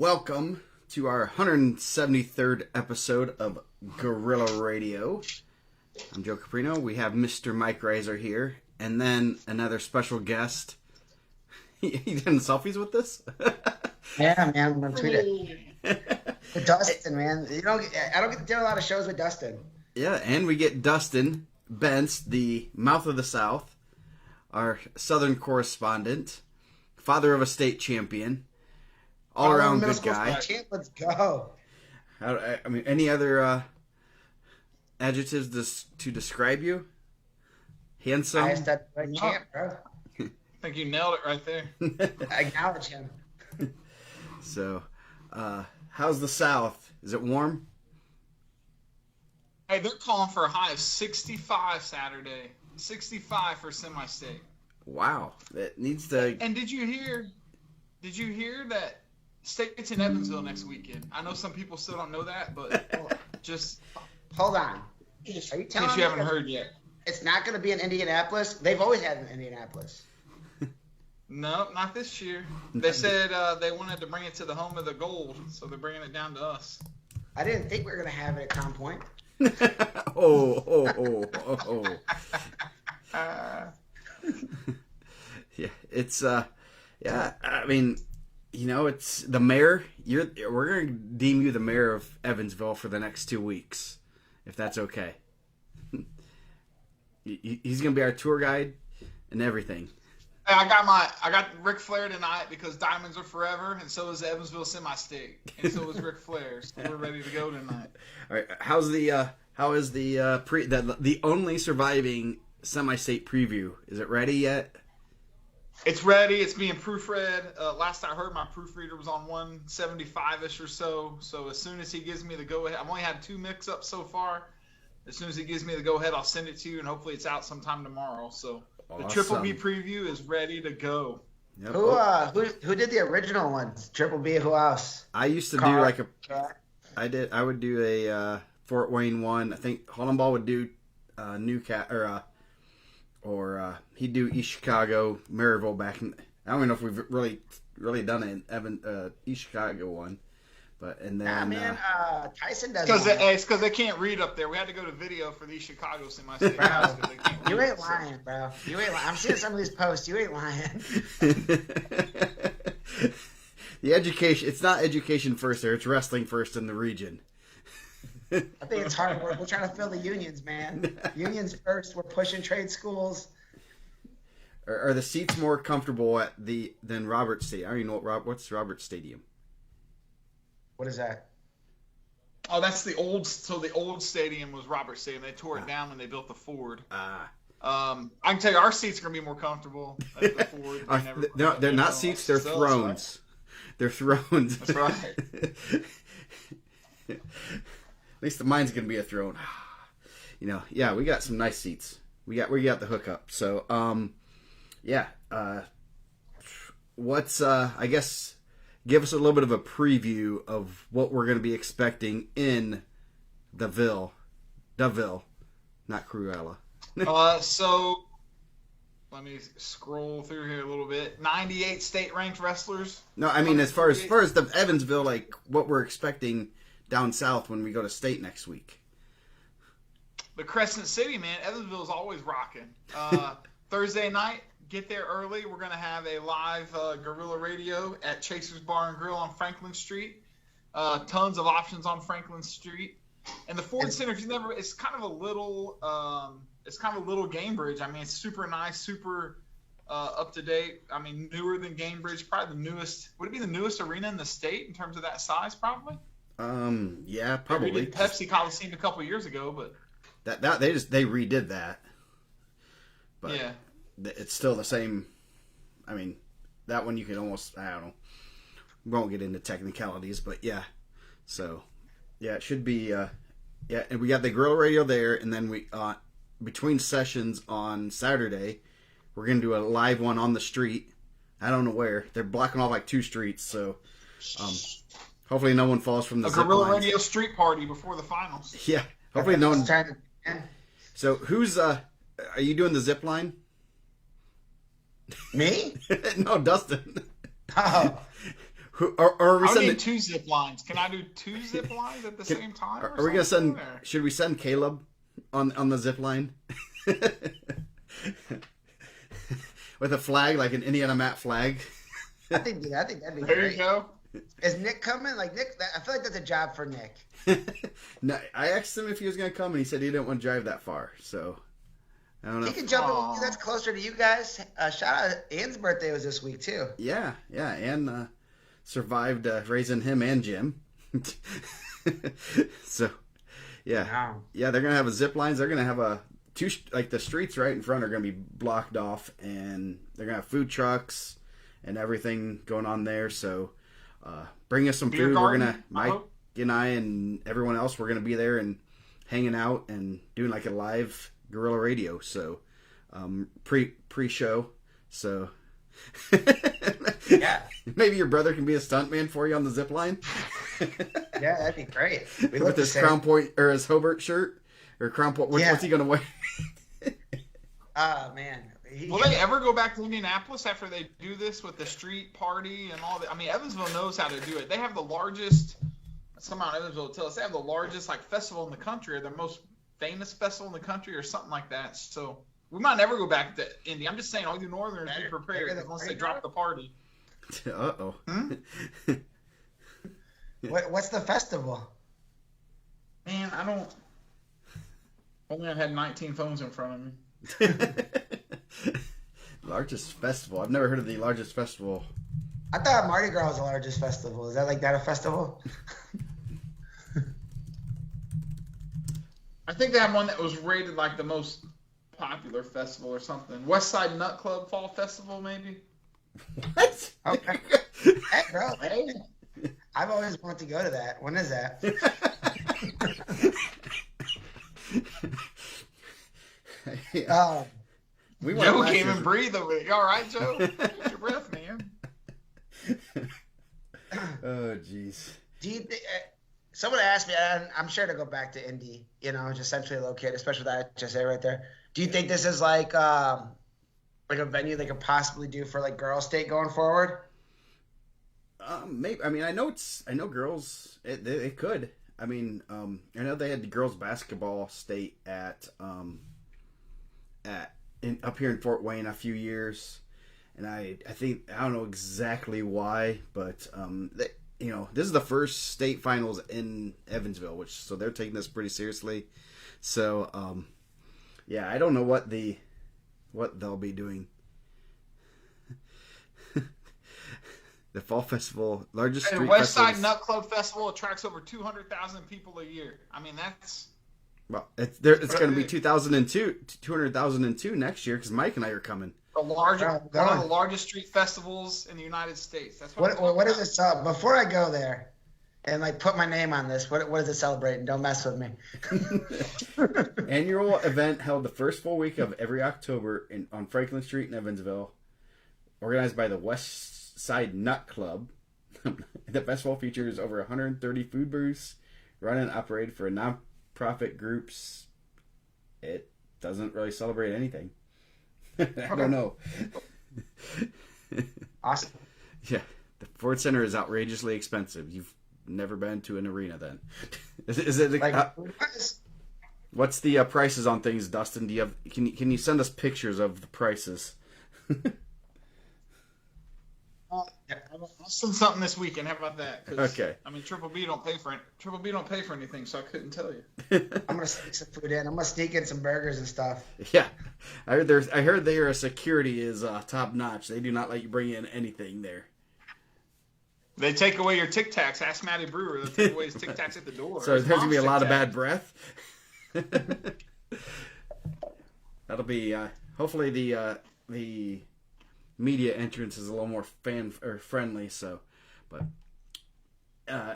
Welcome to our 173rd episode of Guerrilla Radio. I'm Joe Caprino. We have Mr. Mike Reiser here, and then another special guest. You done selfies with this? Yeah, man, I'm gonna tweet it. With Dustin, man. I don't get to do a lot of shows with Dustin. Yeah, and we get Dustin Bentz, the mouth of the South, our Southern correspondent, father of a state champion, all-around good guy. Champ, let's go. I mean, any other adjectives to describe you? Handsome? I said champ, bro. I think you nailed it right there. I acknowledge him. So, how's the South? Is it warm? Hey, they're calling for a high of 65 Saturday. 65 for semi-state. Wow, that needs to. And did you hear that state's in Evansville next weekend? I know some people still don't know that, but just hold on. Are you in telling case me you haven't heard yet. It's not going to be in Indianapolis? They've always had it in Indianapolis. No, not this year. They said they wanted to bring it to the home of the gold, so they're bringing it down to us. I didn't think we were going to have it at Crown Point. Yeah, it's yeah. I mean, you know, it's the mayor. We're gonna deem you the mayor of Evansville for the next 2 weeks, if that's okay. He's gonna be our tour guide and everything. Hey, I got Ric Flair tonight because diamonds are forever, and so is the Evansville semi-state, and so is Ric Flair. So we're ready to go tonight. All right, how is the only surviving semi-state preview? Is it ready yet? It's ready. It's being proofread. Last I heard, my proofreader was on 175-ish or so. So as soon as he gives me the go-ahead, I've only had 2 mix-ups so far. As soon as he gives me the go-ahead, I'll send it to you, and hopefully it's out sometime tomorrow. So the TripleB preview is ready to go. Yep. Who did the original ones? TripleB, who else? I used to do like I would do a Fort Wayne one. I think Hollenball would do Newcastle or he'd do East Chicago, Maryville back in. I don't even know if we've really done an East Chicago one, but and then Tyson does. It's because they can't read up there. We had to go to video for the East Chicago semi-state. You ain't lying, bro. You ain't lying. I'm seeing some of these posts. You ain't lying. The education. It's not education first there. It's wrestling first in the region. I think it's hard work. We're trying to fill the unions, man. Unions first. We're pushing trade schools. Are the seats more comfortable than Roberts Stadium? I don't even know what's Roberts Stadium. What is that? Oh, that's the old. So the old stadium was Roberts Stadium. They tore it down when they built the Ford. I can tell you, our seats are gonna be more comfortable at the Ford. They're not seats. They're thrones. Right? They're thrones. That's right. At least mine's gonna be a throne. You know, yeah, we got some nice seats. We got the hookup. So, yeah. What's I guess give us a little bit of a preview of what we're gonna be expecting in Deville, not Cruella. So let me scroll through here a little bit. 98 state-ranked wrestlers. No, I mean as far as the Evansville, like what we're expecting down south when we go to state next week. The Crescent City, man. Evansville is always rocking. Thursday night, get there early. We're going to have a live guerrilla radio at Chaser's Bar and Grill on Franklin Street. Tons of options on Franklin Street. And the Ford Center, it's kind of a little Gamebridge. I mean, it's super nice, super up to date. I mean, newer than Gamebridge. Probably the newest. Would it be the newest arena in the state in terms of that size? Probably. Yeah, probably. We did Pepsi Coliseum a couple years ago, but that they redid that. But yeah, it's still the same. I mean, that one you can almost, I don't know. We won't get into technicalities, but yeah. So, yeah, it should be. Yeah, and we got the Guerrilla Radio there, and then we between sessions on Saturday, we're gonna do a live one on the street. I don't know where. They're blocking off like 2 streets, so. Hopefully no one falls from the zip Guerrilla lines. Radio street party before the finals. Yeah. Hopefully no one. So who's are you doing the zip line? Me? No, Dustin. Oh. Or are we I sending? need 2 zip lines. Can I do 2 zip lines at the same time? Are we gonna send? Should we send Caleb on the zip line with a flag, like an IndianaMat flag? I think that'd be There great. you go. Is Nick coming? Like Nick, I feel like that's a job for Nick. No, I asked him if he was gonna come, and he said he didn't want to drive that far. So I don't know. He can jump in with you. That's closer to you guys. Shout out, Ann's birthday was this week too. Yeah, and survived raising him and Jim. So yeah, Wow. yeah, they're gonna have a zip lines. They're gonna have the streets right in front are gonna be blocked off, and they're gonna have food trucks and everything going on there. So bring us some Beer food. garden, We're gonna Mike and I and everyone else. We're gonna be there and hanging out and doing like a live guerrilla radio. So pre-show. So Yeah. maybe your brother can be a stuntman for you on the zip line. Yeah, that'd be great. We With his Crown Point or his Hobart shirt or Crown Point. What's he gonna wear? Oh man. Will they ever go back to Indianapolis after they do this with the street party and all that? I mean, Evansville knows how to do it. They have the largest. Somehow in Evansville will tell us they have the largest festival in the country, or the most famous festival in the country, or something like that. So we might never go back to Indy. I'm just saying, all you Northerners be prepared once they drop the party. Uh-oh. What's the festival? Man, I don't. Only I had 19 phones in front of me. Largest festival. I've never heard of the largest festival. I thought Mardi Gras was the largest festival. Is that a festival? I think they have one that was rated like the most popular festival or something. West Side Nut Club Fall Festival, maybe. What? Okay. Hey, bro. Hey. I've always wanted to go to that. When is that? Joe can't even breathe over there. You all right, Joe? Get your breath, man. Oh, jeez. Do you think, someone asked me, and I'm sure to go back to Indy, just centrally located, especially with that HSA right there. Do you think this is like a venue they could possibly do for like Girls State going forward? Maybe. I mean, I know girls. It could. I mean, I know they had the girls basketball state up here in Fort Wayne a few years, and I think I don't know exactly why, but this is the first state finals in Evansville, so they're taking this pretty seriously. So yeah, I don't know what they'll be doing. The Fall Festival, largest street West Side festival. Nut Club Festival attracts over 200,000 people a year. I mean, that's... Well, it's going to be 200,002 next year because Mike and I are coming. One of the largest street festivals in the United States. That's what is it? Before I go there and put my name on this, what is it celebrating? Don't mess with me. Annual event held the first full week of every October on Franklin Street in Evansville, organized by the West Side Nut Club. The festival features over 130 food booths, run and operated for non-profit groups. It doesn't really celebrate anything. I don't know. Awesome. Yeah, the Ford Center is outrageously expensive. You've never been to an arena then? Is it? What's the prices on things, Dustin? Do you have? Can you send us pictures of the prices? I'll send something this weekend. How about that? Okay. I mean, TripleB don't pay for anything, so I couldn't tell you. I'm gonna sneak some food in. I'm gonna sneak in some burgers and stuff. Yeah, I heard their security is top notch. They do not let you bring in anything there. They take away your Tic Tacs. Ask Matty Brewer. They take away his Tic Tacs at the door. So there's gonna be a lot of bad breath. That'll be hopefully the media entrance is a little more friendly. So, but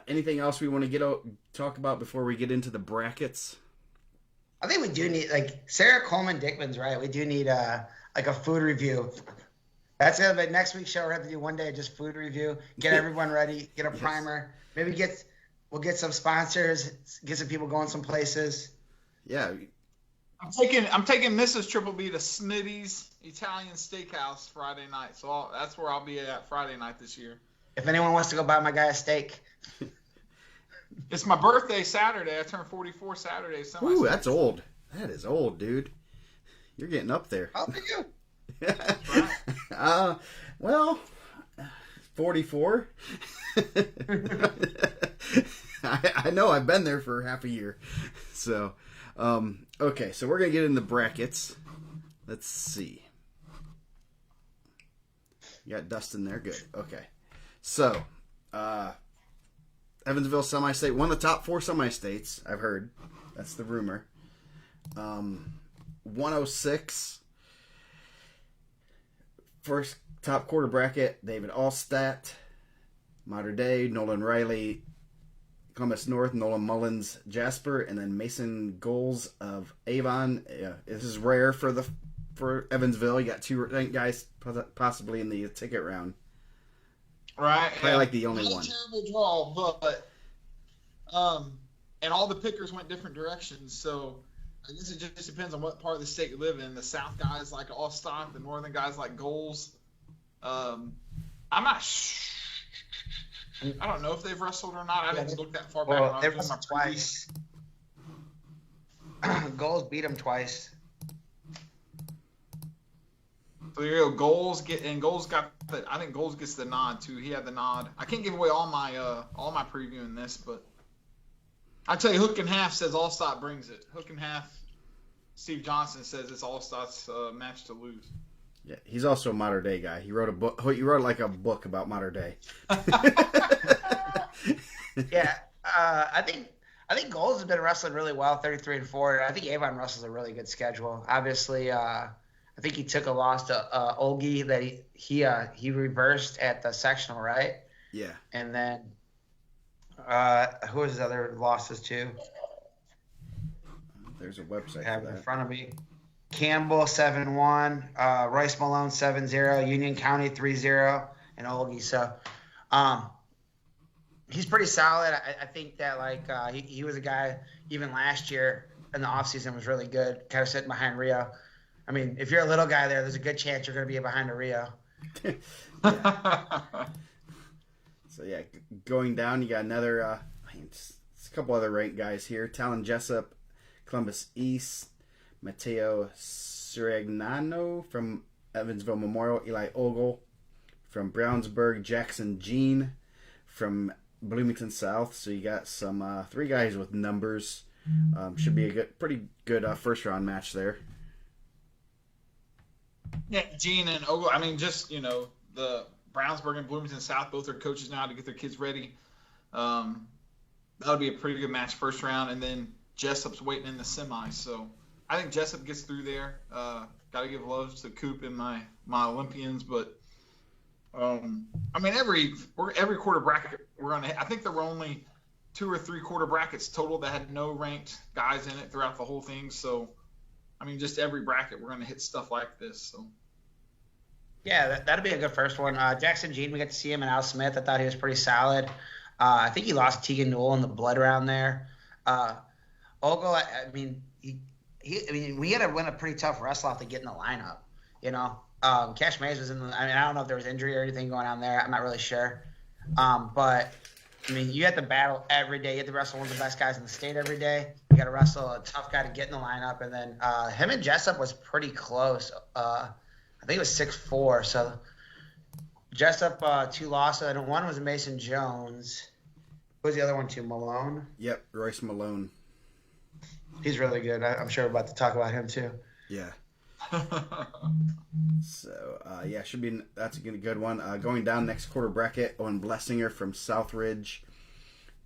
anything else we want to talk about before we get into the brackets? I think we do need Sarah Coleman Dickman's right. We do need a food review. That's gonna be next week's show. We're gonna have to do one day just food review. Get everyone ready. Get a primer. Maybe we'll get some sponsors. Get some people going some places. Yeah. I'm taking Mrs. TripleB to Smitty's Italian Steakhouse Friday night. So that's where I'll be at Friday night this year. If anyone wants to go buy my guy a steak. It's my birthday Saturday. I turned 44 Saturday. Ooh, that's old. That is old, dude. You're getting up there. How old are you? Well, 44. I know I've been there for half a year. So, okay, so we're going to get in the brackets. Let's see. You got Dustin there? Good. Okay. So, Evansville semi-state, one of the top 4 semi-states, I've heard. That's the rumor. 106. First top quarter bracket, David Allstat, Mater Dei, Nolan Riley, Columbus North, Nolan Mullins, Jasper, and then Mason Goals of Avon. This is rare for Evansville. You got 2 ranked guys possibly in the ticket round. Right. Probably like the only Not one. a terrible draw, but and all the pickers went different directions. So I guess it just depends on what part of the state you live in. The South guys like Allstock, the Northern guys like Goals. I'm not. I don't know if they've wrestled or not. I didn't look that far back. Well, they wrestled twice. Goals beat them twice. So there you go. Goals got the. I think Goals gets the nod too. He had the nod. I can't give away all my preview in this, but I tell you, Hook and Half says Allstott brings it. Hook and Half. Steve Johnson says it's Allstott's match to lose. Yeah, he's also a Mater Dei guy. He wrote a book. He wrote like a book about Mater Dei. Yeah, I think Goals has been wrestling really well, 33-4. I think Avon wrestles a really good schedule. Obviously, I think he took a loss to Olgi that he reversed at the sectional, right? Yeah. And then who was his other losses to? There's a website I have for it in that. front of me. Campbell 7-1, Rice Malone 7-0, Union County 3-0, and Olgi. So he's pretty solid. I think that he was a guy even last year in the offseason was really good, kind of sitting behind Rio. I mean, if you're a little guy there's a good chance you're going to be behind a Rio. So yeah, going down, you got another. It's a couple other ranked guys here. Talon Jessup, Columbus East, Mateo Sirignano from Evansville Memorial, Eli Ogle from Brownsburg, Jackson Jean from Bloomington South. So you got some 3 guys with numbers. Should be a pretty good first round match there. Yeah, Gene and Ogle. I mean, just the Brownsburg and Bloomington South both are coaches now to get their kids ready. That'll be a pretty good match first round, and then Jessup's waiting in the semis. So I think Jessup gets through there. Got to give love to Coop and my Olympians, but I mean every quarter bracket we're gonna. I think there were only 2 or 3 quarter brackets total that had no ranked guys in it throughout the whole thing. So I mean, just every bracket we're gonna hit stuff like this. So. Yeah, that'd be a good first one. Jackson Jean, we got to see him, and Al Smith. I thought he was pretty solid. I think he lost Tegan Newell in the blood round there. Ogle, I mean, we had to win a pretty tough wrestle off to get in the lineup. Cash Mays was in the. I mean, I don't know if there was injury or anything going on there. I'm not really sure. But I mean, you have to battle every day. You have to wrestle one of the best guys in the state every day. You got to wrestle a tough guy to get in the lineup, and then him and Jessup was pretty close. I think it was 6-4. So Jessup 2 losses, and one was Mason Jones. Who was the other one too? Malone. Yep, Royce Malone. He's really good. I'm sure we're about to talk about him too. Yeah. So should be that's a good one. Going down next quarter bracket, Owen Blessinger from Southridge,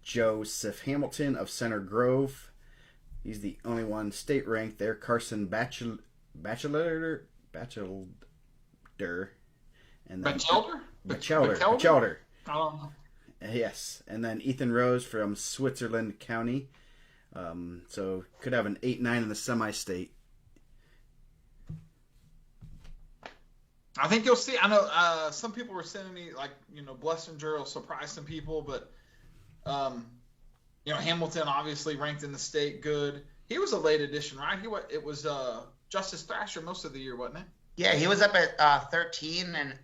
Joseph Hamilton of Center Grove. He's the only one state ranked there. Carson Batchelder, and then Batchelder. I don't know. Yes, and then Ethan Rose from Switzerland County. So could have an 8-9 in the semi-state. I think you'll see. I know some people were sending me Blessinger will surprise some people, but Hamilton obviously ranked in the state good. He was a late addition, right? It was Justice Thrasher most of the year, wasn't it? Yeah, he was up at 13, and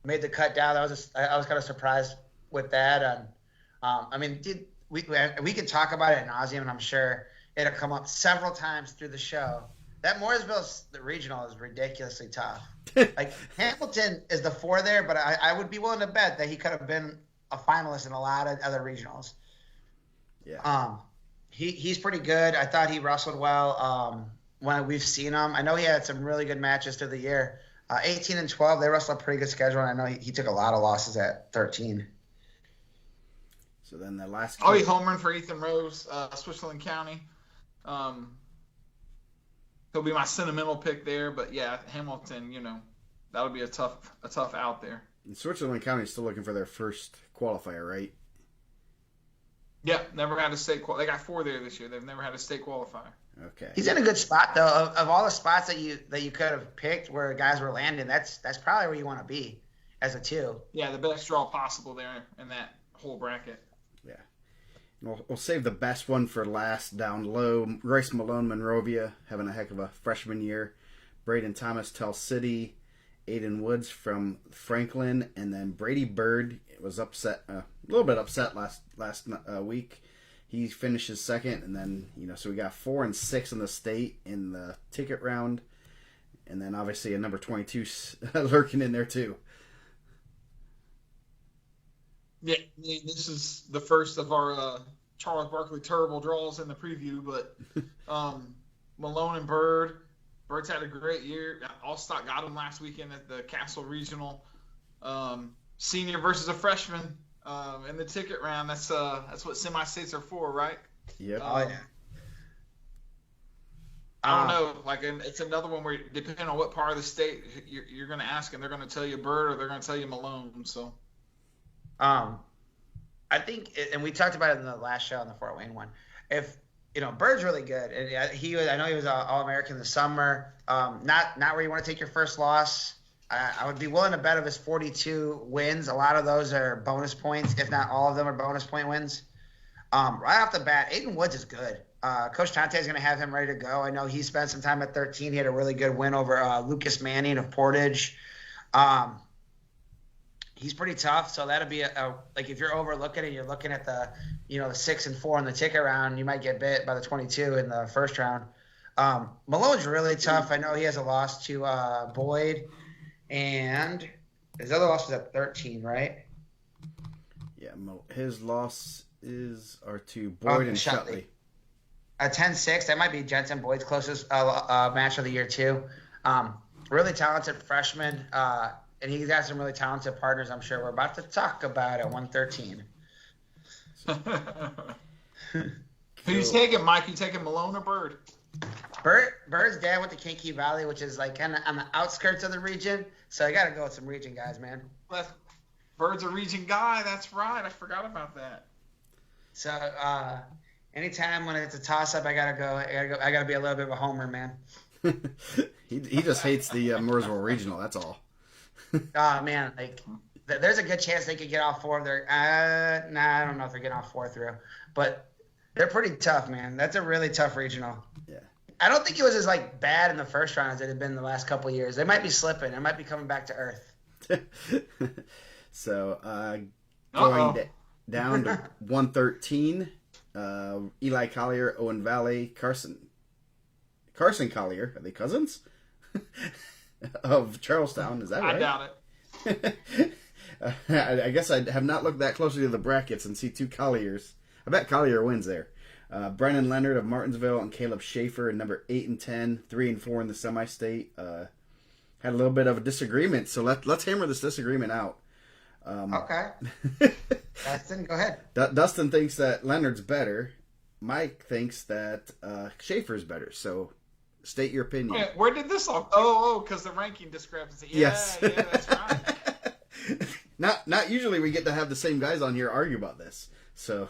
made the cut down. I was kind of surprised with that. And I mean, we can talk about it ad nauseum, and I'm sure it'll come up several times through the show. That the regional is ridiculously tough. Like Hamilton is the 4 there, but I would be willing to bet that he could have been a finalist in a lot of other regionals. Yeah. He's pretty good. I thought he wrestled well when we've seen him. I know he had some really good matches through the year. 18 and 12, they wrestled a pretty good schedule, and I know he took a lot of losses at 13. So then the last. I'll be homering for Ethan Rose, Switzerland County. He'll be my sentimental pick there, but yeah, Hamilton, that would be a tough out there. And Switzerland County is still looking for their first qualifier, right? Yeah, never had a state They got 4 there this year. They've never had a state qualifier. Okay. He's in a good spot though. Of all the spots that you could have picked where guys were landing, that's probably where you want to be as a 2. Yeah, the best draw possible there in that whole bracket. Yeah. We'll save the best one for last down low. Royce Malone, Monrovia, having a heck of a freshman year. Braden Thomas, Tell City. Aiden Woods from Franklin. And then Brady Bird was upset, a little bit upset last week. He finishes second. And then, so we got 4 and 6 in the state in the ticket round. And then obviously a number 22 lurking in there too. Yeah, this is the first of our Charles Barkley terrible draws in the preview, but Malone and Bird's had a great year. Allstock got him last weekend at the Castle Regional. Senior versus a freshman in the ticket round. That's what semi-states are for, right? Yep. Oh, yeah. I don't know. It's another one where, depending on what part of the state you're going to ask, and they're going to tell you Bird or they're going to tell you Malone. So. I think, and we talked about it in the last show on the Fort Wayne one. If Bird's really good, and I know he was All-American this summer. Not where you want to take your first loss. I would be willing to bet of his 42 wins. A lot of those are bonus points, if not all of them are bonus point wins. Right off the bat, Aiden Woods is good. Coach Tante is going to have him ready to go. I know he spent some time at 13. He had a really good win over Lucas Manning of Portage. He's pretty tough, so that'll be if you're overlooking it, you're looking at the 6 and 4 in the ticket round, you might get bit by the 22 in the first round. Malone's really tough. I know he has a loss to Boyd, and his other loss was at 13, right? Yeah, his losses are to Boyd and Shutley. 10-6. That might be Jensen Boyd's closest match of the year too. Really talented freshman. And he's got some really talented partners, I'm sure we're about to talk about at 113. Who's taking, Mike? You taking Malone or Bird? Bird's dad went to Kinky Valley, which is kind of on the outskirts of the region. So I got to go with some region guys, man. Bird's a region guy. That's right. I forgot about that. So anytime when it's a toss-up, I gotta go. I gotta be a little bit of a homer, man. he just hates the Mooresville Regional. That's all. Oh man, there's a good chance they could get all 4 of their. I don't know if they're getting all 4 through, but they're pretty tough, man. That's a really tough regional. Yeah. I don't think it was as bad in the first round as it had been the last couple of years. They might be slipping. They might be coming back to earth. So going down to 113, Eli Collier, Owen Valley, Carson Collier. Are they cousins? Of Charlestown, is that right? I doubt it. I guess I have not looked that closely to the brackets and see 2 Colliers. I bet Collier wins there. Brennan Leonard of Martinsville and Caleb Schaefer, number 8 and 10, 3 and 4 in the semi-state. Had a little bit of a disagreement, so let's hammer this disagreement out. Okay. Dustin, go ahead. Dustin thinks that Leonard's better. Mike thinks that Schaefer's better. So state your opinion. Wait, where did this all? Oh, because the ranking discrepancy. Yeah, yes. Yeah, that's right. Not usually we get to have the same guys on here argue about this. So.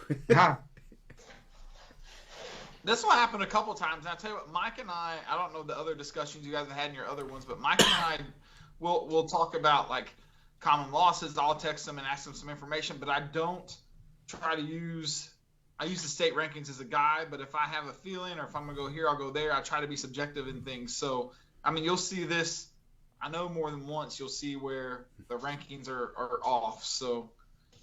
This will happen a couple times. And I'll tell you what, Mike and I don't know the other discussions you guys have had in your other ones, but Mike and I will talk about common losses. I'll text them and ask them some information, but I don't try to use the state rankings as a guide, but if I have a feeling or if I'm going to go here, I'll go there. I try to be subjective in things. So, I mean, you'll see this I know more than once you'll see where the rankings are off. So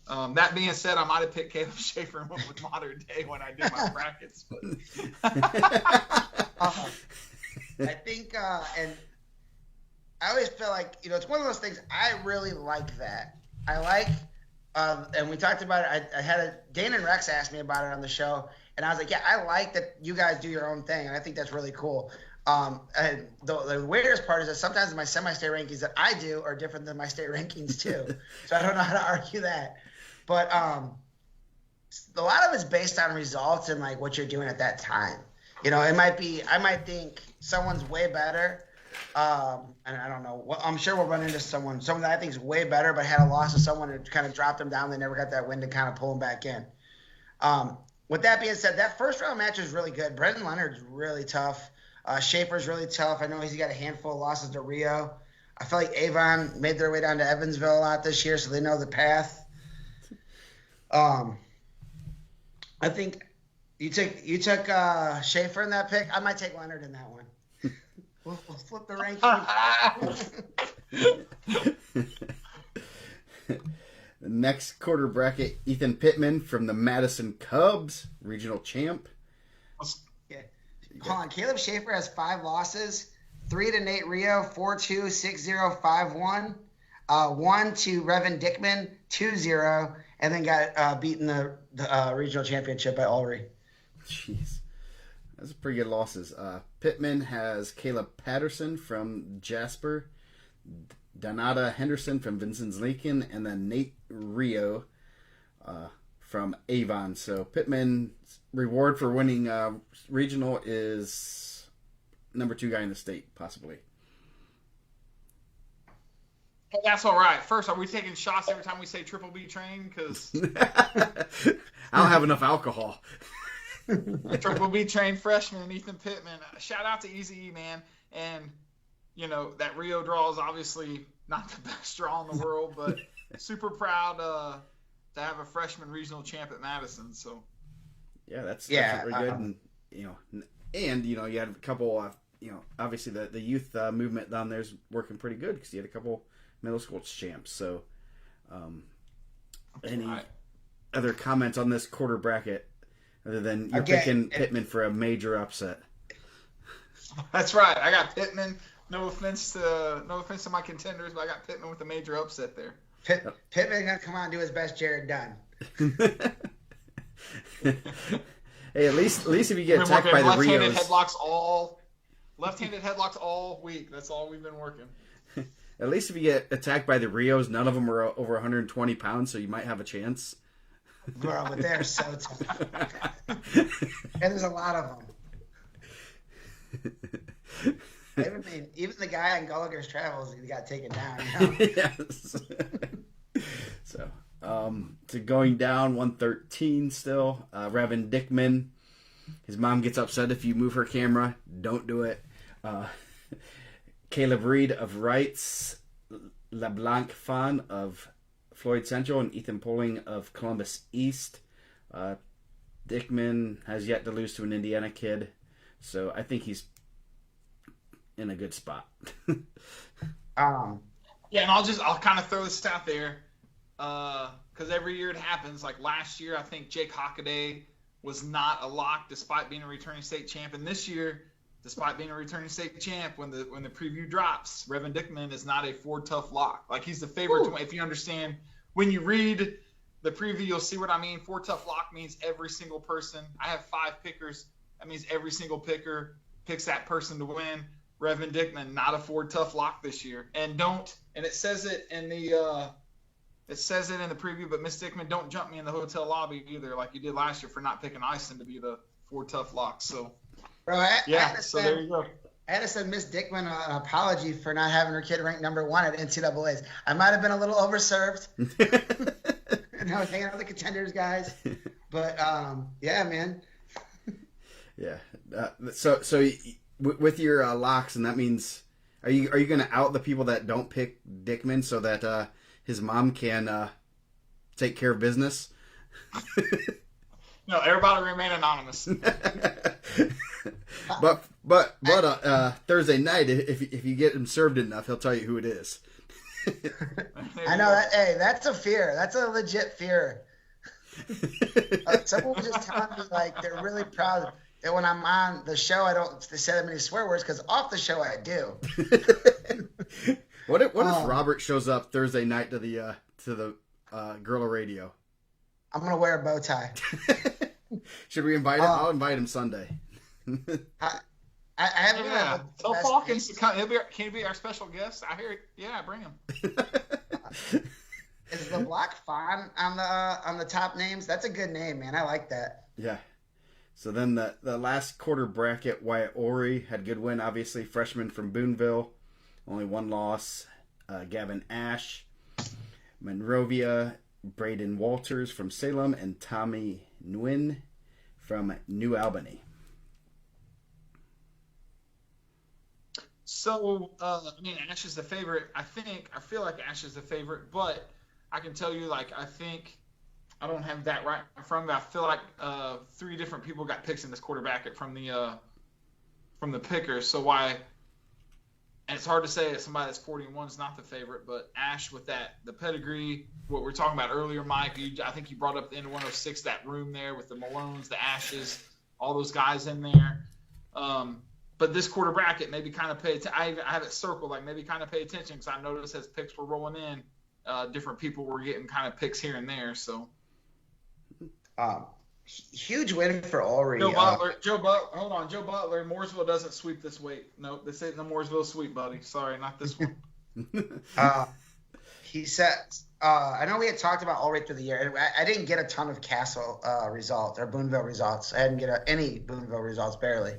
that being said, I might have picked Caleb Schaefer and went with modern day when I did my brackets. But I think, and I always feel like, it's one of those things. I really like that. I like, and we talked about it. I had Dana and Rex asked me about it on the show, and I was like, yeah, I like that you guys do your own thing, and I think that's really cool. And the weirdest part is that sometimes my semi-state rankings that I do are different than my state rankings too. So I don't know how to argue that. But a lot of it's based on results and like what you're doing at that time. It might be, I might think someone's way better. And I don't know. Well, I'm sure we'll run into someone that I think is way better, but had a loss to someone who kind of dropped them down. They never got that win to kind of pull them back in. With that being said, that first round match is really good. Brendan Leonard's really tough. Schaefer's really tough. I know he's got a handful of losses to Rio. I feel like Avon made their way down to Evansville a lot this year, so they know the path. I think you took Schaefer in that pick. I might take Leonard in that one. We'll flip the ranking. The next quarter bracket, Ethan Pittman from the Madison Cubs, regional champ. Yeah. Hold on. Caleb Schaefer has 5 losses. 3 to Nate Rio, 4-2, 6-0, 5-1. 1 to Revan Dickman, 2-0, and then got beaten the regional championship by Ulrey. Jeez. Those are pretty good losses. Pittman has Caleb Patterson from Jasper, Donata Henderson from Vincent's Lincoln, and then Nate Rio from Avon. So Pittman's reward for winning regional is number 2 guy in the state, possibly. That's all right. First, are we taking shots every time we say TripleB train? Because I don't have enough alcohol. TripleB trained freshman Ethan Pittman. Shout out to Easy E, man. And that Rio draw is obviously not the best draw in the world, but super proud to have a freshman regional champ at Madison. So yeah, that's really good. And you had a couple. Obviously the youth movement down there is working pretty good because you had a couple middle school champs. So, any other comments on this quarter bracket other than you're picking Pittman for a major upset? That's right. I got Pittman. No offense to my contenders, but I got Pittman with a major upset there. Pittman's gonna come out and do his best Jared Dunn. Hey, at least if you get attacked by the Rios. Left-handed headlocks all week. That's all we've been working. At least if you get attacked by the Rios, none of them are over 120 pounds, so you might have a chance. Bro, but they're so tough. And there's a lot of them. Even the guy in Gallagher's Travels, he got taken down. Yes. So going down 113 still. Revan Dickman. His mom gets upset if you move her camera. Don't do it. Caleb Reed of Wrights. LeBlanc Fan of Floyd Central, and Ethan Poling of Columbus East. Dickman has yet to lose to an Indiana kid, so I think he's in a good spot. Yeah, and I'll kind of throw this out there because every year it happens. Like last year, I think Jake Hockaday was not a lock despite being a returning state champ, and this year, despite being a returning state champ, when the preview drops, Revan Dickman is not a Ford Tough lock. Like he's the favorite to win. If you understand, when you read the preview, you'll see what I mean. Ford Tough lock means every single person. I have 5 pickers. That means every single picker picks that person to win. Revan Dickman, not a Ford Tough lock this year. And it says it in the preview, but Miss Dickman, don't jump me in the hotel lobby either, like you did last year for not picking Ison to be the Ford Tough lock. So, bro, there you go. I had to send Miss Dickman an apology for not having her kid ranked number 1 at NCAA's. I might have been a little overserved. And I was hanging out with the contenders guys. But, yeah, man. Yeah. So with your locks, and that means, are you going to out the people that don't pick Dickman so that his mom can take care of business? No, everybody remain anonymous. But Thursday night, if you get him served enough, he'll tell you who it is. I know that. Hey, that's a fear. That's a legit fear. Someone was just telling me like they're really proud that when I'm on the show I don't say that many swear words because off the show I do. What if Robert shows up Thursday night to the Gorilla Radio? I'm gonna wear a bow tie. Should we invite him? I'll invite him Sunday. I haven't. Yeah, tell Falcons to come. Can he be our special guest? I hear it. Yeah, bring him. Is the Black Fawn on the top names? That's a good name, man. I like that. Yeah. So then the last quarter bracket, Wyatt Ory had a good win. Obviously, freshman from Boonville, only one loss. Gavin Ash, Monrovia, Braden Walters from Salem, and Tommy Nguyen from New Albany. So, Ash is the favorite. I feel like Ash is the favorite, but I can tell you, like, I don't have that right in front of me. I feel like 3 different people got picks in this quarter bracket from the pickers. So and it's hard to say that somebody that's 41 is not the favorite, but Ash with the pedigree, what we were talking about earlier, Mike, I think you brought up the N106, that room there with the Malones, the Ashes, all those guys in there. But this quarter bracket, maybe kind of pay attention. I have it circled, like maybe kind of pay attention because I noticed as picks were rolling in, different people were getting kind of picks here and there. So, huge win for Ulrich. Joe Butler. Mooresville doesn't sweep this week. Nope, this isn't the Mooresville sweep, buddy. Sorry, not this one. He said, I know we had talked about Ulrich through the year. I didn't get a ton of Castle results or Boonville results. I didn't get any Boonville results, barely.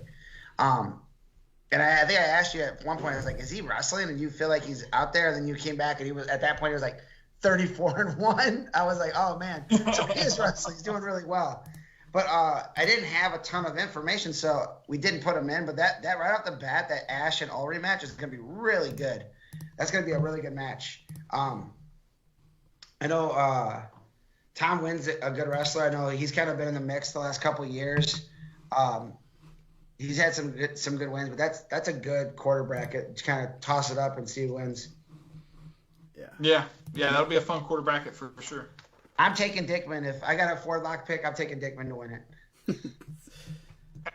And I think I asked you at one point, I was like, is he wrestling? And you feel like he's out there? And then you came back and he was, at that point, he was like 34-1. I was like, oh man. So he is wrestling. He's doing really well. But I didn't have a ton of information, so we didn't put him in. But that right off the bat, that Ash and Ulrich match is going to be really good. That's going to be a really good match. I know Tom Wynn's a good wrestler. I know he's kind of been in the mix the last couple of years. He's had some good wins, but that's a good quarter bracket. Just kind of toss it up and see who wins. Yeah, that'll be a fun quarter bracket for sure. I'm taking Dickman. If I got a 4-lock pick, I'm taking Dickman to win it.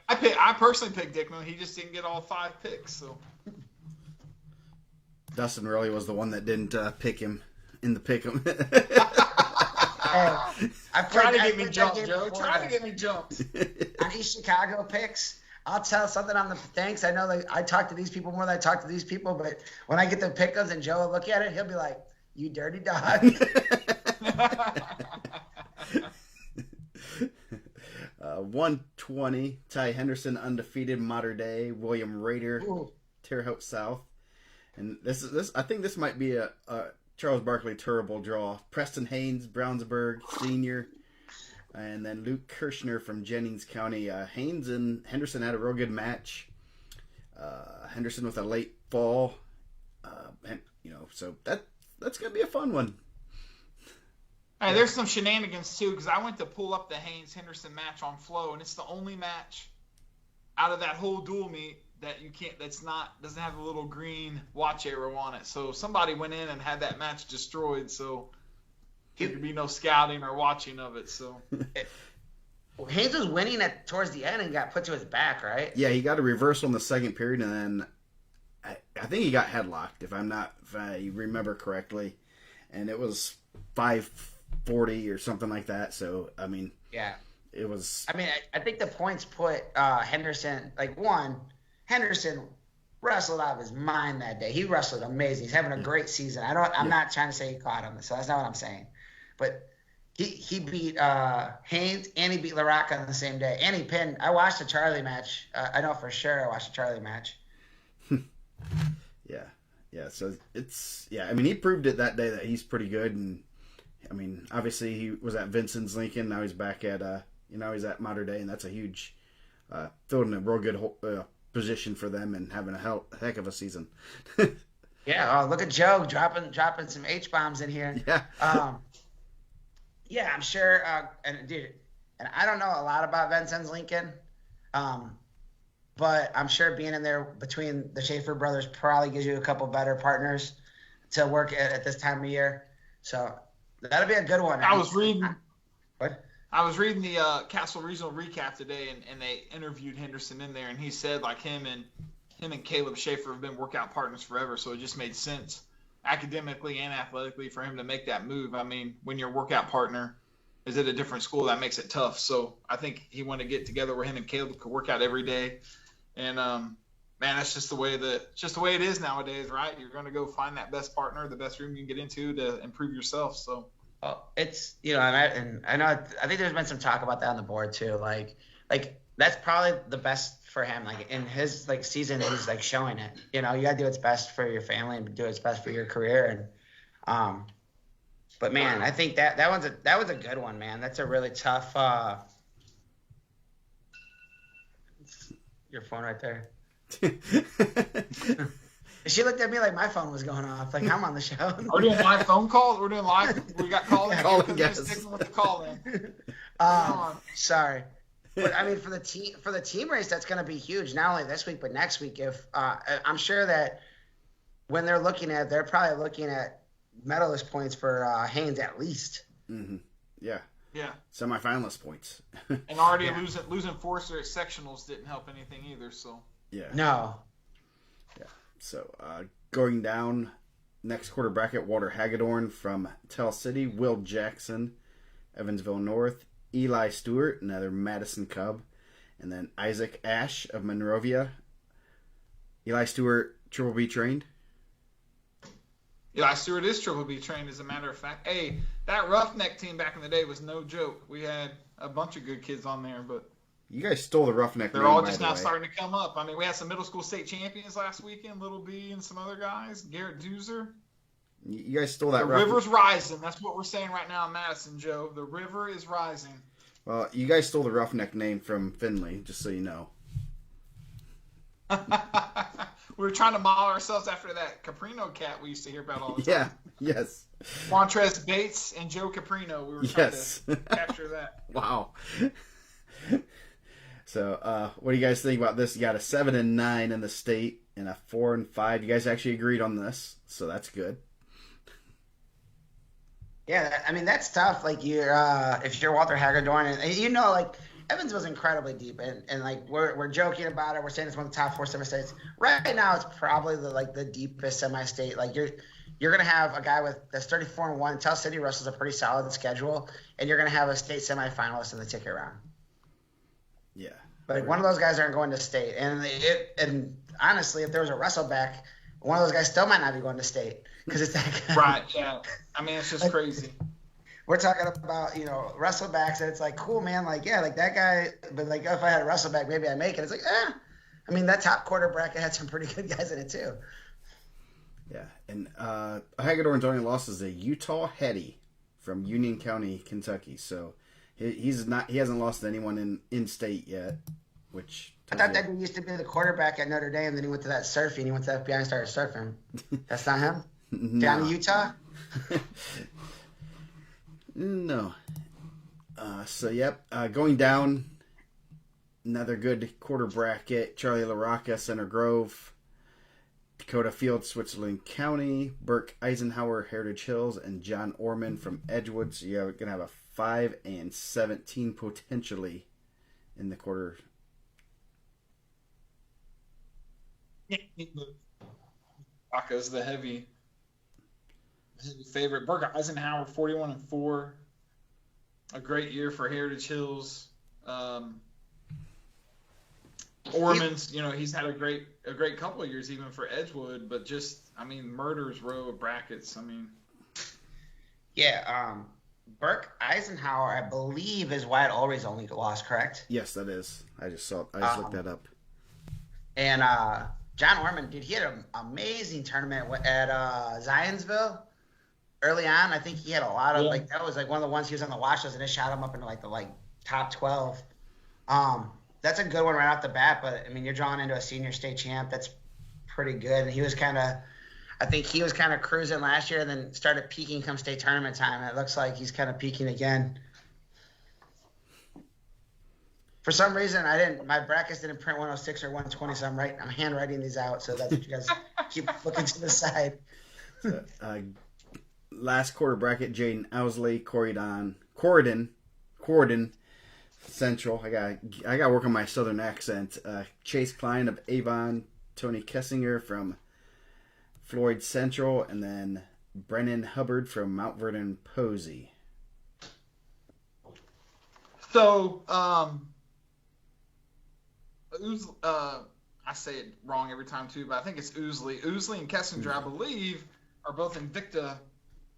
I personally picked Dickman. He just didn't get all 5 picks. So Dustin really was the one that didn't pick him in the pick 'em. Try to get me jumped, Joe. Try to get me jumped. On East Chicago picks, I'll tell something on the thanks. I know that I talk to these people more than I talk to these people, but when I get the pick-ups and Joe will look at it, he'll be like, "You dirty dog." 120, Ty Henderson undefeated, Mater Dei, William Rader, Terre Haute South, and this I think this might be a Charles Barkley terrible draw. Preston Haynes, Brownsburg Senior, and then Luke Kirshner from Jennings County. Haynes and Henderson had a real good match. Henderson with a late fall, and so that's gonna be a fun one. Hey, there's some shenanigans too, because I went to pull up the Haynes Henderson match on Flow, and it's the only match out of that whole dual meet that you can't. Doesn't have a little green watch arrow on it. So somebody went in and had that match destroyed. So there could be no scouting or watching of it. So Haynes was winning towards the end and got put to his back, right? Yeah, he got a reversal in the second period, and then I think he got headlocked, if I remember correctly, and it was 540 or something like that. So I mean, yeah, it was. I mean, I think the points put Henderson Henderson wrestled out of his mind that day. He wrestled amazing. He's having a great season. I'm not trying to say he caught him, so that's not what I'm saying. But he beat Haynes and he beat LaRocca on the same day. And he pinned. I watched the Charlie match. I know for sure I watched the Charlie match. Yeah. So I mean, he proved it that day that he's pretty good. And I mean, obviously he was at Vincent's Lincoln. Now he's back at he's at Mater Dei, and that's a huge filled in a real good position for them and having a heck of a season. Yeah. Oh, look at Joe dropping some H-bombs in here. Yeah. Yeah, I'm sure. And I don't know a lot about Vincent's Lincoln. but I'm sure being in there between the Schaefer brothers probably gives you a couple better partners to work at this time of year. So that'll be a good one. I was reading. What? I was reading the Castle Regional recap today, and they interviewed Henderson in there, and he said like him and Caleb Schaefer have been workout partners forever, so it just made sense academically and athletically for him to make that move. I mean, when your workout partner is at a different school, that makes it tough. So I think he wanted to get together where him and Caleb could work out every day. And man, that's just the way it is nowadays, right? You're going to go find that best partner, the best room you can get into to improve yourself. So it's and I know I think there's been some talk about that on the board too. Like that's probably the best for him. Like in his season, he's like showing it. You gotta do what's best for your family and do what's best for your career. And but man, I think that was a good one, man. That's a really tough. Your phone right there. She looked at me like my phone was going off. Like I'm on the show. We're doing live phone calls. We're doing live. We got calling. Yes. With the call in. Sorry. But I mean, for the team race, that's going to be huge. Not only this week, but next week. If I'm sure that when they're probably looking at medalist points for Haynes at least. Mm-hmm. Yeah. Yeah. Semifinalist points. And already losing Forster at sectionals didn't help anything either. So. Yeah. No. Yeah. So going down next quarter bracket, Walter Hagedorn from Tell City, Will Jackson, Evansville North, Eli Stewart, another Madison Cub, and then Isaac Ash of Monrovia. Eli Stewart, TripleB trained. Eli Stewart is TripleB trained, as a matter of fact. Hey, that Roughneck team back in the day was no joke. We had a bunch of good kids on there, but you guys stole the Roughneck. They're all just now starting to come up. I mean, we had some middle school state champions last weekend, Little B and some other guys, Garrett Doozer. You guys stole that. The river's rising. That's what we're saying right now in Madison, Joe. The river is rising. Well, you guys stole the Roughneck name from Finley, just so you know. We were trying to model ourselves after that Caprino cat we used to hear about all the time. Yeah, yes. Montrez Bates and Joe Caprino. We were trying to capture that. Wow. So, what do you guys think about this? You got a 7-9 in the state and a 4-5. You guys actually agreed on this, so that's good. Yeah, I mean that's tough. Like if you're Walter Hagedorn, and like Evansville's incredibly deep, and like we're joking about it. We're saying it's one of the top 4 semi-states. Right now, it's probably the deepest semi-state. Like you're gonna have a guy that's 34-1. Tell City wrestles a pretty solid schedule, and you're gonna have a state semi-finalist in the ticket round. Yeah. But one of those guys aren't going to state, and honestly, if there was a wrestleback, one of those guys still might not be going to state because it's that guy. Right. Yeah. I mean, it's just crazy. We're talking about wrestlebacks, and it's like cool, man. Like like that guy, but like if I had a wrestleback, maybe I make it. It's like I mean that top quarter bracket had some pretty good guys in it too. Yeah, and Hagedorn's only loss is a Utah Hetty from Union County, Kentucky. So he hasn't lost to anyone in state yet. Which I thought that dude used to be the quarterback at Notre Dame. Then he went to that surfing. He went to FBI and started surfing. That's not him. Down in Utah. No. So yep, going down. Another good quarter bracket. Charlie LaRocca, Center Grove. Dakota Field, Switzerland County, Burke Eisenhower, Heritage Hills, and John Orman from Edgewood. So you're going to have a 5 and 17 potentially in the quarter. Rocca's the heavy favorite. Burke Eisenhower, 41-4. A great year for Heritage Hills. Orman's, he's had a great couple of years even for Edgewood, but just, I mean, murder's row of brackets. I mean, yeah. Burke Eisenhower, I believe, is Wyatt Ulry's only loss, correct? Yes, that is. I just looked that up. And John Orman, dude, he had an amazing tournament at Zionsville early on. I think he had a lot of that was like one of the ones he was on the watch list, and it shot him up into the top 12. That's a good one right off the bat, but I mean, you're drawing into a senior state champ. That's pretty good. And I think he was kind of cruising last year and then started peaking come state tournament time. And it looks like he's kind of peaking again. For some reason, my brackets didn't print 106 or 120, so I'm handwriting these out. So that's what you guys keep looking to the side. So, last quarter bracket: Jaden Owsley, Corridon, Central. I got to work on my southern accent. Chase Klein of Avon, Tony Kessinger from Floyd Central, and then Brennan Hubbard from Mount Vernon Posey. So, I say it wrong every time too, but I think it's Ousley. Ousley and Kessinger, I believe, are both Invicta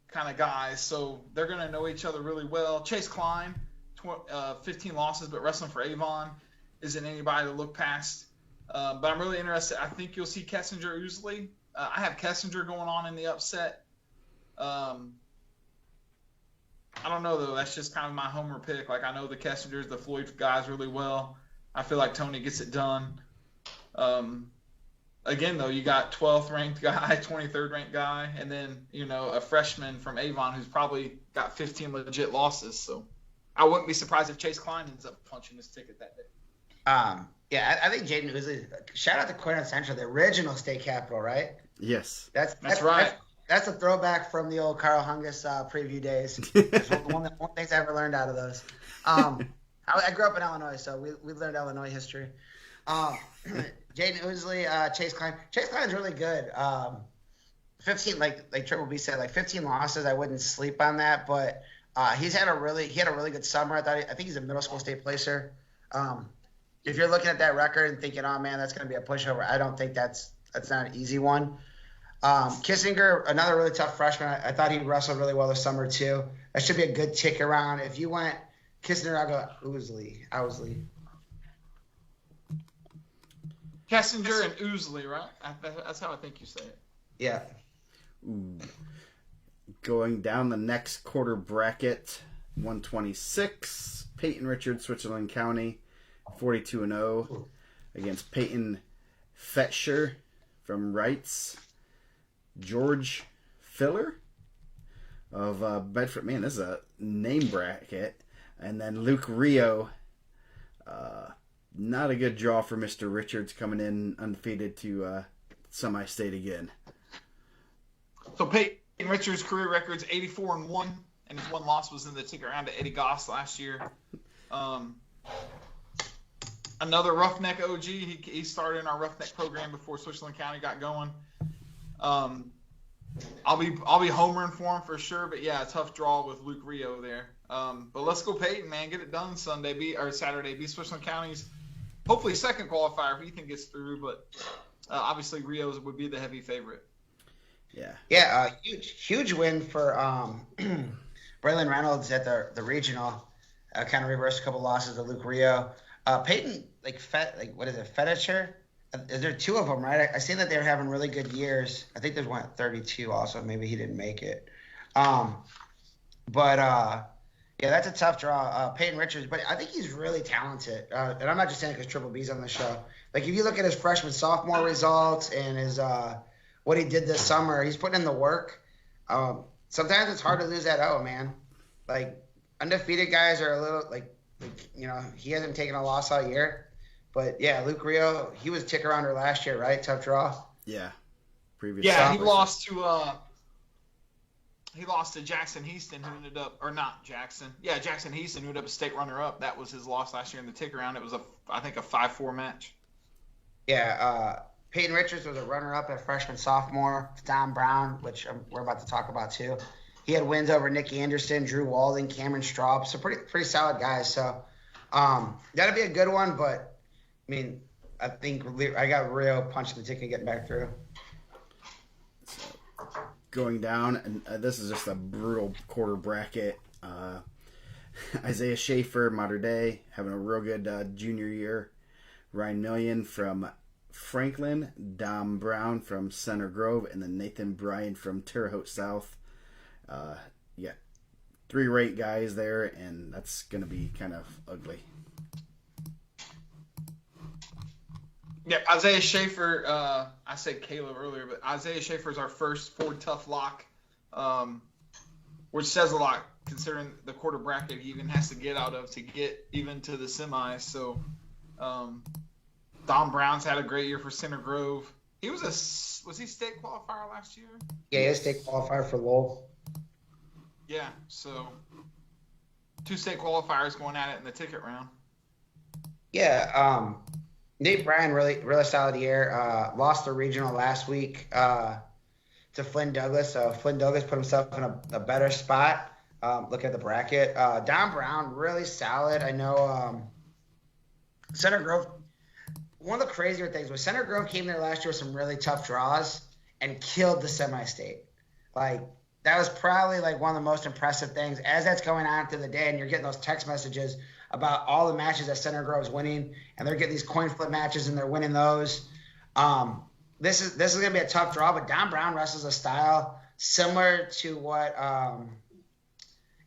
kind of guys, so they're going to know each other really well. Chase Klein, 15 losses, but wrestling for Avon isn't anybody to look past. But I'm really interested. I think you'll see Kessinger, Ousley. I have Kessinger going on in the upset. I don't know, though. That's just kind of my homer pick. Like, I know the Kessingers, the Floyd guys really well. I feel like Tony gets it done. Again, though, you got 12th ranked guy, 23rd ranked guy, and then, a freshman from Avon who's probably got 15 legit losses. So I wouldn't be surprised if Chase Klein ends up punching his ticket that day. Yeah, I think Jaden Ousley, shout out to Corridon Central, the original state capital, right? Yes. That's right. That's a throwback from the old Carl Hungus preview days. That's one of the things I ever learned out of those. I grew up in Illinois, so we learned Illinois history. Jaden Ousley, Chase Klein. Chase Klein's really good. 15, like TripleB said, like 15 losses. I wouldn't sleep on that, but he had a really good summer. I think he's a middle school state placer. If you're looking at that record and thinking, oh man, that's going to be a pushover, I don't think that's not an easy one. Kissinger, another really tough freshman. I thought he wrestled really well this summer too. That should be a good tick around. If you went Kissinger, I'll go Owsley. Kessinger and Ousley, right? That's how I think you say it. Yeah. Ooh. Going down the next quarter bracket, 126, Peyton Richards, Switzerland County, 42-0, against Peyton Fetscher from Wrights, George Filler of Bedford. Man, this is a name bracket. And then Luke Rio. Not a good draw for Mr. Richards, coming in undefeated to semi-state again. So Peyton Richards' career record's 84-1, and his one loss was in the ticket round to Eddie Goss last year. Another Roughneck OG. He started in our Roughneck program before Switzerland County got going. I'll be homering for him for sure, but yeah, a tough draw with Luke Rio there. But let's go Peyton, man. Get it done Saturday. Beat Switzerland County's hopefully second qualifier if Ethan gets through, but obviously Rio's would be the heavy favorite. Yeah, huge win for Braylon Reynolds at the regional. Kind of reversed a couple losses to Luke Rio. Peyton, what is it, Fetticher? Is there two of them, right? I see that they're having really good years. I think there's one at 32 also. Maybe he didn't make it. Yeah, that's a tough draw. Peyton Richards, but I think he's really talented. And I'm not just saying it because TripleB's on the show. Like, if you look at his freshman, sophomore results and his what he did this summer, he's putting in the work. Sometimes it's hard to lose that man. Like, undefeated guys are a little, he hasn't taken a loss all year. But, yeah, Luke Rio, he was tick around her last year, right? Tough draw. Yeah. He lost to Jackson Heaston, who ended up, or not Jackson. Yeah, Jackson Heaston, who ended up a state runner-up. That was his loss last year in the tick round. It was, I think, a 5-4 match. Yeah, Peyton Richards was a runner-up at freshman, sophomore. Don Brown, which we're about to talk about too. He had wins over Nick Anderson, Drew Walden, Cameron Straub. So pretty solid guys. So that'll be a good one. But, I mean, I think I got Rio punching the ticket and getting back through. Going down, and this is just a brutal quarter bracket. Isaiah Schaefer, Mater Dei, having a real good junior year. Ryan Million from Franklin, Dom Brown from Center Grove, and then Nathan Bryan from Terre Haute South. Yeah, 3 ranked guys there, and that's going to be kind of ugly. Yeah, Isaiah Schaefer, I said Caleb earlier, but Isaiah Schaefer is our first Ford Tough lock. which says a lot considering the quarter bracket he even has to get out of to get even to the semis. So, Don Brown's had a great year for Center Grove. He was he state qualifier last year? Yeah, he was state qualifier for Lowell. Yeah, so 2 state qualifiers going at it in the ticket round. Yeah, Nate Bryan really solid year. Lost the regional last week to Flynn Douglas. So Flynn Douglas put himself in a better spot. Look at the bracket. Don Brown really solid. I know Center Grove. One of the crazier things was Center Grove came there last year with some really tough draws and killed the semi-state. Like, that was probably like one of the most impressive things as that's going on through the day, and you're getting those text messages about all the matches that Center Grove's winning, and they're getting these coin flip matches and they're winning those. This is going to be a tough draw, but Don Brown wrestles a style similar to what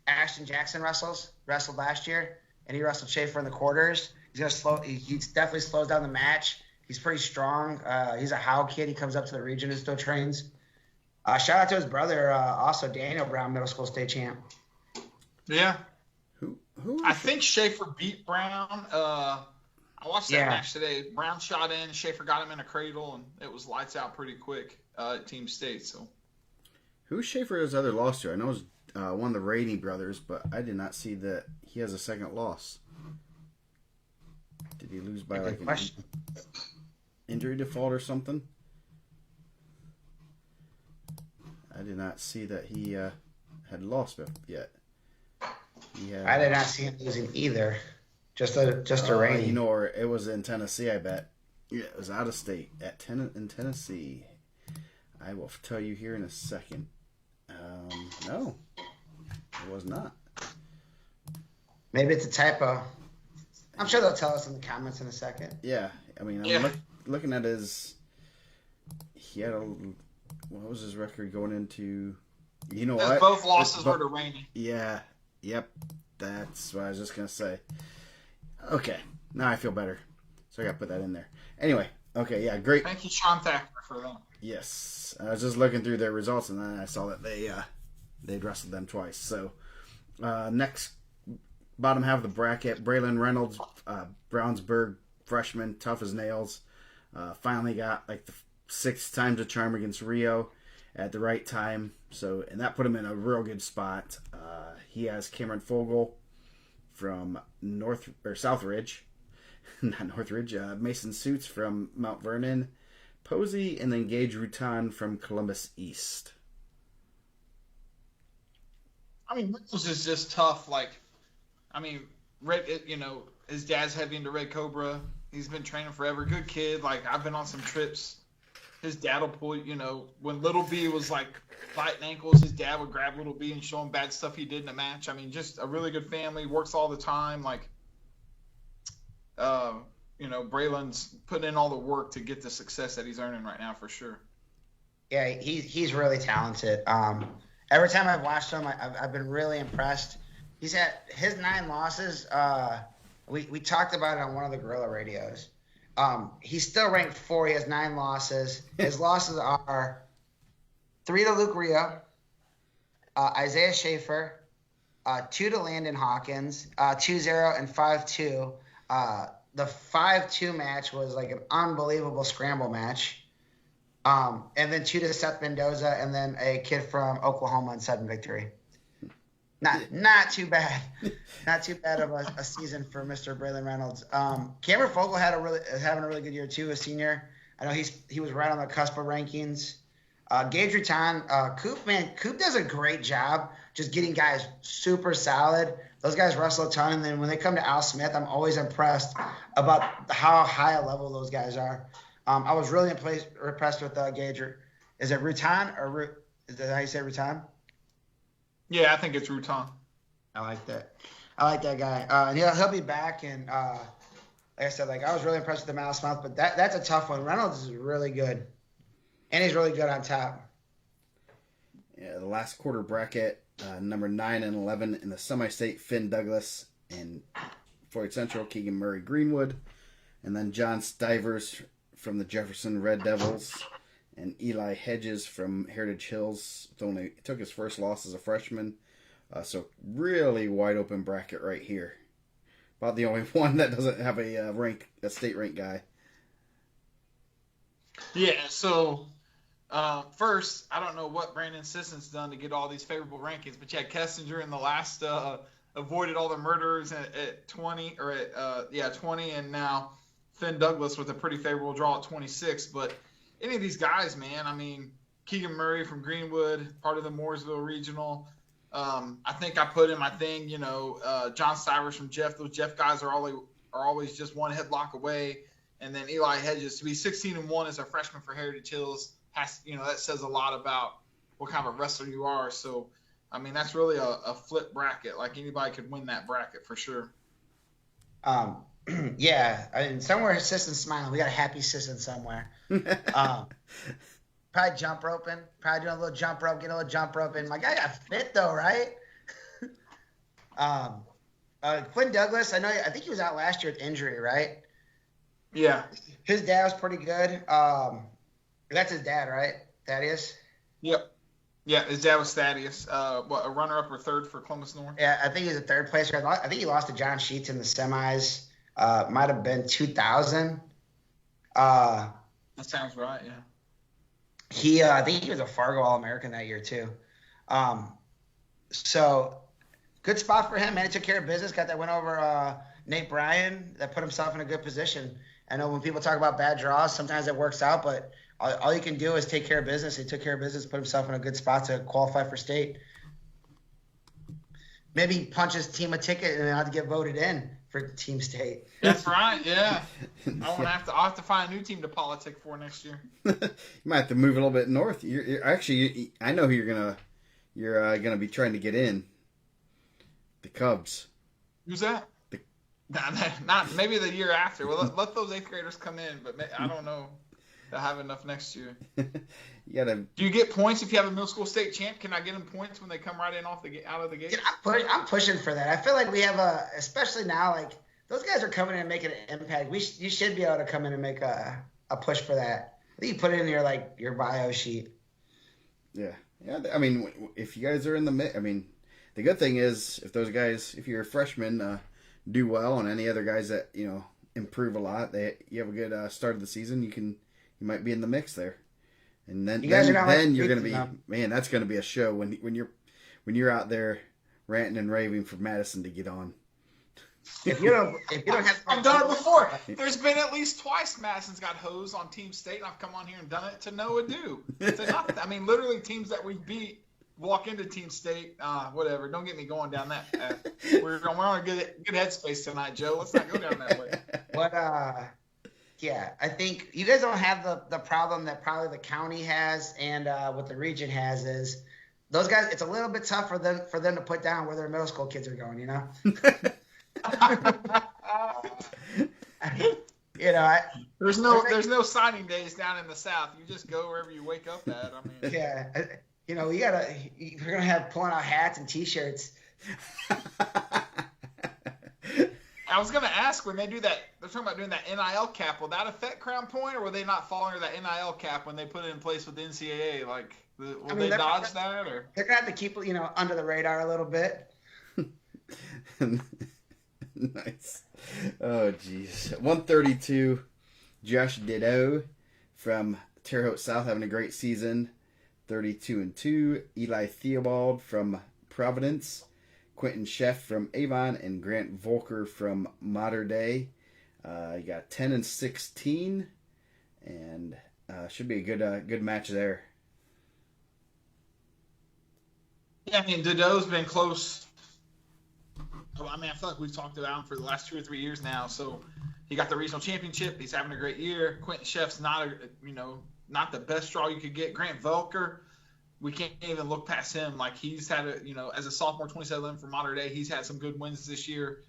Ashton Jackson wrestled last year, and he wrestled Schaefer in the quarters. He definitely slows down the match. He's pretty strong. He's a Howe kid. He comes up to the region and still trains. Shout out to his brother, also Daniel Brown, middle school state champ. Yeah. Who? I think Schaefer beat Brown. I watched that match today. Brown shot in. Schaefer got him in a cradle, and it was lights out pretty quick at Team State. So, who's Schaefer's other loss to? I know it was one of the Rainey brothers, but I did not see that he has a second loss. Did he lose by like an injury default or something? I did not see that he had lost yet. I did not see him losing either. Just a Rainey. You know, or it was in Tennessee, I bet. Yeah, it was out of state in Tennessee. I will tell you here in a second. No, it was not. Maybe it's a typo. I'm sure they'll tell us in the comments in a second. Yeah, I mean, I'm looking at his. He had what was his record going into? You know what? Both losses were to Rainey. Yeah. Yep. That's what I was just gonna say. Okay, now I feel better. So I got to put that in there. Anyway. Okay. Yeah. Great. Thank you, Sean Thacker, for that. Yes, I was just looking through their results, and then I saw that they'd wrestled them twice. So next. Bottom half of the bracket, Braylon Reynolds, Brownsburg freshman, tough as nails. Finally got like the 6 times a charm against Rio at the right time. So, and that put him in a real good spot. He has Cameron Fogel from South Ridge, not Northridge. Mason Suits from Mount Vernon, Posey, and then Gage Rutan from Columbus East. I mean, Reynolds is just tough. His dad's heavy into Red Cobra. He's been training forever. Good kid. Like, I've been on some trips. His dad will pull, when Little B was like fighting ankles, his dad would grab Little B and show him bad stuff he did in a match. I mean, just a really good family. Works all the time. Like, Braylon's putting in all the work to get the success that he's earning right now for sure. Yeah, he's really talented. Every time I've watched him, I've been really impressed. He's had his 9 losses. We talked about it on one of the Gorilla radios. He's still ranked 4. He has 9 losses. His losses are 3 to Luke Rio, Isaiah Schaefer, 2 to Landon Hawkins, 2-0 and 5-2. The 5-2 match was like an unbelievable scramble match. And then 2 to Seth Mendoza, and then a kid from Oklahoma in 7 victory. Not too bad. Not too bad of a season for Mr. Braylon Reynolds. Cameron Fogel is having a really good year too, a senior. I know he was right on the cusp of rankings. Gage Rutan, Coop does a great job just getting guys super solid. Those guys wrestle a ton, and then when they come to Al Smith, I'm always impressed about how high a level those guys are. I was really impressed with Gage. Is it Rutan or is that how you say Rutan? Yeah, I think it's Rutan. I like that. I like that guy. And he'll be back. And like I said, I was really impressed with the Mouse Mouth, but that's a tough one. Reynolds is really good, and he's really good on top. Yeah, the last quarter bracket, number 9 and 11 in the semi-state, Finn Douglas and Floyd Central, Keegan Murray Greenwood, and then John Stivers from the Jefferson Red Devils. And Eli Hedges from Heritage Hills took his first loss as a freshman So really wide open bracket right here. About the only one that doesn't have a state rank guy. Yeah. So first, I don't know what Brandon Sisson's done to get all these favorable rankings, but you had Kessinger in the last avoided all the murderers at 20 or at 20, and now Finn Douglas with a pretty favorable draw at 26. But any of these guys, man, I mean, Keegan Murray from Greenwood, part of the Mooresville Regional. I think I put in my thing, John Stivers from Jeff. Those Jeff guys are always just one headlock away. And then Eli Hedges to be 16-1 as a freshman for Heritage Hills that says a lot about what kind of a wrestler you are. So, I mean, that's really a flip bracket. Like anybody could win that bracket for sure. Yeah, I mean, somewhere Sisson's smiling. We got a happy Sisson somewhere. Probably jump roping. Probably doing a little jump rope, getting a little jump rope in. My guy got fit though, right? Quinn Douglas, I think he was out last year with injury, right? Yeah. His dad was pretty good. That's his dad, right? Thaddeus? Yep. Yeah, his dad was Thaddeus. A runner-up or third for Columbus North? Yeah, I think he was a third placer. I think he lost to John Sheets in the semis. Might have been 2000. That sounds right, yeah. I think he was a Fargo All-American that year too. So good spot for him, man. He took care of business, got that win over Nate Bryan. That put himself in a good position. I know when people talk about bad draws, sometimes it works out, but all you can do is take care of business. He took care of business, put himself in a good spot to qualify for state. Maybe punch his team a ticket and have to get voted in for team state. That's right, yeah. I'll have to find a new team to politic for next year. You might have to move a little bit north. I know who you're gonna be trying to get in. The Cubs. Who's that? Not maybe the year after. Well, let those 8th graders come in, but I don't know. They'll have enough next year. Do you get points if you have a middle school state champ? Can I get them points when they come right in out of the gate? Yeah, I'm pushing for that. I feel like we have especially now, like those guys are coming in and making an impact. You should be able to come in and make a push for that. I think you put it in your bio sheet. Yeah. I mean, if you guys are in the mix, I mean, the good thing is if those guys, if you're a freshman, do well, and any other guys that improve a lot, you have a good start of the season. You might be in the mix there, and then you're gonna be man. That's gonna be a show when you're out there ranting and raving for Madison to get on. If you don't have, I've done it before. There's been at least twice Madison's got hosed on Team State, and I've come on here and done it to no ado. Literally teams that we beat walk into Team State. Whatever. Don't get me going down that path. We're on a good headspace tonight, Joe. Let's not go down that way. But yeah, I think you guys don't have the problem that probably the county has and what the region has is those guys. It's a little bit tough for them to put down where their middle school kids are going. There's no signing days down in the South. You just go wherever you wake up at. I mean, yeah, you're gonna have pulling out hats and T-shirts. I was gonna ask when they do that. They're talking about doing that NIL cap. Will that affect Crown Point, or will they not fall under that NIL cap when they put it in place with the NCAA? Like, will they dodge that, or they're gonna have to keep under the radar a little bit. Nice. Oh, jeez. 132, Josh Ditto from Terre Haute South having a great season. 32-2. Eli Theobald from Providence. Quentin Sheff from Avon. And Grant Volker from Mater Dei. You got 10-16. And should be a good match there. Yeah, I mean, Ditto's been close. I mean, I feel like we've talked about him for the last 2 or 3 years now. So he got the regional championship. He's having a great year. Quentin Sheff's not the best draw you could get. Grant Volker, we can't even look past him. Like he's had as a sophomore, 27 for Mater Dei, he's had some good wins this year.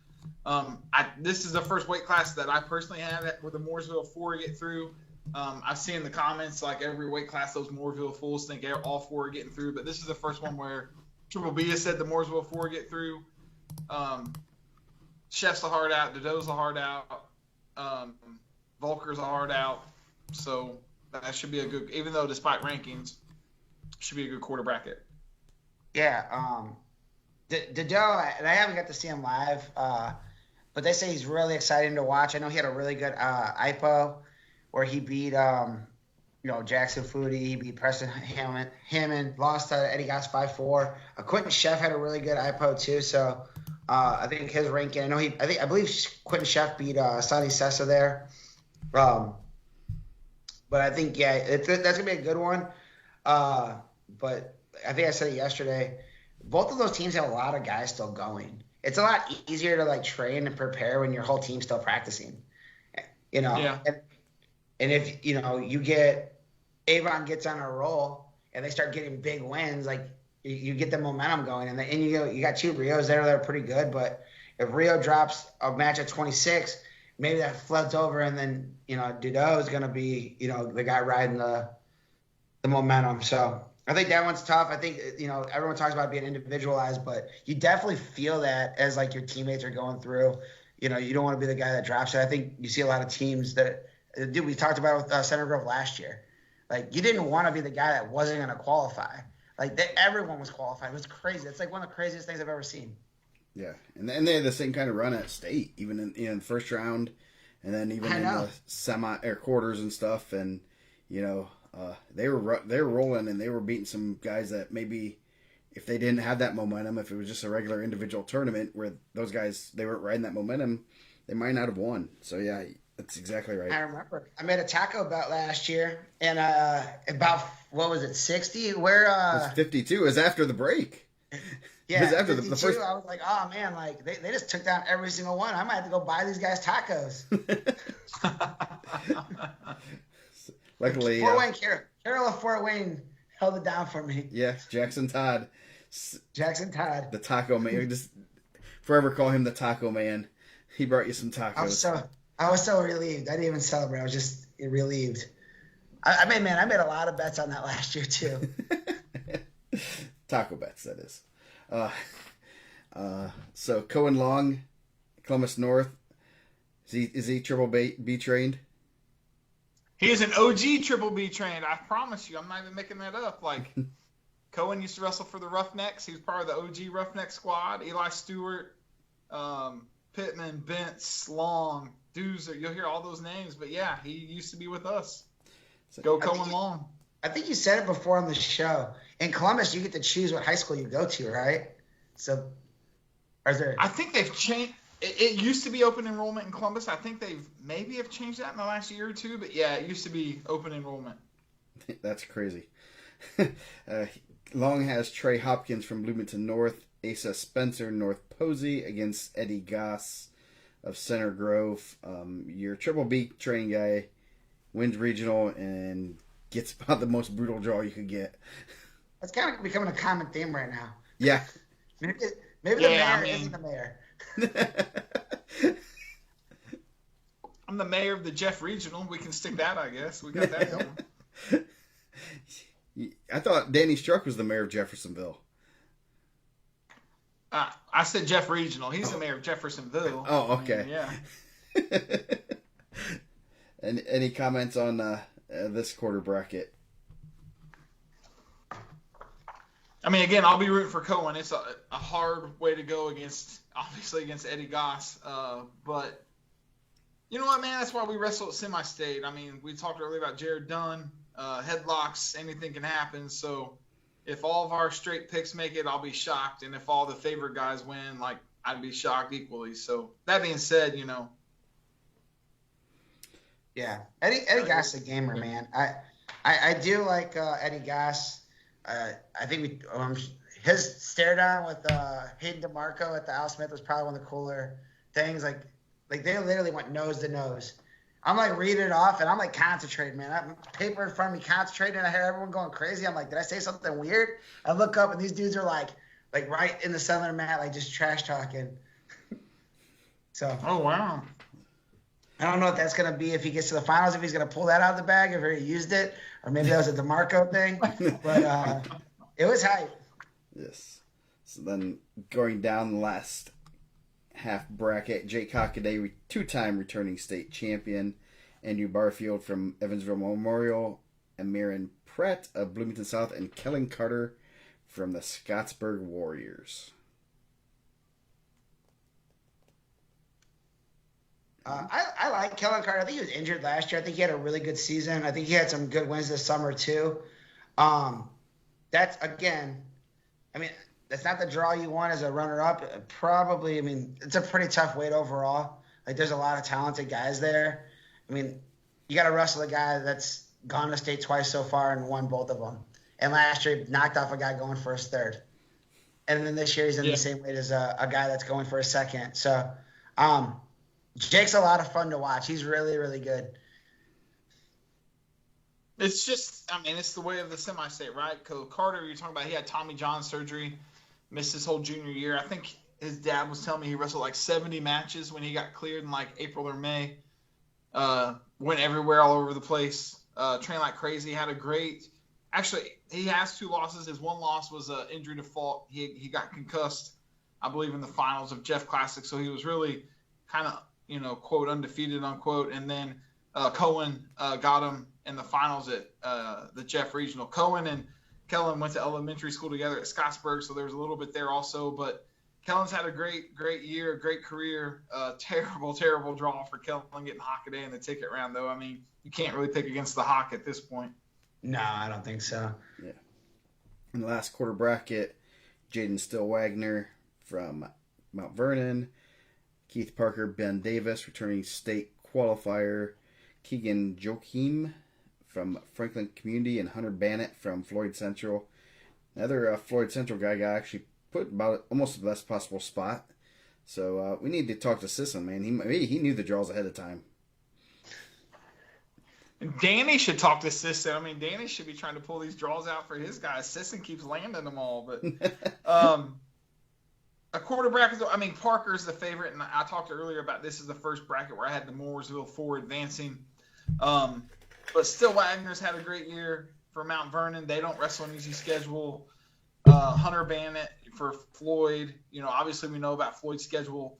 This is the first weight class that I personally have with the Mooresville 4 get through. I've seen in the comments like every weight class those Mooresville fools think all 4 are getting through, but this is the first one where TripleB has said the Mooresville 4 get through. Chef's a hard out, Ditto's a hard out, Volker's a hard out, so that should be a good, even though despite rankings, should be a good quarter bracket. Yeah, Dido, and I haven't got to see him live, but they say he's really exciting to watch. I know he had a really good IPO where he beat Jackson Foodie, he beat Preston Hammond, lost to Eddie Goss 5-4. Quentin Chef had a really good IPO too, so I think his ranking. I believe Quentin Chef beat Sonny Sessa there. But I think that's gonna be a good one. But I think I said it yesterday. Both of those teams have a lot of guys still going. It's a lot easier to like train and prepare when your whole team's still practicing. Yeah. And if you get Avon gets on a roll and they start getting big wins, like you get the momentum going, and you got two Rios there that are pretty good. But if Rio drops a match at 26, maybe that floods over, and then Dudo is going to be the guy riding the momentum. So I think that one's tough. I think everyone talks about being individualized, but you definitely feel that as like your teammates are going through. You don't want to be the guy that drops it. I think you see a lot of teams that we talked about with Center Grove last year. Like you didn't want to be the guy that wasn't going to qualify. Like everyone was qualified. It was crazy. It's like one of the craziest things I've ever seen. Yeah, and they had the same kind of run at state, even in the first round, and then even in the semi or quarters and stuff, and they were rolling, and they were beating some guys that maybe if they didn't have that momentum, if it was just a regular individual tournament where those guys they weren't riding that momentum, they might not have won. So yeah, that's exactly right. I remember I made a taco bet last year, and about what was it, 60? Where it was 52. It was after the break. Yeah, after the first. I was like, oh man, like they just took down every single one. I might have to go buy these guys tacos. Luckily, Fort Wayne, Carol of Fort Wayne held it down for me. Yeah, Jackson Todd. The taco man. We just forever call him the taco man. He brought you some tacos. I was so relieved. I didn't even celebrate. I was just relieved. I made a lot of bets on that last year too. Taco bets, that is. So Cohen Long, Columbus North. Is he TripleB trained? He is an OG TripleB trained. I promise you, I'm not even making that up. Like Cohen used to wrestle for the Roughnecks. He was part of the OG Roughneck squad. Eli Stewart, Pittman, Bentz, Long, Doozer. You'll hear all those names, but yeah, he used to be with us. Go Cohen Long. I think you said it before on the show. In Columbus, you get to choose what high school you go to, right? So, I think they've changed. It used to be open enrollment in Columbus. I think they've maybe have changed that in the last year or two. But yeah, it used to be open enrollment. That's crazy. Long has Trey Hopkins from Bloomington North, Asa Spencer, North Posey against Eddie Goss of Center Grove. Your TripleB training guy wins regional and gets about the most brutal draw you could get. That's kind of becoming a common theme right now. Yeah. Maybe the mayor isn't the mayor. I'm the mayor of the Jeff Regional. We can stick that, I guess. We got that going. I thought Danny Struck was the mayor of Jeffersonville. I said Jeff Regional. He's the mayor of Jeffersonville. Oh, okay. Yeah. And any comments on this quarter bracket? I mean, again, I'll be rooting for Cohen. It's a hard way to go against Eddie Goss. But you know what, man? That's why we wrestle at semi-state. I mean, we talked earlier about Jared Dunn. Headlocks, anything can happen. So if all of our straight picks make it, I'll be shocked. And if all the favorite guys win, like, I'd be shocked equally. So that being said, Yeah, Eddie Goss is a gamer, man. I do like Eddie Goss. I think his stare down with Hayden DeMarco at the Al Smith was probably one of the cooler things. Like they literally went nose to nose. I'm like reading it off and I'm like concentrating, man. I have paper in front of me, concentrating. I hear everyone going crazy. I'm like, did I say something weird? I look up and these dudes are like right in the center of the mat, like just trash talking. So. Oh wow. I don't know what that's going to be if he gets to the finals, if he's going to pull that out of the bag, if he used it, or maybe that was a DeMarco thing. But it was hype. Yes. So then going down the last half bracket, Jake Hockaday, two-time returning state champion, Andrew Barfield from Evansville Memorial, Amiron Pratt of Bloomington South, and Kellen Carter from the Scottsburg Warriors. I like Kellen Carter. I think he was injured last year. I think he had a really good season. I think he had some good wins this summer too. That's again, I mean, that's not the draw you want as a runner-up. Probably, I mean, it's a pretty tough weight overall. Like, there's a lot of talented guys there. I mean, you got to wrestle a guy that's gone to state twice so far and won both of them. And last year, he knocked off a guy going for his third. And then this year, he's in the same weight as a guy that's going for a second. So, Jake's a lot of fun to watch. He's really, really good. It's just, I mean, it's the way of the semi-state, right? Carter, you're talking about, he had Tommy John surgery, missed his whole junior year. I think his dad was telling me he wrestled like 70 matches when he got cleared in like April or May. Went everywhere, all over the place. Trained like crazy. Had a great, actually, he has 2 losses. His one loss was an injury to fault. He got concussed, I believe, in the finals of Jeff Classic. So he was really kind of, quote, undefeated, unquote. And then Cohen got him in the finals at the Jeff Regional. Cohen and Kellen went to elementary school together at Scottsburg, so there's a little bit there also. But Kellen's had a great year, great career. Terrible draw for Kellen getting Hockaday in the ticket round, though. I mean, you can't really pick against the Hawk at this point. No, I don't think so. Yeah. In the last quarter bracket, Jaden Still-Wagner from Mount Vernon, Keith Parker, Ben Davis, returning state qualifier, Keegan Joachim from Franklin Community, and Hunter Bannett from Floyd Central. Another Floyd Central guy got actually put about almost the best possible spot. So we need to talk to Sisson, man. He knew the draws ahead of time. Danny should talk to Sisson. I mean, Danny should be trying to pull these draws out for his guys. Sisson keeps landing them all. But a quarter bracket, I mean, Parker's the favorite, and I talked earlier about this is the first bracket where I had the Mooresville 4 advancing. But still, Wagner's had a great year for Mount Vernon. They don't wrestle an easy schedule. Hunter Bannett for Floyd. Obviously we know about Floyd's schedule.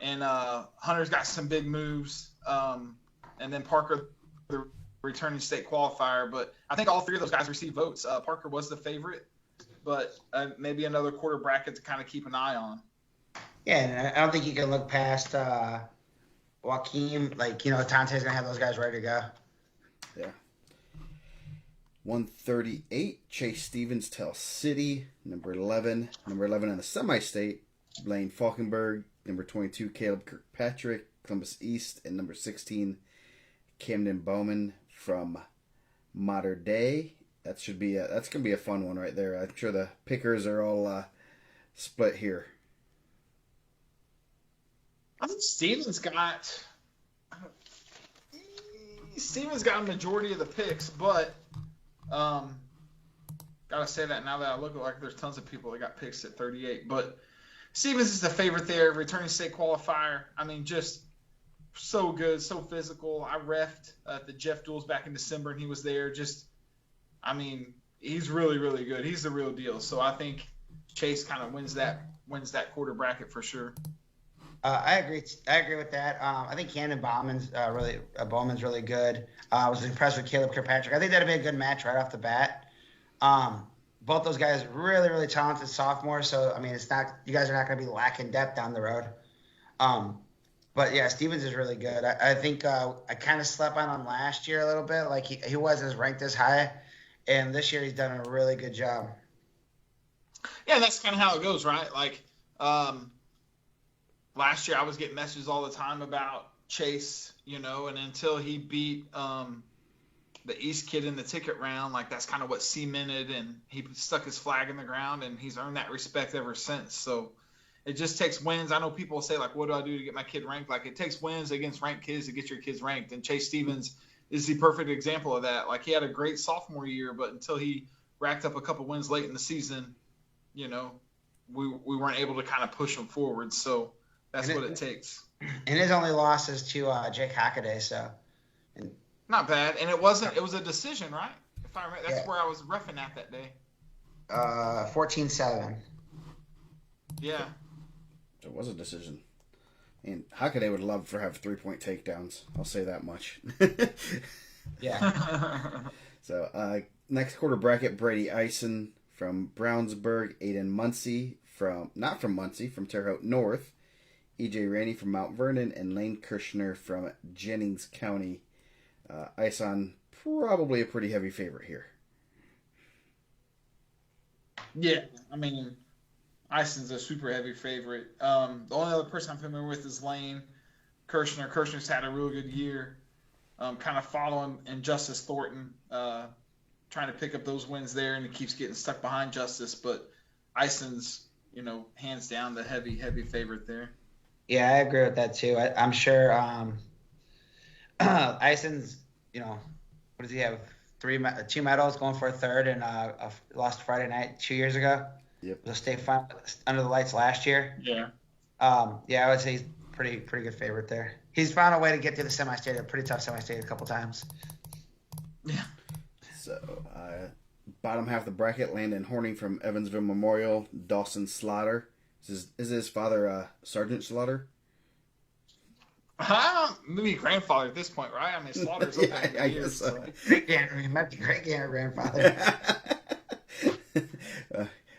And Hunter's got some big moves. And then Parker, the returning state qualifier. But I think all 3 of those guys received votes. Parker was the favorite. But maybe another quarter bracket to kind of keep an eye on. Yeah, and I don't think you can look past Joaquin. Like, Tante's going to have those guys ready to go. Yeah. 138, Chase Stevens, Tell City, number 11. Number 11 in the semi-state, Blaine Falkenberg. Number 22, Caleb Kirkpatrick, Columbus East. And number 16, Camden Bowman from Mater Dei. That's going to be a fun one right there. I'm sure the pickers are all split here. I think Stevens got a majority of the picks, but gotta say that now that I look like there's tons of people that got picks at 38. But Stevens is the favorite there, returning state qualifier. I mean, just so good, so physical. I reffed at the Jeff Duels back in December, and he was there. I mean, he's really, really good. He's the real deal. So I think Chase kind of wins that quarter bracket for sure. I agree with that. I think Camden Bowman's really good. I was impressed with Caleb Kirkpatrick. I think that'd be a good match right off the bat. Both those guys really, really talented sophomores. So I mean, you guys are not going to be lacking depth down the road. But yeah, Stevens is really good. I think I kind of slept on him last year a little bit. Like he wasn't ranked as high, and this year he's done a really good job. Yeah, that's kind of how it goes, right? Like last year I was getting messages all the time about Chase, and until he beat the East kid in the ticket round, like that's kind of what cemented, and he stuck his flag in the ground, and he's earned that respect ever since. So it just takes wins. I know people say, like, what do I do to get my kid ranked? Like, it takes wins against ranked kids to get your kids ranked, and Chase Stevens is the perfect example of that. Like, he had a great sophomore year, but until he racked up a couple wins late in the season, we weren't able to kind of push him forward. So that's what it takes. And his only loss is to Jake Hockaday, so. Not bad. And it was a decision, right? If I remember, that's where I was reffing at that day. 14-7. Yeah. It was a decision. And Hockaday would love to have 3-point takedowns. I'll say that much. Yeah. So, next quarter bracket, Brady Eisen from Brownsburg, Aiden Muncie from Terre Haute North, E.J. Rainey from Mount Vernon, and Lane Kirshner from Jennings County. Ison, probably a pretty heavy favorite here. Yeah, I mean, Ison's a super heavy favorite. The only other person I'm familiar with is Lane Kirshner. Kirshner's had a really good year, kind of following in Justice Thornton, trying to pick up those wins there, and he keeps getting stuck behind Justice. But Ison's, hands down the heavy favorite there. Yeah, I agree with that too. I'm sure Ison's, what does he have? 2 medals, going for a third, and lost Friday night 2 years ago. Yep. Was a state final under the lights last year. Yeah. I would say he's pretty good favorite there. He's found a way to get to the semi-state, a pretty tough semi-state a couple times. Yeah. So, bottom half of the bracket, Landon Horning from Evansville Memorial, Dawson Slaughter. Is his father Sergeant Slaughter? Maybe grandfather at this point, right? I mean, Slaughter's up there. I guess so. Great grandfather.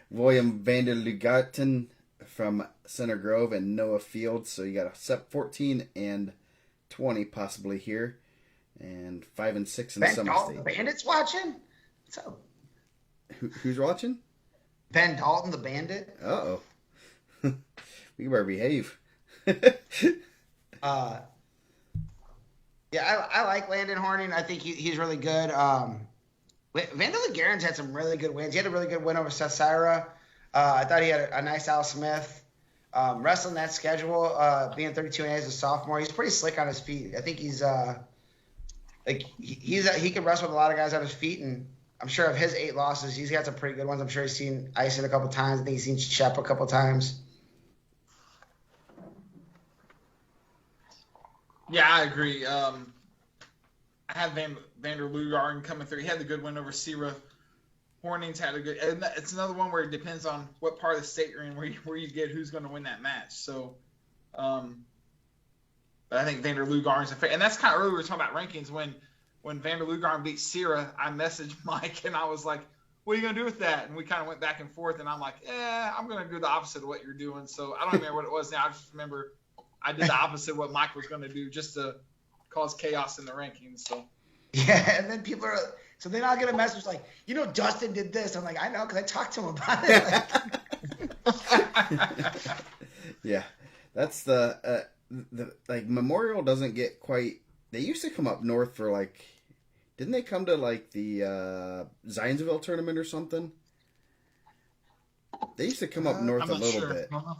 William Vander Lugarten from Center Grove, and Noah Fields. So you got a 14 and 20 possibly here, and 5 and 6 in the summer Dalton, state. the Bandit's watching. What's up? Who's watching? Ben Dalton, the Bandit. Uh-oh. We better behave. I like Landon Horning. I think he's really good. Vander Lugaren's had some really good wins. He had a really good win over Seth Syra. I thought he had a nice Al Smith. Wrestling that schedule, being 32 and as a sophomore, he's pretty slick on his feet. I think he's he can wrestle with a lot of guys on his feet, and I'm sure of his 8 losses, he's got some pretty good ones. I'm sure he's seen Ison a couple times. I think he's seen Shep a couple times. Yeah, I agree. I have Vander Lugarden coming through. He had the good win over Sierra. Horning's had a good, and it's another one where it depends on what part of the state you're in, where you get who's going to win that match. So, but I think Vander Lugarden's a fair, and that's kind of early. We were talking about rankings when Vander Lugarden beat Sierra. I messaged Mike and I was like, "What are you going to do with that?" And we kind of went back and forth, and I'm like, I'm going to do the opposite of what you're doing. So I don't remember what it was now. I just remember I did the opposite of what Mike was going to do, just to cause chaos in the rankings. So yeah, and then so then I'll get a message like, Dustin did this. I'm like, I know, because I talked to him about it. Yeah, that's the Memorial doesn't get quite. They used to come up north for didn't they come to the Zionsville tournament or something? They used to come up north a little bit. Uh-huh.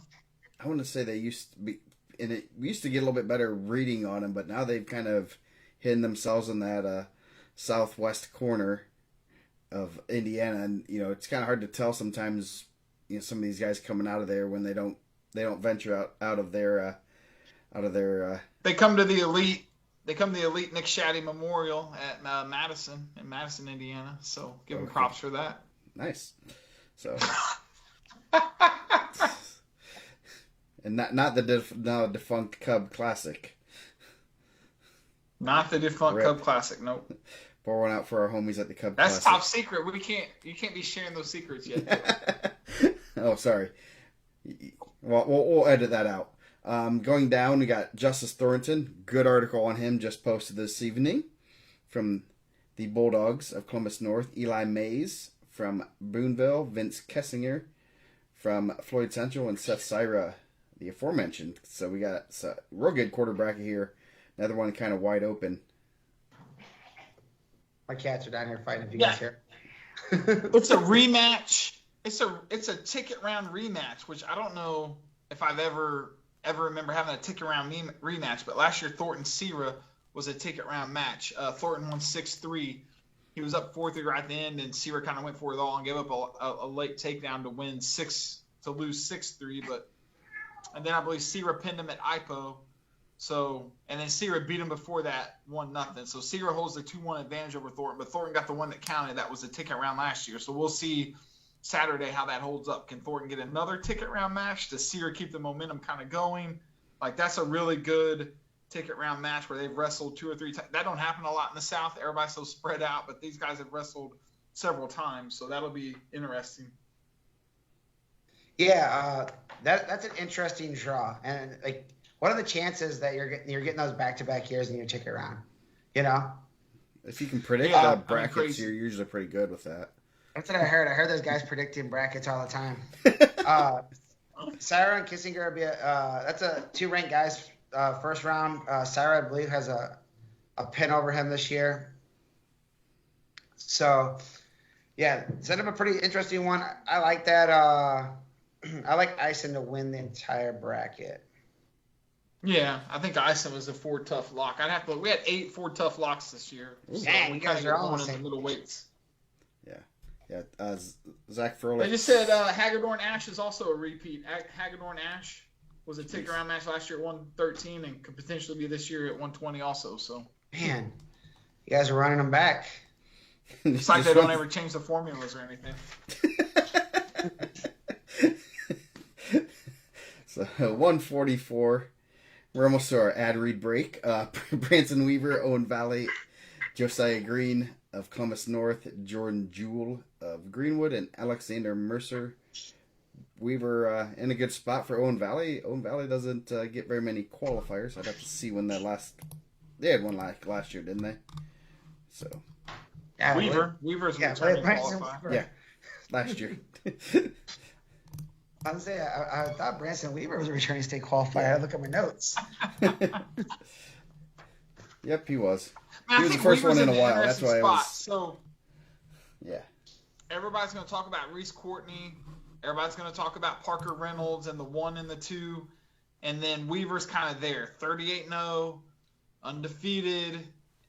I want to say they used to be. And it used to get a little bit better reading on them, but now they've kind of hidden themselves in that southwest corner of Indiana, and it's kind of hard to tell sometimes. Some of these guys coming out of there when they don't venture out of their. They come to the elite. They come to the elite Nick Shaddy Memorial at Madison, Indiana. So give them props for that. Nice. So. And not the now defunct Cub Classic. Not the defunct Rip. Cub Classic, nope. Pour one out for our homies at the Cub That's Classic. top secret. You can't be sharing those secrets yet. Oh, sorry. Well, we'll edit that out. Going down, we got Justice Thornton. Good article on him just posted this evening from the Bulldogs of Columbus North. Eli Mays from Boonville. Vince Kessinger from Floyd Central, and Seth Syra, the aforementioned. So we got a real good quarter bracket here. Another one kind of wide open. My cats are down here fighting if you guys hear. It's a rematch. It's a ticket round rematch, which I don't know if I've ever remember having a ticket round rematch. But last year, Thornton Sierra was a ticket round match. Thornton won 6-3. He was up 4-3 right at the end, and Sierra kind of went for it all and gave up a late takedown to lose 6-3. And then I believe Sierra pinned him at IPO. So, and then Sierra beat him before that, 1-0. So Sierra holds the 2-1 advantage over Thornton, but Thornton got the one that counted. That was a ticket round last year. So we'll see Saturday how that holds up. Can Thornton get another ticket round match? Does Sierra keep the momentum kind of going? That's a really good ticket round match where they've wrestled 2 or 3 times. That don't happen a lot in the South. Everybody's so spread out, but these guys have wrestled several times. So that'll be interesting. Yeah, that's an interesting draw. And like, what are the chances that you're getting those back-to-back years in your ticket round? You know, If you can predict Yeah, brackets, crazy. you're usually pretty good with that. that's what I heard. I heard those guys predicting brackets all the time. Sarah and Kissinger will be that's a 2 ranked guys first round. Sarah, I believe, has a pin over him this year. So yeah, set up a pretty interesting one. I like that. I like Ison to win the entire bracket. Yeah, I think Ison was a 4 tough lock. I'd have to look. We had 8 4 tough locks this year. So Dang, we you guys kind are of all going the in the same. middle weights. Yeah. Zach Froelich. They just said Hagedorn Ash is also a repeat. Hagedorn Ash was a ticket round match last year at 113 and could potentially be this year at 120 also. So Man, you guys are running them back. it's like they don't ever change the formulas or anything. So 144. We're almost to our ad read break. Branson Weaver, Owen Valley, Josiah Green of Columbus North, Jordan Jewell of Greenwood, and Alexander Mercer. Weaver in a good spot for Owen Valley. Owen Valley doesn't get very many qualifiers. I'd have to see when that they had one last year, didn't they? So Yeah, Weaver's yeah, returning Branson qualifier. Weaver. yeah, last year. I was saying, I thought Branson Weaver was a returning state qualifier. I had to look at my notes. Yep, he was. Man, He was the first one in a while. That's why I was. So Yeah. everybody's going to talk about Reese Courtney. Everybody's going to talk about Parker Reynolds and the 1 and the 2. And then Weaver's kind of there. 38-0, undefeated.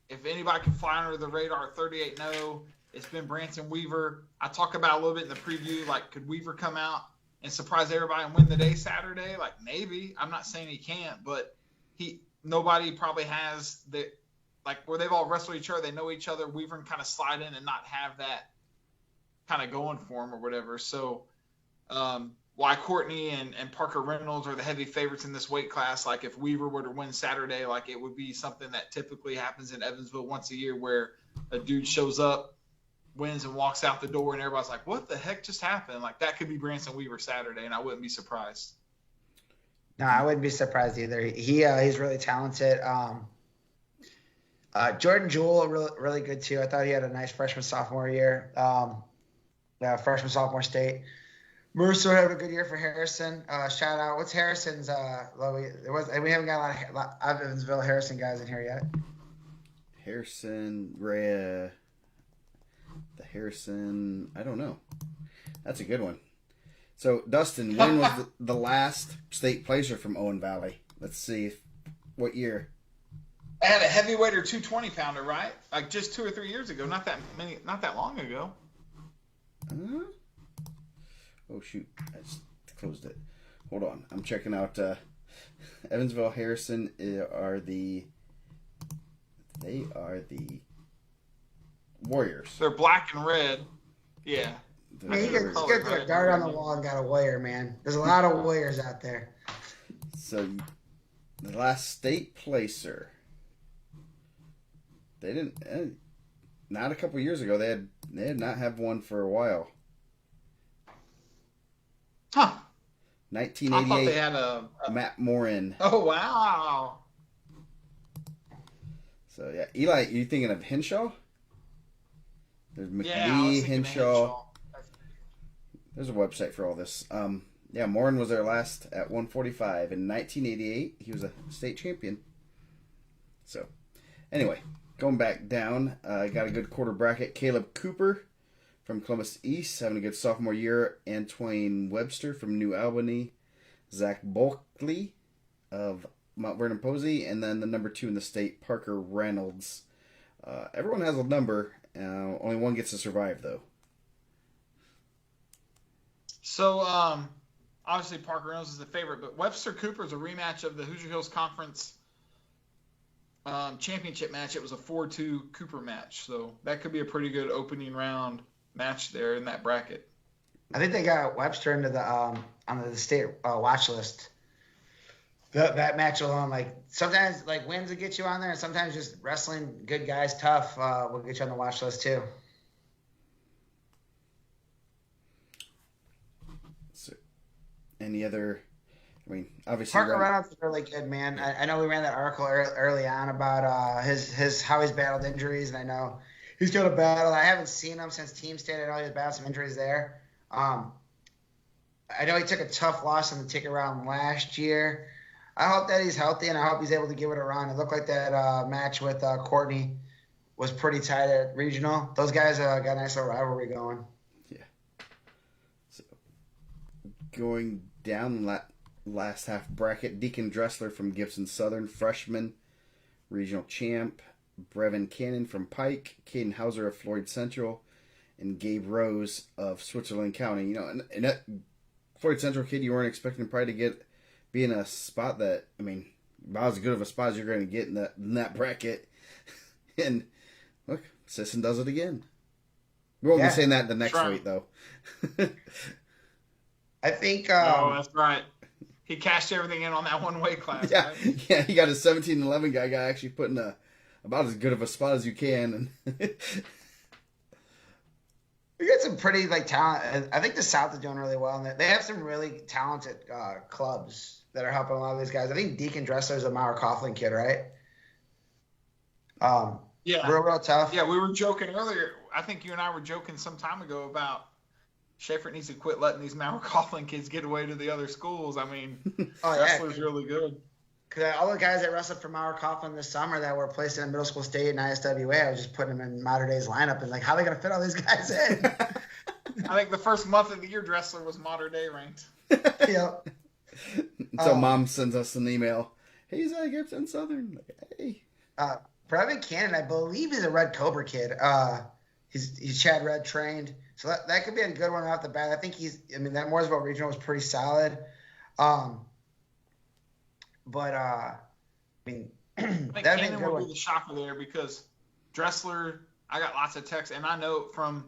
If anybody can fly under the radar, 38-0. It's been Branson Weaver. I talk about a little bit in the preview, like, could Weaver come out and surprise everybody and win the day Saturday? Like, maybe. I'm not saying he can't, but nobody probably has the, like, where they've all wrestled each other, they know each other. Weaver can kind of slide in and not have that kind of going for him or whatever. So, why Courtney and Parker Reynolds are the heavy favorites in this weight class. Like, if Weaver were to win Saturday, like, it would be something that typically happens in Evansville once a year where a dude shows up, wins, and walks out the door, and everybody's like, what the heck just happened? Like, that could be Branson Weaver Saturday, and I wouldn't be surprised. No, I wouldn't be surprised either. He's really talented. Jordan Jewell, really good too. I thought he had a nice freshman-sophomore year. Freshman-sophomore state. Mercer had a good year for Harrison. Shout out. What's Harrison's? We haven't got a lot of Evansville Harrison guys in here yet. Harrison, the Harrison, I don't know. That's a good one. So, Dustin, when was the last state placer from Owen Valley? Let's see. What year? I had a heavyweight or 220 pounder, right? Like just 2 or 3 years ago. Not that long ago. Oh, shoot. I just closed it. Hold on. I'm checking out Evansville Harrison are the Warriors. They're black and red. Yeah. Man, you could put a dart on the wall and got a warrior, man. There's a lot of warriors out there. So, the last state placer. They didn't. Not a couple years ago. They had not have one for a while. Huh. 1988. I thought they had a Matt Morin. Oh, wow. So yeah, Eli, you thinking of Henshaw? There's McGee, Yeah, I was thinking of Henshaw. There's a website for all this. Yeah, Morin was their last at 145 in 1988. He was a state champion. So, anyway, going back down, got a good quarter bracket. Caleb Cooper from Columbus East having a good sophomore year. Antoine Webster from New Albany. Zach Bulkley of Mount Vernon Posey, and then the number 2 in the state, Parker Reynolds. Everyone has a number. Only one gets to survive, though. So, obviously Parker Reynolds is the favorite, but Webster Cooper is a rematch of the Hoosier Hills Conference championship match. It was a 4-2 Cooper match, so that could be a pretty good opening round match there in that bracket. I think they got Webster into the on the state watch list. That match alone, like sometimes like wins will get you on there, and sometimes just wrestling good guys tough will get you on the watch list too. So, any other? I mean, obviously Parker Reynolds is really good, man. I know we ran that article early on about his how he's battled injuries, and I know he's got a battle. I haven't seen him since Team State. I know he's battled some injuries there. I know he took a tough loss in the ticket round last year. I hope that he's healthy, and I hope he's able to give it a run. It looked like that match with Courtney was pretty tight at regional. Those guys got a nice little rivalry going. Yeah. So going down last half bracket, Deacon Dressler from Gibson Southern, freshman, regional champ. Brevin Cannon from Pike, Caden Hauser of Floyd Central, and Gabe Rose of Switzerland County. You know, and that Floyd Central kid, you weren't expecting probably to be in a spot that, I mean, about as good of a spot as you're going to get in that bracket. And look, Sisson does it again. We won't be saying that the next week, though. I think. Oh, that's right. He cashed everything in on that one weight class. Yeah, right? yeah. He got a 17-11 guy actually put in about as good of a spot as you can. And we got some pretty talent. I think the South is doing really well, and they have some really talented clubs that are helping a lot of these guys. I think Deacon Dressler is a Mauer Coughlin kid, right? Yeah, real tough. Yeah, we were joking earlier. I think you and I were joking some time ago about Schaefer needs to quit letting these Mauer Coughlin kids get away to the other schools. I mean, Dressler's really good. Because all the guys that wrestled for Mauer Coughlin this summer that were placed in a middle school state and ISWA, I was just putting them in Mater Day's lineup and how are they going to fit all these guys in? I think the first month of the year, Dressler was Mater Day ranked. Yep. So Mom sends us an email. Hey, he's at Gibson Southern. Hey. Brevin Cannon, I believe he's a Red Cobra kid. He's Chad Red trained. So that could be a good one off the bat. I think that Mooresville Regional was pretty solid. But I think Cannon would be the shocker there because Dressler, I got lots of texts, and I know from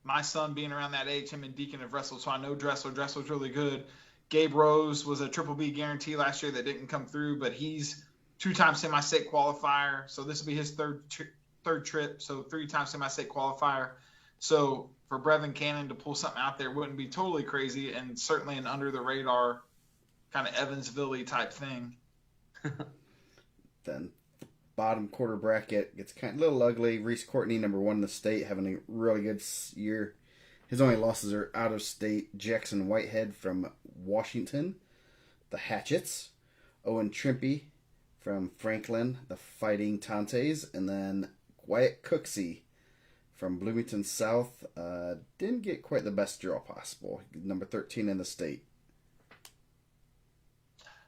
my son being around that age, him and Deacon have wrestled, so I know Dressler. Dressler's really good. Gabe Rose was a TripleB guarantee last year that didn't come through, but he's 2-time semi-state qualifier, so this will be his third trip, so 3-time semi-state qualifier. So for Brevin Cannon to pull something out there wouldn't be totally crazy, and certainly an under-the-radar kind of Evansville-y type thing. Then bottom quarter bracket gets kind of a little ugly. Reese Courtney, number 1 in the state, having a really good year. His only losses are out of state. Jackson Whitehead from Washington, the Hatchets. Owen Trimpey from Franklin, the Fighting Tantes. And then Wyatt Cooksey from Bloomington South. Didn't get quite the best draw possible. Number 13 in the state.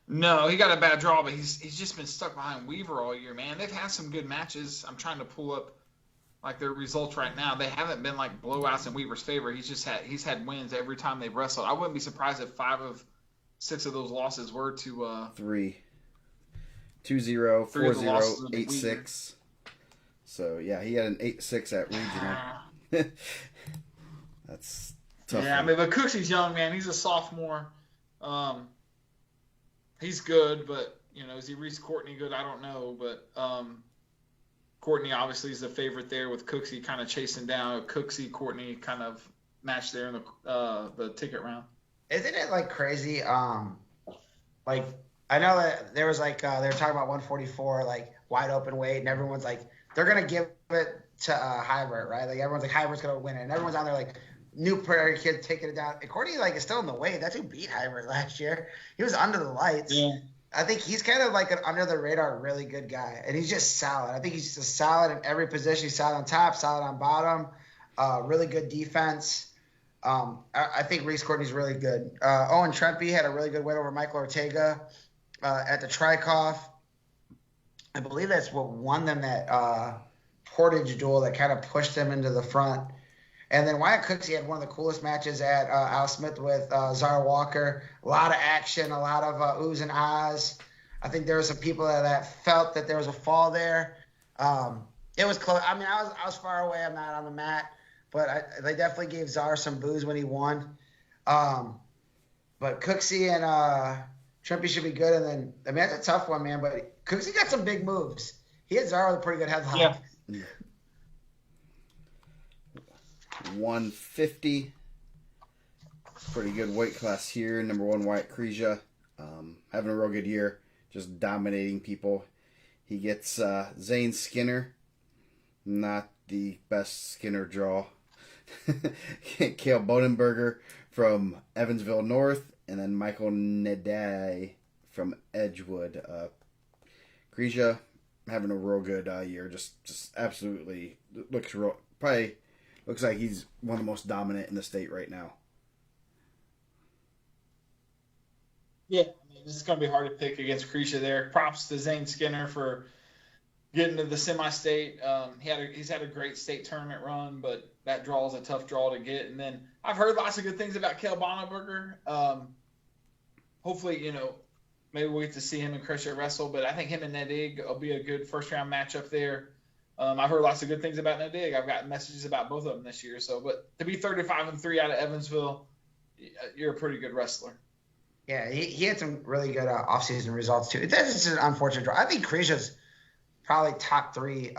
No, he got a bad draw, but he's just been stuck behind Weaver all year, man. They've had some good matches. I'm trying to pull up their results right now. They haven't been blowouts in Weaver's favor. He's had wins every time they've wrestled. I wouldn't be surprised if 5 of 6 of those losses were to 3. 2-0, 4-0, 8-6. So yeah, he had an 8-6 at regional. That's tough. Yeah, I mean, but Cooksey's young, man. He's a sophomore. He's good, but is he Reese Courtney good? I don't know, but Courtney obviously is the favorite there with Cooksey kind of chasing down. Cooksey Courtney kind of match there in the ticket round. Isn't it crazy? I know that there was they were talking about 144 wide open weight, and everyone's they're gonna give it to Hybert, right? Everyone's Hybert's gonna win it, and everyone's on there new Prairie kid taking it down. And Courtney is still in the weight. That's who beat Hybert last year. He was under the lights. Yeah. I think he's kind of an under the radar, really good guy, and he's just solid. I think he's just solid in every position. He's solid on top, solid on bottom, really good defense. I think Reese Courtney's really good. Owen Trempy had a really good win over Michael Ortega at the Trikoff. I believe that's what won them that Portage duel that kind of pushed them into the front. And then Wyatt Cooksey had one of the coolest matches at Al Smith with Zara Walker. A lot of action, a lot of oohs and ahs. I think there were some people that felt that there was a fall there. It was close. I mean, I was far away. I'm not on the mat. But they definitely gave Zara some boos when he won. But Cooksey and Trempy should be good. And then, I mean, that's a tough one, man. But Cooksey got some big moves. He had Zara with a pretty good headlock. Yeah. 150. pretty good weight class here. Number 1, Wyatt Krejcia, having a real good year, just dominating people. He gets Zane Skinner, not the best Skinner draw. Cale Bonenberger from Evansville North, and then Michael Nedai from Edgewood. Krejcia having a real good year, just absolutely looks like he's one of the most dominant in the state right now. Yeah, I mean, this is going to be hard to pick against Krejcia there. Props to Zane Skinner for getting to the semi-state. He's had a great state tournament run, but that draw is a tough draw to get. And then I've heard lots of good things about Cale Bonenberger. Hopefully, maybe we'll get to see him and Krejcia wrestle, but I think him and Nedig will be a good first-round matchup there. I've heard lots of good things about Nedig. I've got messages about both of them this year. But to be 35-3 out of Evansville, you're a pretty good wrestler. Yeah, he had some really good offseason results too. This is an unfortunate draw. I think Krejcia's probably top 3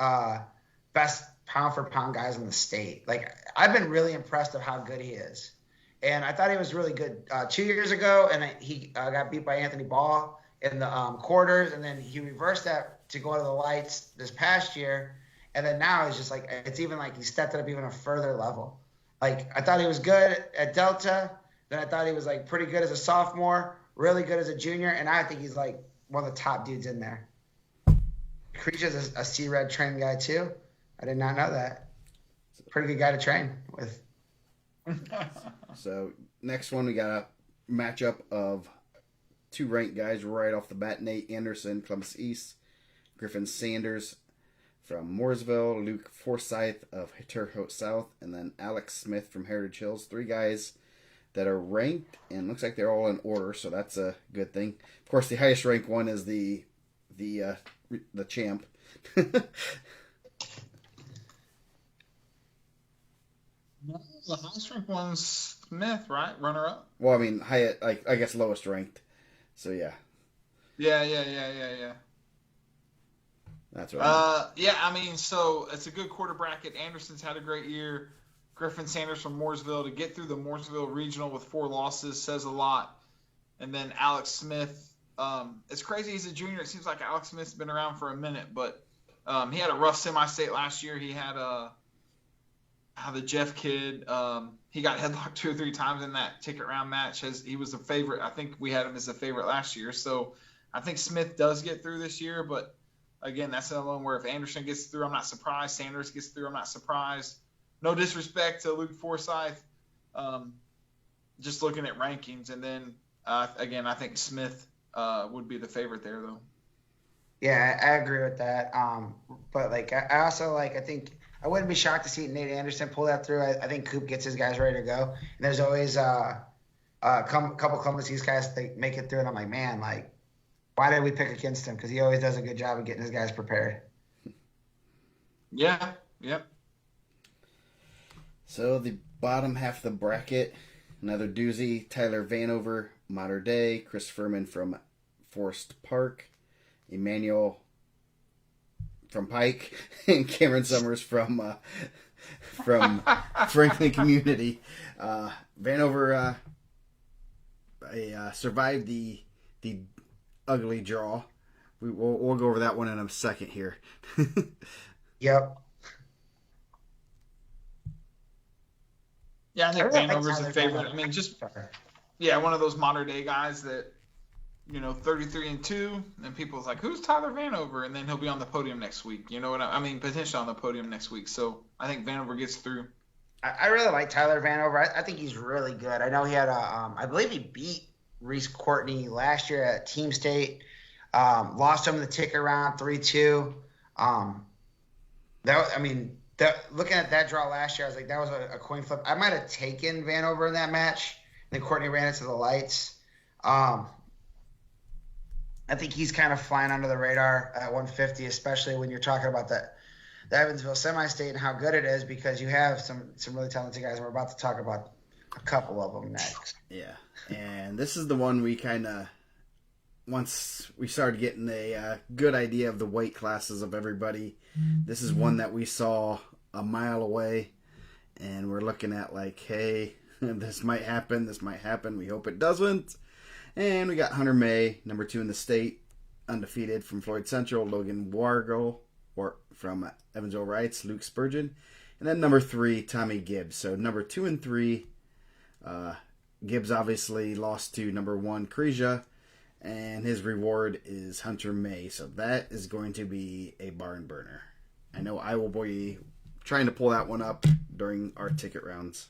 best pound-for-pound guys in the state. Like, I've been really impressed of how good he is. And I thought he was really good 2 years ago, and he got beat by Anthony Ball in the quarters, and then he reversed that to go to the lights this past year. And then now it's just like, it's even like he stepped it up even a further level. Like, I thought he was good at Delta. Then I thought he was like pretty good as a sophomore, really good as a junior, and I think he's like one of the top dudes in there. Krejcia's a C-Red trained guy too. I did not know that. Pretty good guy to train with. So next one, we got a matchup of 2 ranked guys right off the bat: Nate Anderson, Columbus East; Griffin Sanders from Mooresville; Luke Forsyth of Terre Haute South; and then Alex Smith from Heritage Hills. 3 guys that are ranked, and looks like they're all in order, so that's a good thing. Of course, the highest ranked one is the champ. No, the highest ranked one's Smith, right? Runner up. Well, I mean, I guess lowest ranked. So yeah. Yeah. That's right. I mean, so it's a good quarter bracket. Anderson's had a great year. Griffin Sanders from Mooresville to get through the Mooresville Regional with 4 losses says a lot. And then Alex Smith, it's crazy he's a junior. It seems like Alex Smith's been around for a minute, but he had a rough semi-state last year. He had the Jeff kid. He got headlocked 2 or 3 times in that ticket round match. He was a favorite. I think we had him as a favorite last year. So I think Smith does get through this year, but again, that's another one where if Anderson gets through, I'm not surprised. Sanders gets through, I'm not surprised. No disrespect to Luke Forsyth, just looking at rankings. And then, again, I think Smith would be the favorite there, though. Yeah, I agree with that. But, like, I also, like, I think I wouldn't be shocked to see Nate Anderson pull that through. I think Coop gets his guys ready to go. And there's always a couple Columbus East guys that make it through, and I'm like, man, like, why did we pick against him? Because he always does a good job of getting his guys prepared. Yeah, yep. So the bottom half of the bracket, another doozy: Tyler Vanover, Mater Dei; Chris Furman from Forest Park; Emmanuel from Pike; and Cameron Summers from Franklin Community. Vanover survived the ugly draw. We'll go over that one in a second here. Yep. Yeah, I think really Vanover's like a favorite. I mean, one of those modern day guys that, 33-2, and people's like, who's Tyler Vanover? And then he'll be on the podium next week. You know what I mean? Potentially on the podium next week. So I think Vanover gets through. I really like Tyler Vanover. I think he's really good. I know he had I believe he beat Reese Courtney last year at Team State. Lost him in the ticket round 3-2. Looking at that draw last year, I was like, that was a coin flip. I might have taken Vanover in that match. Then Courtney ran into the lights. I think he's kind of flying under the radar at 150, especially when you're talking about the Evansville semi-state and how good it is, because you have some really talented guys. We're about to talk about a couple of them next. Yeah, and this is the one we kind of, once we started getting a good idea of the weight classes of everybody, this is one that we saw a mile away, and we're looking at like, hey, This might happen. This might happen. We hope it doesn't. And we got Hunter May, number 2 in the state, undefeated from Floyd Central. Logan Wargo, or from Evansville Rights, Luke Spurgeon. And then number 3, Tommy Gibbs. So number 2 and 3, Gibbs obviously lost to number 1, Kreisha. And his reward is Hunter May. So that is going to be a barn burner. I know I will be trying to pull that one up during our ticket rounds.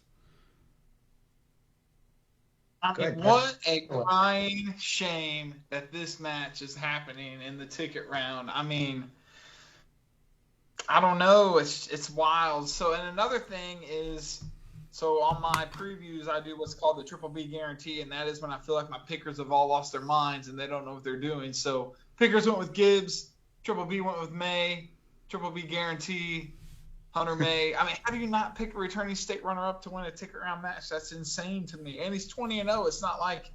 I mean, what a crying shame that this match is happening in the ticket round. I mean, I don't know. It's wild. So, and another thing is, so on my previews, I do what's called the TripleB guarantee, and that is when I feel like my pickers have all lost their minds and they don't know what they're doing. So, pickers went with Gibbs, TripleB went with May, TripleB guarantee, Hunter May. I mean, how do you not pick a returning state runner-up to win a ticket round match? That's insane to me. And he's 20-0. It's not like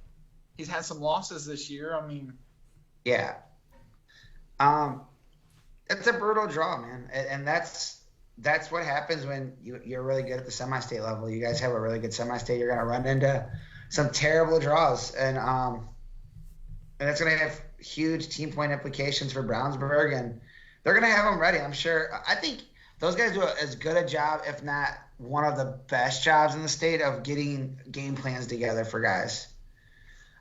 he's had some losses this year. I mean, yeah. It's a brutal draw, man, and that's what happens when you're really good at the semi-state level. You guys have a really good semi-state. You're gonna run into some terrible draws, and it's gonna have huge team point implications for Brownsburg, and they're gonna have them ready. I'm sure. I think those guys do as good a job, if not one of the best jobs in the state, of getting game plans together for guys.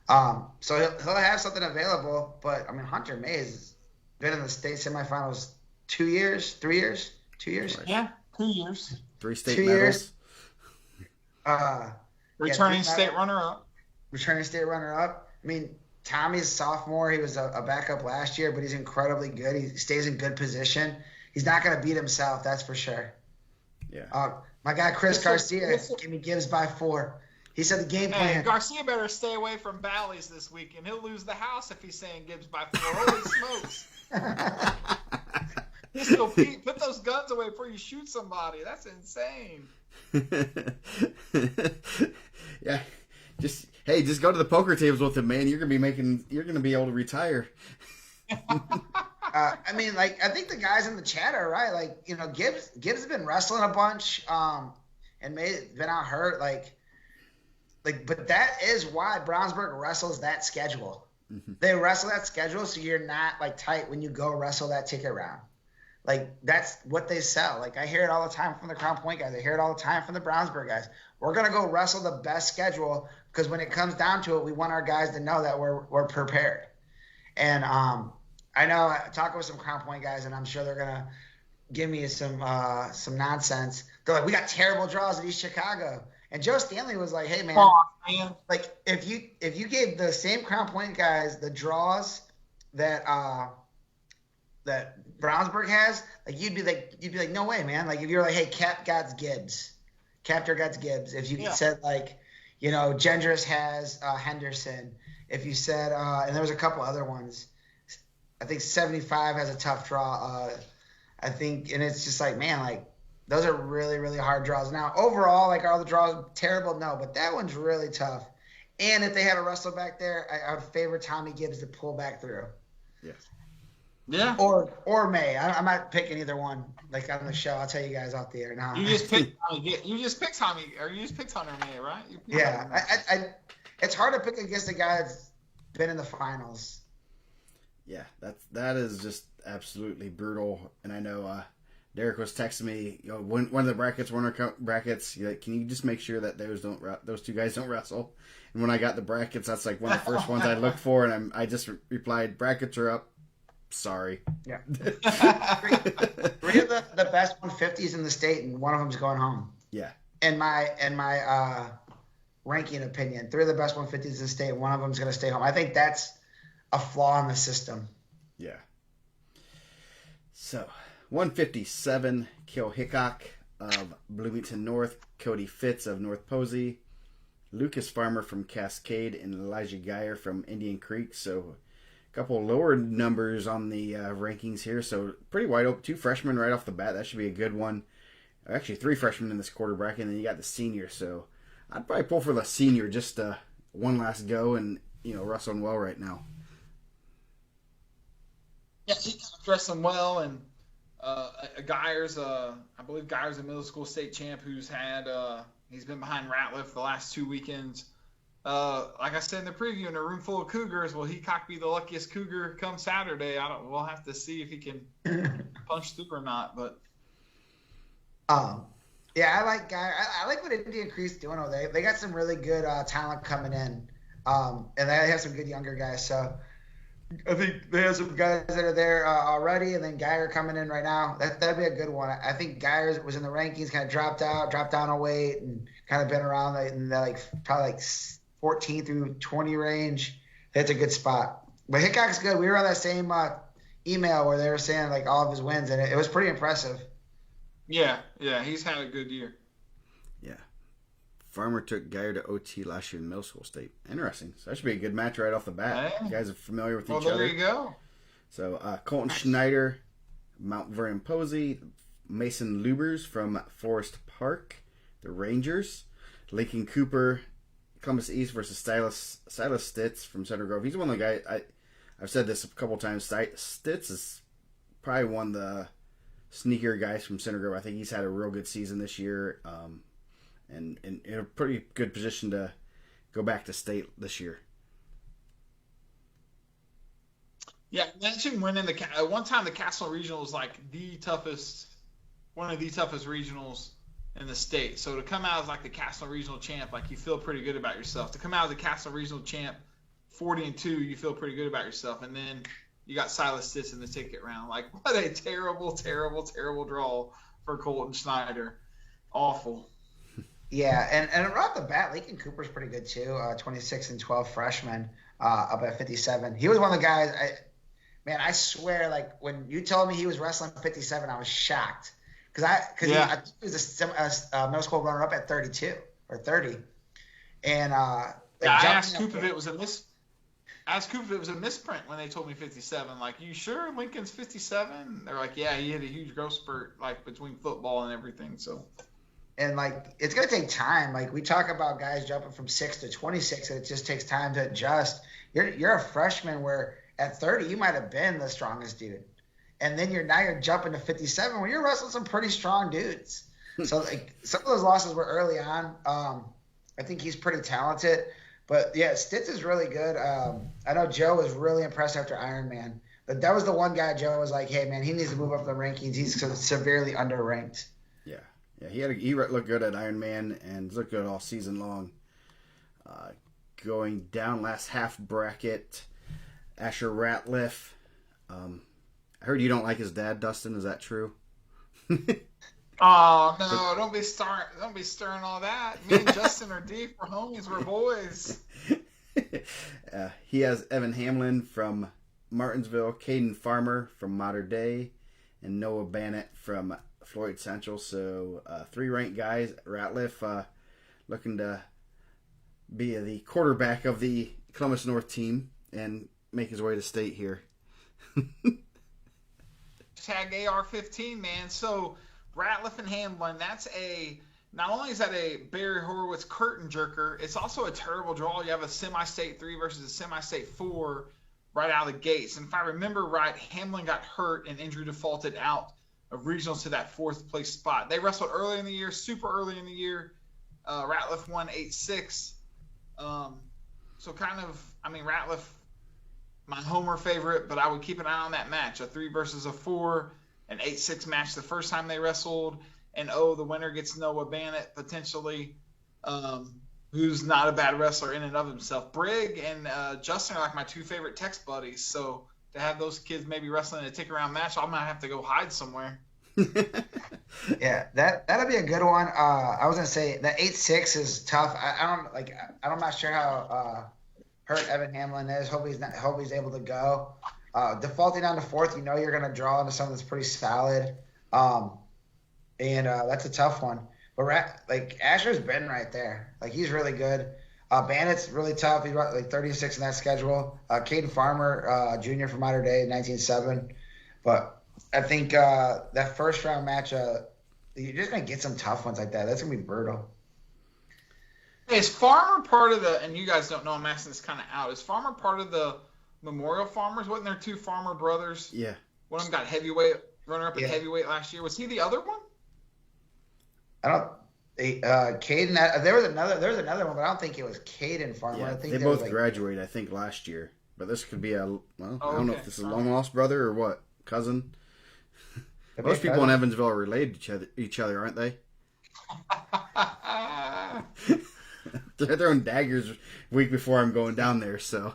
So he'll have something available, but I mean, Hunter May has been in the state semifinals 2 years, 3 years, 2 years. Yeah, 2 years. 3 state 2 medals. Years. Returning state runner-up. Returning state runner-up. I mean, Tommy's sophomore. He was a backup last year, but he's incredibly good. He stays in good position. He's not going to beat himself, that's for sure. Yeah. My guy Chris Garcia, give me Gibbs by 4. He said the game plan. Hey, Garcia better stay away from Bally's this weekend. He'll lose the house if he's saying Gibbs by 4. Holy smokes. Disco Pete, put those guns away before you shoot somebody. That's insane. Yeah. Just go to the poker tables with him, man. You're gonna be able to retire. I mean, like, I think the guys in the chat are right. Like, you know, Gibbs has been wrestling a bunch, and been out hurt. But that is why Brownsburg wrestles that schedule. Mm-hmm. They wrestle that schedule so you're not like tight when you go wrestle that ticket round. Like, that's what they sell. Like, I hear it all the time from the Crown Point guys. I hear it all the time from the Brownsburg guys. We're gonna go wrestle the best schedule because when it comes down to it, we want our guys to know that we're prepared. And I know I talk with some Crown Point guys, and I'm sure they're gonna give me some nonsense. They're like, we got terrible draws at East Chicago. And Joe Stanley was like, hey, man, like, if you gave the same Crown Point guys the draws that Brownsburg has, like, you'd be like, no way, man. Like, if you're like, hey, Captor got Gibbs. If you said, like, you know, Gendris has Henderson. If you said, and there was a couple other ones. I think 75 has a tough draw. I think, and it's just like, man, like, those are really, really hard draws. Now, overall, like, are all the draws terrible? No, but that one's really tough. And if they had a wrestle back there, I would favor Tommy Gibbs to pull back through. Yes. Yeah. Or May. I'm not picking either one. Like, on the show, I'll tell you guys off the air now. You just picked Tommy, or you just picked Hunter May, right? Yeah. It's hard to pick against a guy that's been in the finals. Yeah, that is just absolutely brutal. And I know Derek was texting me, you know, one of the brackets. Like, can you just make sure that those two guys don't wrestle? And when I got the brackets, that's like one of the first ones I looked for, and I just replied, brackets are up. Sorry. Yeah. Three of the best 150s in the state, and one of them's going home. Yeah. In my ranking opinion, 3 of the best 150s in the state, and one of them's going to stay home. I think that's a flaw in the system. Yeah. So, 157, Kill Hickok of Bloomington North, Cody Fitz of North Posey, Lucas Farmer from Cascade, and Elijah Geyer from Indian Creek. So, a couple lower numbers on the rankings here. So, pretty wide open. 2 freshmen right off the bat. That should be a good one. Actually, 3 freshmen in this quarter bracket, and then you got the senior. So, I'd probably pull for the senior, just one last go, and, you know, wrestling well right now. Yeah, he's wrestling well, and Geyer's, I believe Geyer's a middle school state champ who's had, he's been behind Ratliff the last 2 weekends. Like I said in the preview, in a room full of Cougars, will Heacock be the luckiest Cougar come Saturday? We'll have to see if he can punch through or not. But yeah, I like Geyer. I like what Indian Creek's doing over there. They got some really good talent coming in, and they have some good younger guys. So I think they have some guys that are there already, and then Geyer coming in right now. That'd be a good one. I think Geyer was in the rankings, kind of dropped down a weight, and kind of been around in the probably 14 through 20 range. That's a good spot. But Hickok's good. We were on that same email where they were saying all of his wins, and it was pretty impressive. Yeah, he's had a good year. Yeah. Farmer took Geyer to OT last year in middle school state. Interesting. So that should be a good match right off the bat. Hey. You guys are familiar with each Well, other. there you go. So Colton Schneider, Mount Vernon Posey, Mason Lubers from Forest Park, the Rangers, Lincoln Cooper, Columbus East versus Silas Stitz from Center Grove. He's one of the guys, I've said this a couple times, Stitz is probably one of the sneakier guys from Center Grove. I think he's had a real good season this year, and in a pretty good position to go back to state this year. Yeah, mention winning one time the Castle Regional was one of the toughest regionals in the state. So to come out as the Castle Regional champ, you feel pretty good about yourself. To come out as the Castle Regional champ, 40-2, you feel pretty good about yourself. And then you got Silas Stitz in the ticket round. What a terrible, terrible, terrible draw for Colton Schneider. Awful. Yeah, and right off the bat, Lincoln Cooper's pretty good too. 26-12 freshman, up at 57. He was one of the guys. I swear, when you told me he was wrestling 57, I was shocked because he was a middle school runner up at 32 or 30, and I asked Coop if it was a misprint when they told me 57. You sure Lincoln's 57? They're yeah, he had a huge growth spurt between football and everything. So. And it's gonna take time. We talk about guys jumping from 6 to 26, and it just takes time to adjust. You're a freshman where at 30 you might have been the strongest dude, and then you're jumping to 57 where you're wrestling some pretty strong dudes. So some of those losses were early on. I think he's pretty talented, but yeah, Stitz is really good. I know Joe was really impressed after Ironman, but that was the one guy Joe was hey man, he needs to move up the rankings. He's severely underranked. Yeah, he looked good at Ironman and looked good all season long. Going down last half bracket, Asher Ratliff. I heard you don't like his dad, Dustin. Is that true? Oh no! Don't be stirring all that. Me and Justin are deep. We're homies. We're boys. He has Evan Hamlin from Martinsville, Caden Farmer from Mater Dei, and Noah Bannett from Floyd Central. So 3 ranked guys. Ratliff looking to be the quarterback of the Columbus North team and make his way to state here. Tag AR-15, man. So Ratliff and Hamlin, not only is that a Barry Horowitz curtain jerker, it's also a terrible draw. You have a semi-state 3 versus a semi-state 4 right out of the gates. And if I remember right, Hamlin got hurt and injury defaulted out of regionals to that 4th place spot. They wrestled early in the year, super early in the year. Ratliff won 8-6. So Ratliff, my homer favorite, but I would keep an eye on that match. A 3 versus a 4, an 8-6 match the first time they wrestled. And the winner gets Noah Bannett potentially, who's not a bad wrestler in and of himself. Brigg and Justin are my 2 favorite text buddies. So to have those kids maybe wrestling in a tick-around match, I might have to go hide somewhere. Yeah, that'll be a good one. I was gonna say the 8-6 is tough. I'm not sure how hurt Evan Hamlin is. Hope he's able to go. Defaulting down to 4th, you're gonna draw into something that's pretty solid, and that's a tough one. But Asher's been right there. He's really good. Bannett's really tough. He's 36 in that schedule. Caden Farmer, junior from Mater Dei, 19-7. But I think that first round match, you're just going to get some tough ones like that. That's going to be brutal. Is Farmer part of and you guys don't know, I'm asking this kind of out, is Farmer part of the Memorial Farmers? Wasn't there 2 Farmer brothers? Yeah. One of them got heavyweight runner-up at heavyweight last year. Was he the other one? I don't. Caden. There was another one, but I don't think it was Caden Farmer. Yeah, I think they both graduated, I think, last year. But this could be I don't know if this is a long lost brother or what, cousin. Most people in Evansville are related to each other, aren't they? They're throwing daggers week before I'm going down there. So,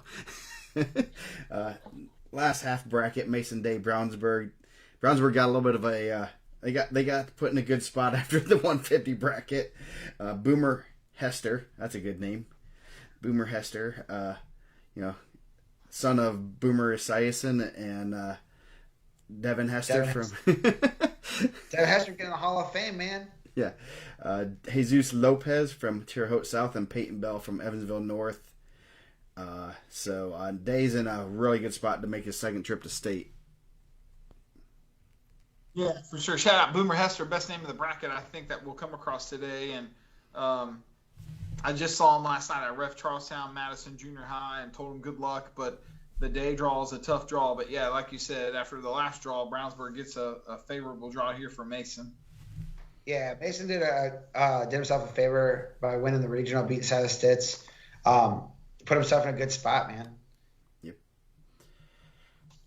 last half bracket, Mason Day, Brownsburg. Brownsburg got a little bit of a. They got put in a good spot after the 150 bracket. Boomer Hester, that's a good name. Boomer Hester, son of Boomer Esiason and Devin Hester Devin Hester getting the Hall of Fame, man. Yeah. Jesus Lopez from Terre Haute South and Peyton Bell from Evansville North. So Day's in a really good spot to make his second trip to state. Yeah, for sure. Shout out Boomer Hester, best name of the bracket I think that we'll come across today. And I just saw him last night. I ref Charlestown Madison Junior High and told him good luck. But the day draw is a tough draw. But yeah, like you said, after the last draw, Brownsburg gets a favorable draw here for Mason. Yeah, Mason did himself a favor by winning the regional, beating Silas Stitz. Put himself in a good spot, man.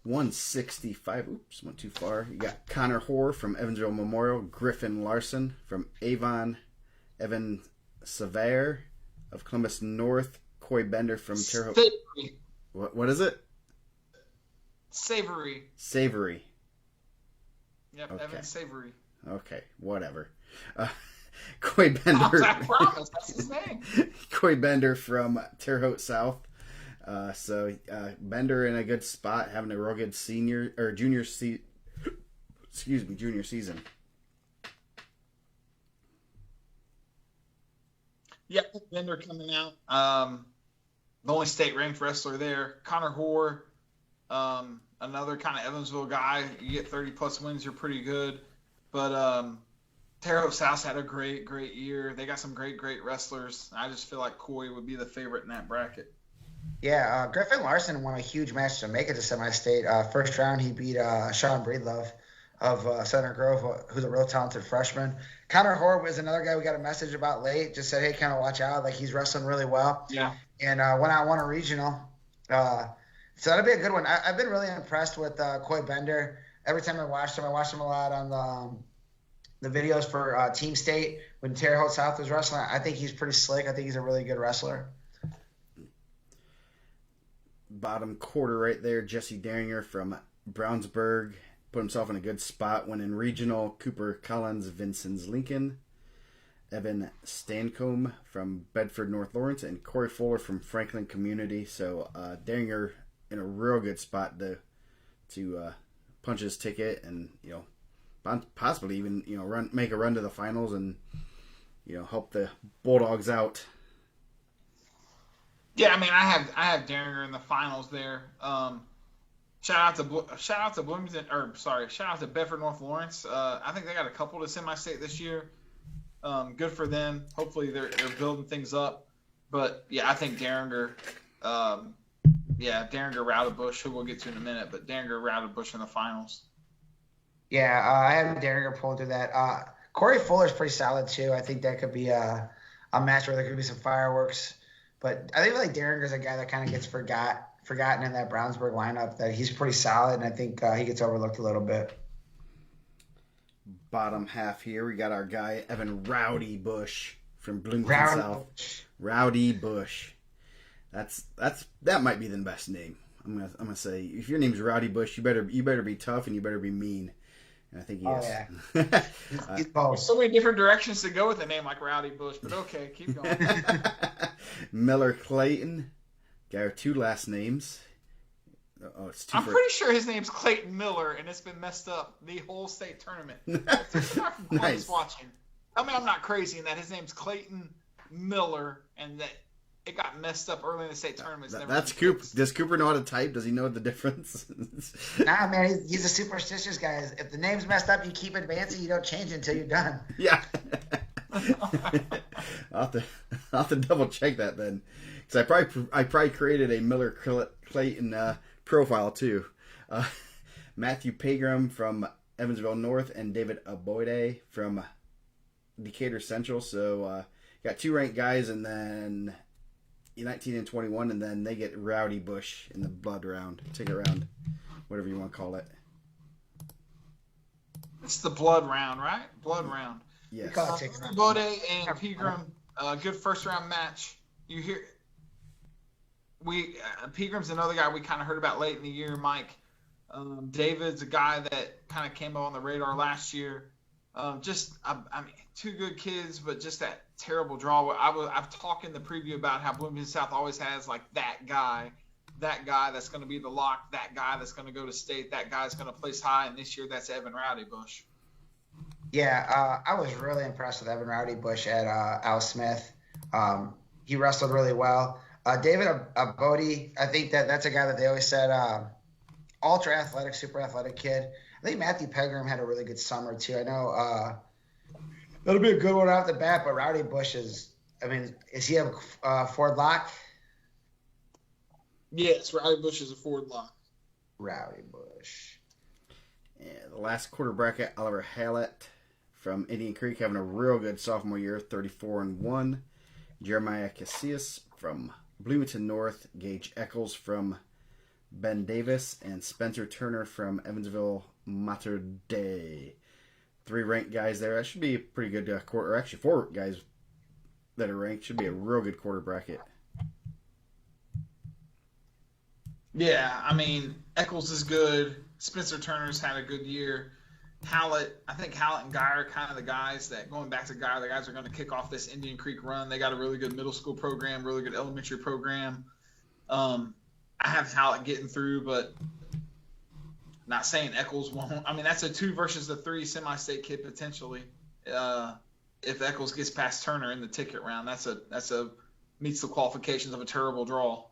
165. Oops, went too far. You got Connor Hoare from Evansville Memorial, Griffin Larson from Evan Savare of Columbus North, Coy Bender from Terre Haute. Savory. What is it? Savory. Savory. Yep, okay. Evan Savory. Okay, whatever. Coy Bender. I promise, that's his name. Coy Bender from Terre Haute South. Bender in a good spot, having a real good junior season. Yeah, Bender coming out. The only state-ranked wrestler there. Connor Hoare, another kind of Evansville guy. You get 30-plus wins, you're pretty good. But Terre Haute South had a great year. They got some great wrestlers. I just feel like Coy would be the favorite in that bracket. Yeah, Griffin Larson won a huge match to make it to semi-state. First round, he beat Sean Breedlove of Center Grove, who's a real talented freshman. Connor Hoare was another guy we got a message about late. Just said, hey, kind of watch out. Like, he's wrestling really well. Yeah. And won a regional. So that'll be a good one. I've been really impressed with Coy Bender. Every time I watched him a lot on the videos for Team State when Terre Haute South was wrestling. I think he's pretty slick. I think he's a really good wrestler. Bottom quarter right there, Jesse Daringer from Brownsburg put himself in a good spot, winning regional. Cooper Collins, Vincent's Lincoln, Evan Stancombe from Bedford North Lawrence, and Corey Fuller from Franklin Community. So Daringer in a real good spot to punch his ticket and possibly even make a run to the finals and help the Bulldogs out. Yeah, I mean, I have Daringer in the finals there. Shout out to Bloomington, shout out to Bedford North Lawrence. I think they got a couple to semi-state this year. Good for them. Hopefully they're building things up. But yeah, I think Daringer. Daringer routed Bush, who we'll get to in a minute. But Daringer routed Bush in the finals. Yeah, I have Daringer pulling through that. Corey Fuller's pretty solid too. I think that could be a match where there could be some fireworks. But I think like Deringer's a guy that kind of gets forgotten in that Brownsburg lineup. That he's pretty solid, and I think he gets overlooked a little bit. Bottom half here, we got our guy Evan Rowdy Bush from Bloomington South. Rowdy Bush. That might be the best name. I'm gonna say if your name's Rowdy Bush, you better be tough and you better be mean. And I think he is. Yeah. He's There's so many different directions to go with a name like Rowdy Bush, but okay, keep going. Miller Clayton. Got our two last names. Oh, it's two. I'm pretty sure his name's Clayton Miller, and it's been messed up the whole state tournament. Nice. Watching. I mean, I'm not crazy in that his name's Clayton Miller, and that it got messed up early in the state tournament. That's Cooper. Does Cooper know how to type? Does he know the difference? Nah, man, he's a superstitious guy. If the name's messed up, you keep advancing. You don't change it until you're done. Yeah. I'll have to double check that then, because I probably created a Miller Clayton profile too. Matthew Pagram from Evansville North, and David Aboide from Decatur Central. So got 2 ranked guys, and then 19 and 21, and then they get Rowdy Bush in the blood round, ticket round, whatever you want to call it. It's the blood round, right? Blood round. Yes. Bode and Pegram, good first round match. You hear Pegram's another guy we kind of heard about late in the year, Mike. David's a guy that kind of came on the radar last year. I mean, 2 good kids, but just that terrible draw. I've talked in the preview about how Bloomington South always has like that guy that's going to be the lock, that guy that's going to go to state, that guy's going to place high, and this year that's Evan Rowdy Bush. Yeah, I was really impressed with Evan Rowdy Bush at Al Smith. He wrestled really well. David Abodi, I think that's a guy that they always said ultra athletic, super athletic kid. I think Matthew Pegram had a really good summer too. I know that'll be a good one off the bat, but Rowdy Bush is he a Ford lock? Yes, Rowdy Bush is a Ford lock. Rowdy Bush. Yeah, the last quarter bracket, Oliver Hallett from Indian Creek having a real good sophomore year, 34-1. Jeremiah Casillas from Bloomington North, Gage Eccles from Ben Davis, and Spencer Turner from Evansville Mater Dei. 3 ranked guys there. That should be a pretty good quarter. Actually, 4 guys that are ranked. Should be a real good quarter bracket. Yeah, I mean, Eccles is good. Spencer Turner's had a good year. I think Hallett and Guy are kind of the guys that, going back to Guy, the guys are going to kick off this Indian Creek run. They got a really good middle school program, really good elementary program. I have Hallett getting through, but not saying Eccles won't. I mean, that's a 2 versus the 3 semi-state kid potentially. If Eccles gets past Turner in the ticket round, that's a meets the qualifications of a terrible draw.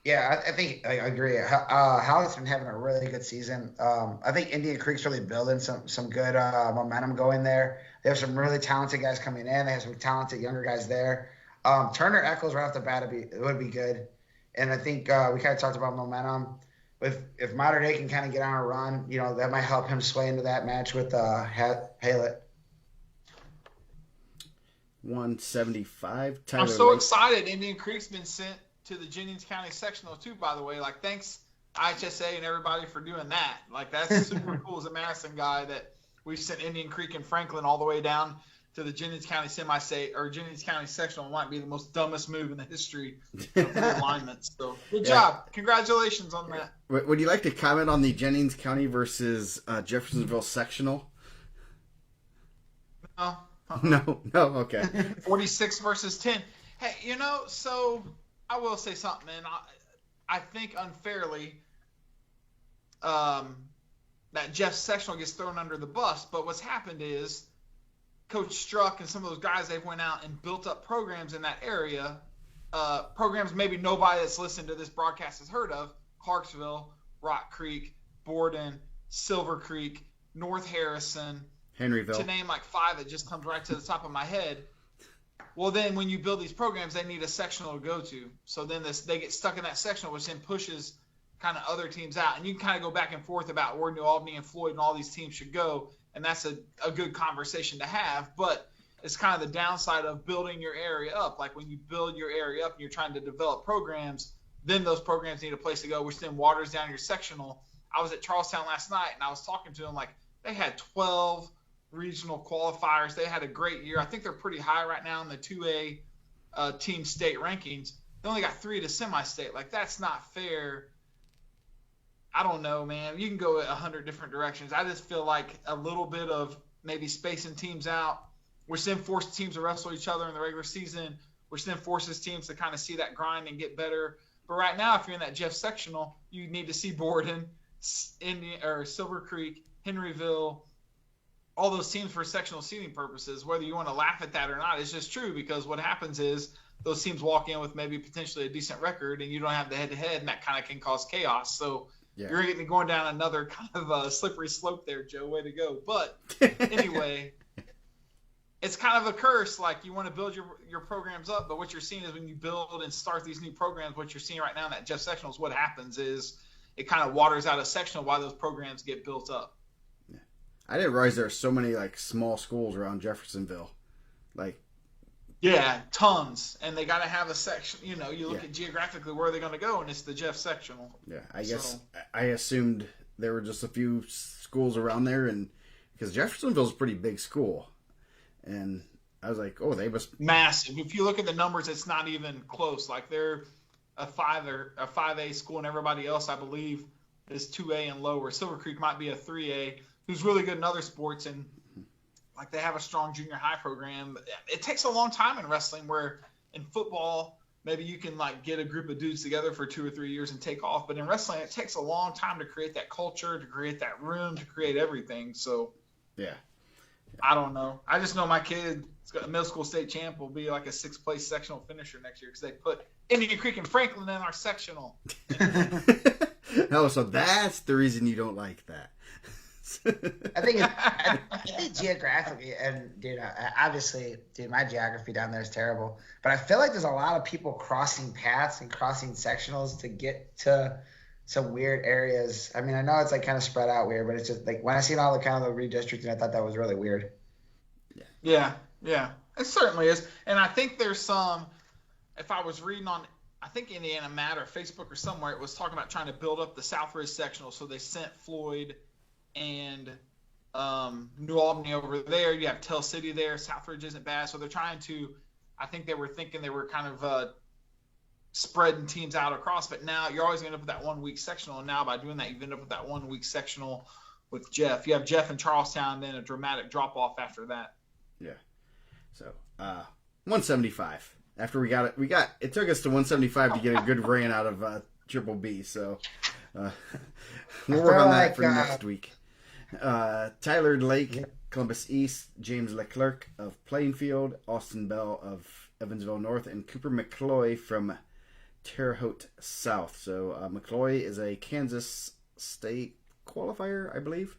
Yeah, I think I agree. Hallett's been having a really good season. I think Indian Creek's really building some good momentum going there. They have some really talented guys coming in. They have some talented younger guys there. Turner Eccles right off the bat would be good. And I think we kind of talked about momentum. If Mater Dei can kind of get on a run, that might help him sway into that match with Hallett. 175. I'm so excited. Indian Creek's been sent to the Jennings County sectional too, by the way. Like, thanks IHSA and everybody for doing that. Like, that's super cool as a Madison guy that we've sent Indian Creek and Franklin all the way down to the Jennings County semi-state or Jennings County sectional. It might be the most dumbest move in the history of the alignment. So good job. Congratulations on that. Would you like to comment on the Jennings County versus Jeffersonville sectional? No. No, okay. 46 versus 10. Hey, so I will say something, man. I think unfairly that Jeff Sectional gets thrown under the bus. But what's happened is Coach Struck and some of those guys, they've went out and built up programs in that area. Programs maybe nobody that's listened to this broadcast has heard of. Clarksville, Rock Creek, Borden, Silver Creek, North Harrison. Henryville. To name like 5 that just comes right to the top of my head. Well, then when you build these programs, they need a sectional to go to. So then they get stuck in that sectional, which then pushes kind of other teams out. And you can kind of go back and forth about where New Albany and Floyd and all these teams should go. And that's a good conversation to have. But it's kind of the downside of building your area up. Like when you build your area up and you're trying to develop programs, then those programs need a place to go, which then waters down your sectional. I was at Charlestown last night, and I was talking to them like they had 12 regional qualifiers. They had a great year. I think they're pretty high right now in the 2A team state rankings. They only got 3 to semi-state. Like, that's not fair. I don't know, man. You can go 100 different directions. I just feel like a little bit of maybe spacing teams out, which then forces teams to wrestle each other in the regular season, which then forces teams to kind of see that grind and get better. But right now, if you're in that Jeff sectional, you need to see Borden, Silver Creek, Henryville, all those teams for sectional seeding purposes. Whether you want to laugh at that or not, it's just true, because what happens is those teams walk in with maybe potentially a decent record, and you don't have the head-to-head, and that kind of can cause chaos. So you're going down another kind of slippery slope there, Joe. Way to go. But anyway, it's kind of a curse. Like, you want to build your programs up, but what you're seeing is when you build and start these new programs, what you're seeing right now in that Jeff sectional is what happens is it kind of waters out a sectional while those programs get built up. Yeah. I didn't realize there were so many like small schools around Jeffersonville. Like, Yeah, tons, and they got to have a section. You look Yeah. at geographically where they're going to go, and it's the Jeff sectional. yeah, I guess So- I assumed there were just a few schools around there, and because Jeffersonville's a pretty big school, and I was like, oh, they must. Massive. If you look at the numbers, it's not even close. Like they're a 5A school, and everybody else, I believe, is 2A and lower. Silver Creek might be a 3A, who's really good in other sports, and like they have a strong junior high program. It takes a long time in wrestling, where in football maybe you can like get a group of dudes together for 2 or 3 years and take off, but in wrestling it takes a long time to create that culture, to create that room, to create everything. So Yeah, I don't know. I just know my kid, a middle school state champ, will be like a 6th place sectional finisher next year because they put Indian Creek and Franklin in our sectional. I so that's the reason you don't like that. I think geographically, and dude, obviously, dude, my geography down there is terrible. But I feel like there's a lot of people crossing paths and crossing sectionals to get to some weird areas. I mean, I know it's like kind of spread out weird, but it's just like when I seen all the kind of the redistricting, I thought that was really weird. Yeah, it certainly is. And I think there's some, if I was reading on, I think IndianaMat or Facebook or somewhere, it was talking about trying to build up the Southridge sectional. So they sent Floyd and New Albany over there. You have Tell City there. Southridge isn't bad. So they're trying to, I think they were thinking they were kind of spreading teams out across. But now you're always going to end up with that 1 week sectional. And now by doing that, you end up with that 1 week sectional with Jeff. You have Jeff in Charlestown, then a dramatic drop off after that. Yeah. So 175. After we got it took us to 175 to get a good ran out of TripleB. So we'll work on that for next week. Tyler Lake, Columbus East, James Leclerc of Plainfield, Austin Bell of Evansville North, and Cooper McCloy from Terre Haute South. So McCloy is a Kansas State qualifier, I believe.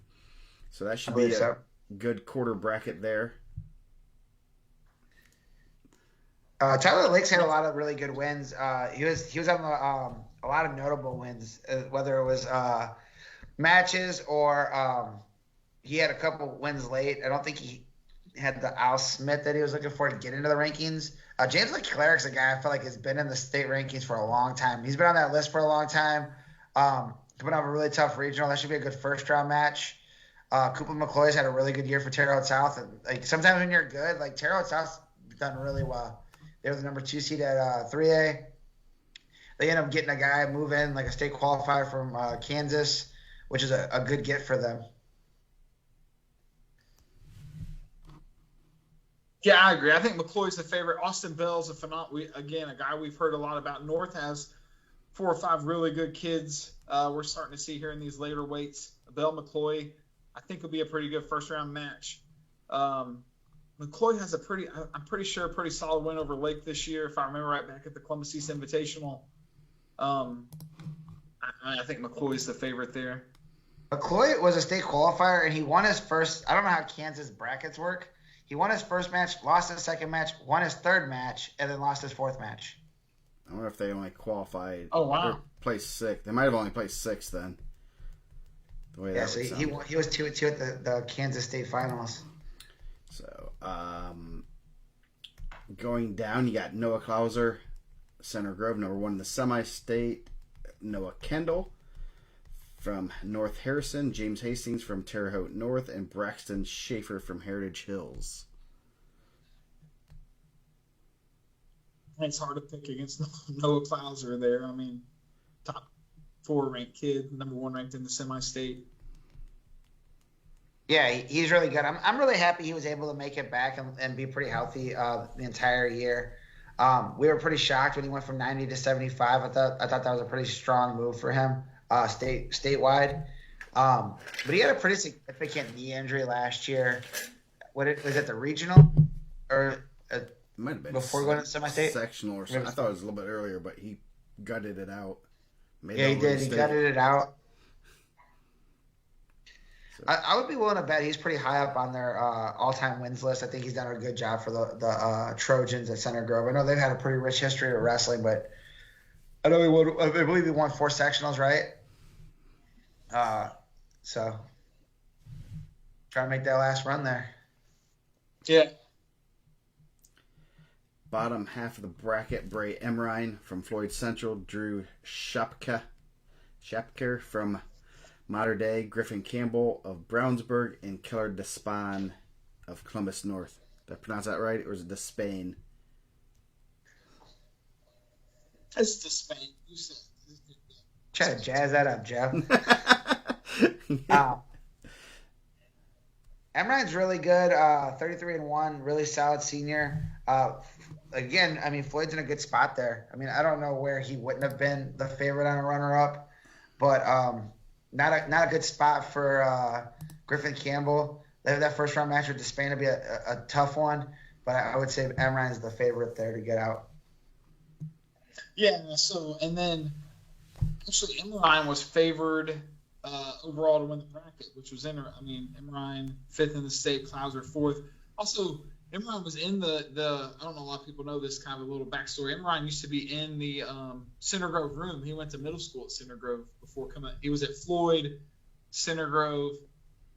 So that should be a good quarter bracket there. Tyler Lake's had a lot of really good wins. He was having a lot of notable wins, whether it was matches or he had a couple wins late. I don't think he had the Al Smith that he was looking for to get into the rankings. James Leclerc's a guy I feel like has been in the state rankings for a long time. He's been on that list for a long time. Coming off a really tough regional, that should be a good first round match. Cooper McCloy's had a really good year for Terre Haute South, and like sometimes when you're good, like Terre Haute South's done really well. They were the number 2 seed at 3A. They end up getting a guy move in, like a state qualifier from Kansas, which is a good get for them. Yeah, I agree. I think McCloy's the favorite. Austin Bell's a guy we've heard a lot about. North has 4 or 5 really good kids. We're starting to see here in these later weights. Bell McCloy, I think, will be a pretty good first round match. McCloy has I'm pretty sure a pretty solid win over Lake this year, if I remember right, back at the Columbus East Invitational. I think McCloy's the favorite there. McCloy was a state qualifier, and he won his first. I don't know how Kansas brackets work. He won his first match, lost his second match, won his third match, and then lost his fourth match. I wonder if they only qualified. Oh, wow. Or placed 6th. They might have only placed 6th then. The way So he was 2-2 at the Kansas State Finals. So, going down, you got Noah Clauser, Center Grove, number 1 in the semi-state. Noah Kendall from North Harrison, James Hastings from Terre Haute North, and Braxton Schaefer from Heritage Hills. It's hard to pick against Noah Clauser there. I mean, top 4 ranked kid, number 1 ranked in the semi-state. Yeah, he's really good. I'm really happy he was able to make it back and be pretty healthy the entire year. We were pretty shocked when he went from 90 to 75. I thought that was a pretty strong move for him statewide. But he had a pretty significant knee injury last year. Was it the regional or Might have been before going to semi-state? Sectional or something. I thought it was a little bit earlier, but he gutted it out. Yeah, he did. He gutted it out. So. I would be willing to bet he's pretty high up on their all-time wins list. I think he's done a good job for the Trojans at Center Grove. I know they've had a pretty rich history of wrestling, but I believe he won 4 sectionals, right? So Try to make that last run there. Yeah. Bottom half of the bracket, Bray Emrine from Floyd Central, Drew Shapka from Mater Dei, Griffin Campbell of Brownsburg, and Keller Despain of Columbus North. Did I pronounce that right, or is it Despain? It's Despain. You said. Try to jazz that up, Jeff. Emrine's really good. 33-1, really solid senior. Again, I mean, Floyd's in a good spot there. I mean, I don't know where he wouldn't have been the favorite on a runner-up, but not a good spot for Griffin Campbell. That first round match with Despain would be a tough one, but I would say Emrine's the favorite there to get out. Yeah. So, and then actually, Emrine was favored overall to win the bracket, which was Emrine 5th in the state, Clouser 4th. Also, Emrine was in the I don't know, a lot of people know this, kind of a little backstory. Emrine used to be in the Center Grove room. He went to middle school at Center Grove before coming. He was at Floyd, Center Grove,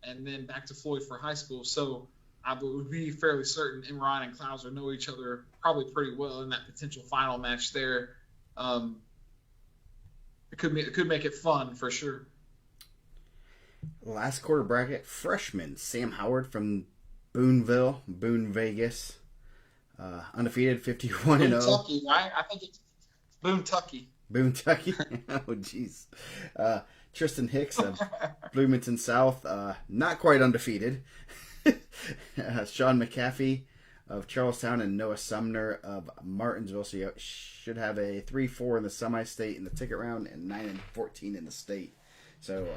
and then back to Floyd for high school. So I would be fairly certain Emrine and Clouser know each other probably pretty well in that potential final match there. It could make it fun for sure. Last quarter bracket, freshman Sam Howard from Boone, Vegas, undefeated, 51-0. Boontucky, right? I think it's Boontucky. Boontucky. Oh, jeez. Tristan Hicks of Bloomington South, not quite undefeated. Sean McAfee of Charlestown and Noah Sumner of Martinsville. So you should have a 3-4 in the semi-state in the ticket round and 9-14 in the state. So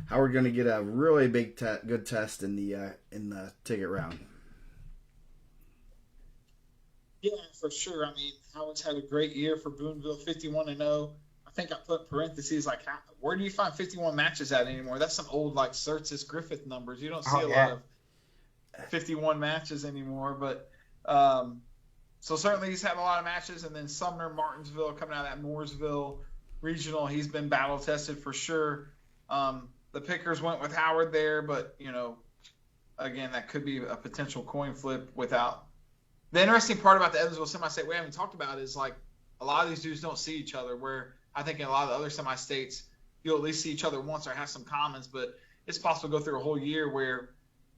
Howard going to get a really big, good test in the ticket round. Yeah, for sure. I mean, Howard's had a great year for Boonville, 51-0. I think I put parentheses like, where do you find 51 matches at anymore? That's some old like Sertzis Griffith numbers. You don't see a lot of 51 matches anymore. But so certainly he's had a lot of matches. And then Sumner, Martinsville, coming out of that Mooresville regional, he's been battle tested for sure. The pickers went with Howard there, but again, that could be a potential coin flip without. The interesting part about the Evansville semi-state we haven't talked about is like a lot of these dudes don't see each other, where I think in a lot of the other semi-states you'll at least see each other once or have some commons, but it's possible to go through a whole year where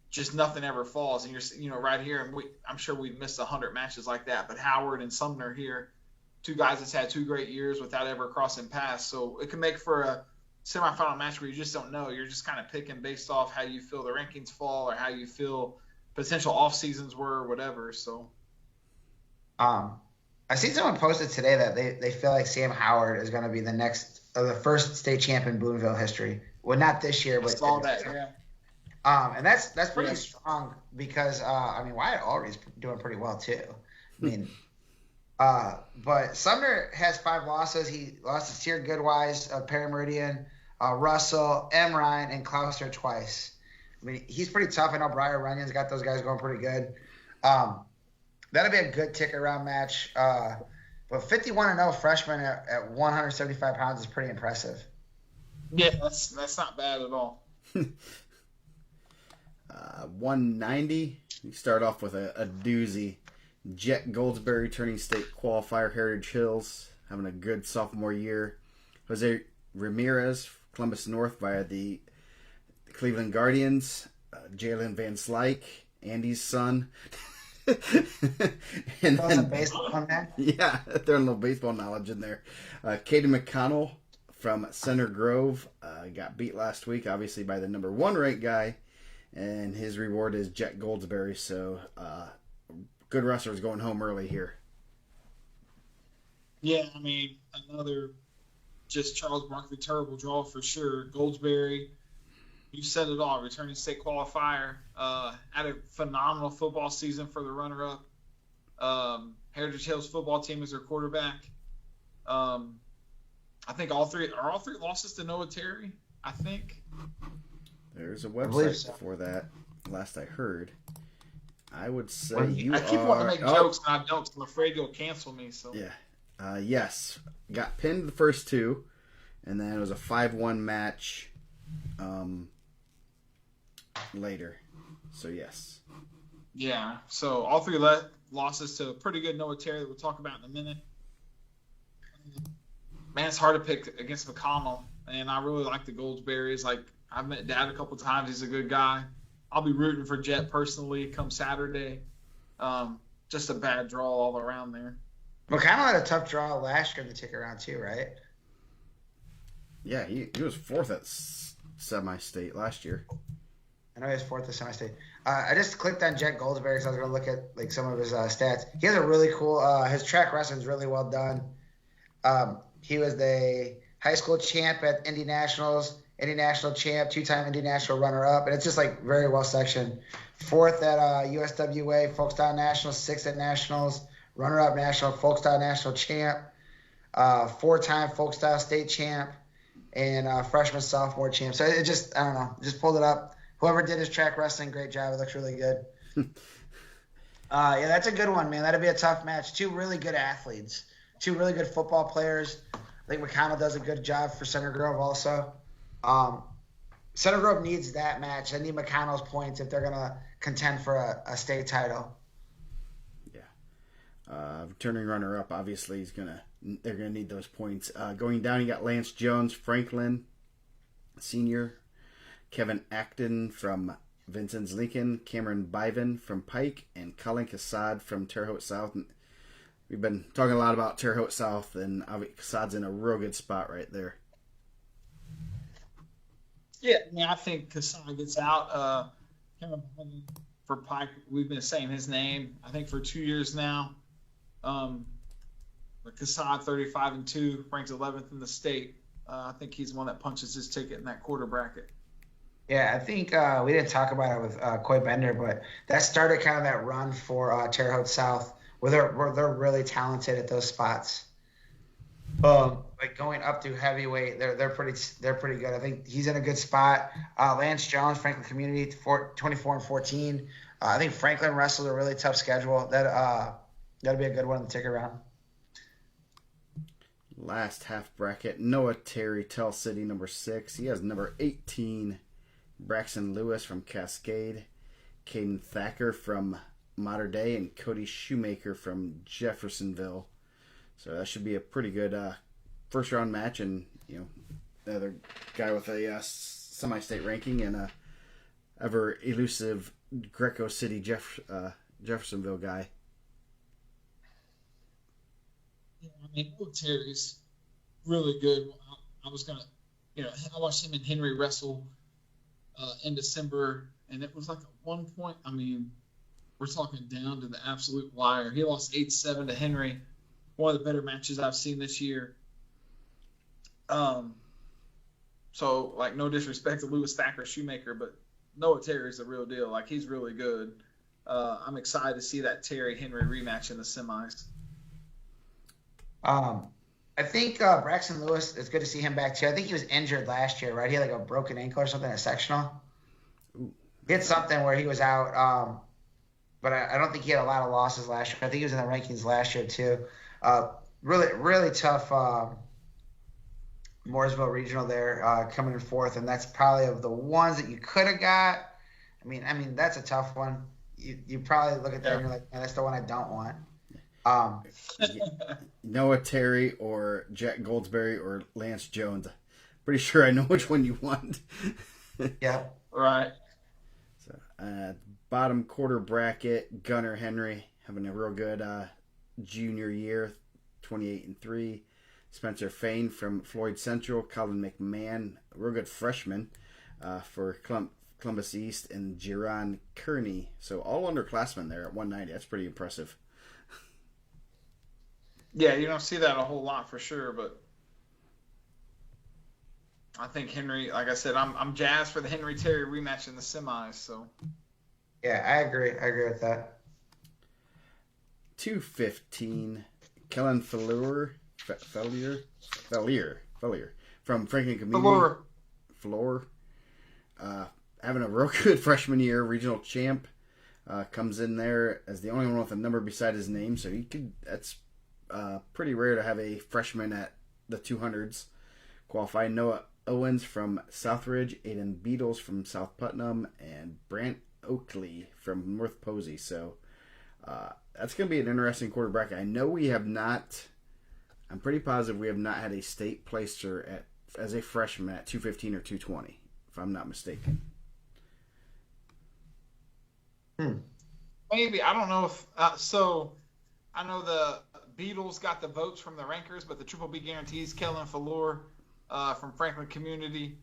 just nothing ever falls, and you're right here, and I'm sure we've missed 100 matches like that, but Howard and Sumner here, two guys that's had 2 great years without ever crossing paths, so it can make for a semifinal match where you just don't know. You're just kind of picking based off how you feel the rankings fall or how you feel potential off seasons were or whatever. So, I seen someone posted today that they feel like Sam Howard is going to be the first state champ in Boonville history. Well, not this year, but saw that. Yeah. And that's pretty strong because Wyatt Ulrey's doing pretty well too. I mean. But Sumner has 5 losses. He lost to Tier Goodwise of Perry Meridian, Russell, Emrine, and Clouster twice. I mean, he's pretty tough. I know Briar Runyon's got those guys going pretty good. That'll be a good ticket round match. But 51-0 freshman at 175 pounds is pretty impressive. Yeah, that's not bad at all. 190. You start off with a doozy. Jet Goldsberry turning state qualifier, Heritage Hills, having a good sophomore year. Jose Ramirez, Columbus North via the Cleveland Guardians. Jalen Van Slyke, Andy's son. And then, baseball on that? Yeah, throwing a little baseball knowledge in there. Caden McConnell from Center Grove got beat last week, obviously, by the number 1 ranked guy. And his reward is Jet Goldsberry, so... good wrestlers going home early here. Yeah, I mean, another just Charles Barkley terrible draw for sure. Goldsberry, you said it all. Returning state qualifier. Had a phenomenal football season for the runner-up. Heritage Hills football team is their quarterback. I think all three losses to Noah Terry, I think. There's a website for that, last I heard. I would say I keep wanting to make jokes and I don't, because I'm afraid you'll cancel me. So yeah, yes, got pinned the first 2, and then it was a 5-1 match later. So yes. Yeah. So all three losses to a pretty good Noah Terry that we'll talk about in a minute. Man, it's hard to pick against McConnell, and I really like the Goldsberries. Like, I've met Dad a couple times. He's a good guy. I'll be rooting for Jet personally come Saturday. Just a bad draw all around there. McConnell had a tough draw last year in the ticket round too, right? Yeah, he was fourth at semi-state last year. I know he was fourth at semi-state. I just clicked on Jet Goldsberry because I was going to look at like some of his stats. He has a really cool. His track wrestling is really well done. He was the high school champ at Indy Nationals, Indy National champ, 2-time Indy National runner-up, and it's just like very well sectioned. Fourth at USWA Folkstyle Nationals, sixth at Nationals, runner-up National Folkstyle National champ, 4-time Folkstyle state champ, and freshman sophomore champ. So it just, I don't know, just pulled it up. Whoever did his track wrestling, great job. It looks really good. Yeah, that's a good one, man. That'd be a tough match. Two really good athletes. Two really good football players. I think McConnell does a good job for Center Grove also. Center Grove needs that match. They need McConnell's points if they're going to contend for a state title. Yeah. Returning runner-up, obviously, they're going to need those points. Going down, you got Lance Jones, Franklin, Senior, Kevin Acton from Vincent's Lincoln, Cameron Biven from Pike, and Colin Cassad from Terre Haute South. We've been talking a lot about Terre Haute South, and Cassad's in a real good spot right there. Yeah, I mean, I think Cassad gets out. For Pike, we've been saying his name, I think, for 2 years now. Cassad, 35-2, ranked 11th in the state. I think he's the one that punches his ticket in that quarter bracket. Yeah, I think we didn't talk about it with Coy Bender, but that started kind of that run for Terre Haute South, where they're really talented at those spots. Like going up to heavyweight, they're pretty good. I think he's in a good spot. Lance Jones, Franklin Community, 24-14. I think Franklin wrestled a really tough schedule. That'll be a good one in the ticket round. Last half bracket, Noah Terry, Tell City, number 6. He has number 18, Braxton Lewis from Cascade, Caden Thacker from Mater Dei, and Cody Shoemaker from Jeffersonville. So that should be a pretty good first round match, and the other guy with a semi-state ranking and a ever elusive Greco City Jeffersonville guy. Yeah, I mean, Terry's really good. I was gonna, I watched him and Henry wrestle in December, and it was like at one point, I mean, we're talking down to the absolute wire. He lost 8-7 to Henry. One of the better matches I've seen this year. So, like, no disrespect to Lewis Thacker Shoemaker, but Noah Terry's the real deal. Like, he's really good. I'm excited to see that Terry-Henry rematch in the semis. I think Braxton Lewis, it's good to see him back too. I think he was injured last year, right? He had like a broken ankle or something at sectional. Ooh. He had something where he was out, but I don't think he had a lot of losses last year. I think he was in the rankings last year too. Really, really tough Mooresville Regional there, coming in fourth, and that's probably of the ones that you could have got. I mean that's a tough one. You probably look at that and you're like, man, that's the one I don't want. Noah Terry or Jack Goldsberry or Lance Jones. Pretty sure I know which one you want. Yeah. Right. So, bottom quarter bracket, Gunnar Henry having a real good junior year, 28-3. Spencer Fain from Floyd Central, Colin McMahon, a real good freshman for Columbus East, and Jiron Kearney. So all underclassmen there at 190. That's pretty impressive. Yeah, you don't see that a whole lot for sure, but I think Henry, like I said, I'm jazzed for the Henry Terry rematch in the semis. So yeah, I agree with that. 215, Kellen Fellier from Franklin Community. Floor. Having a real good freshman year, regional champ. Comes in there as the only one with a number beside his name, so that's pretty rare to have a freshman at the 200s qualify. Noah Owens from Southridge, Aiden Beatles from South Putnam, and Oakley from North Posey. So that's going to be an interesting quarterback. I know we have not. I'm pretty positive we have not had a state placer as a freshman at 215 or 220, if I'm not mistaken. Maybe. I don't know if so. I know the Beatles got the votes from the rankers, but the TripleB guarantees Kellen Fallure from Franklin Community.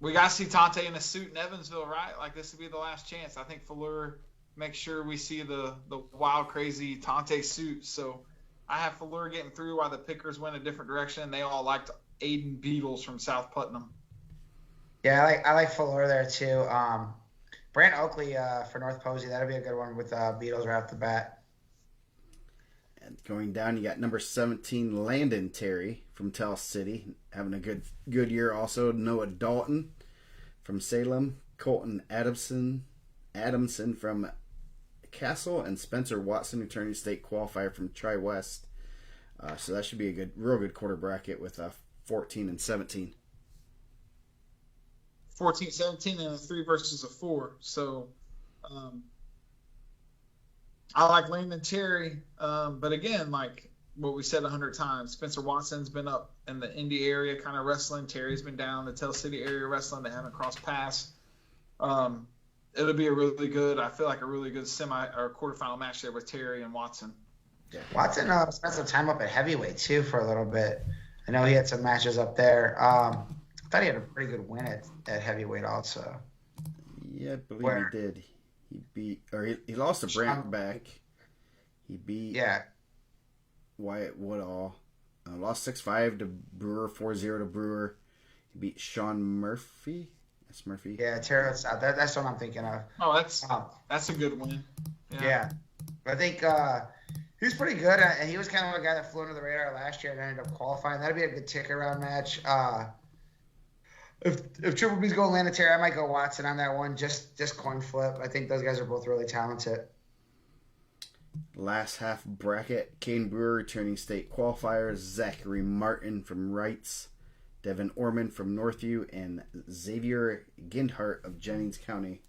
We got to see Tante in a suit in Evansville, right? Like, this would be the last chance. I think Fallure makes sure we see the wild, crazy Tante suit. So I have Fallure getting through while the Pickers went a different direction. They all liked Aiden Beatles from South Putnam. Yeah, I like Fallure there too. Brant Oakley for North Posey, that'll be a good one with Beatles right off the bat. And going down, you got number 17, Landon Terry from Tell City, having a good year also. Noah Dalton from Salem, Colton Adamson from Castle, and Spencer Watson, returning state qualifier from Tri-West. So that should be a real good quarter bracket with 14 and 17. 14, 17, and a 3 versus a 4. So I like Landon Terry. But again, like what we said 100 times, Spencer Watson's been up in the Indy area kind of wrestling. Terry's been down in the Tell City area wrestling. They haven't crossed paths. It'll be a really good, I feel like a really good semi or quarterfinal match there with Terry and Watson. Yeah. Watson spent some time up at heavyweight too for a little bit. I know he had some matches up there. I thought he had a pretty good win at heavyweight also. Yeah, I believe he did. He lost to Brant back. He beat Wyatt Woodall. Lost 6-5 to Brewer, 4-0 to Brewer. He beat Sean Murphy. That's Murphy. Yeah, Terry South. That's what I'm thinking of. Oh, that's a good one. Yeah. I think he was pretty good, and he was kind of a guy that flew under the radar last year and ended up qualifying. That'd be a good tick-around match. If TripleB's going Landon Terry, I might go Watson on that one. Just coin flip. I think those guys are both really talented. Last half bracket, Kane Brewer returning state qualifiers, Zachary Martin from Wrights, Devin Orman from Northview, and Xavier Gindhart of Jennings County.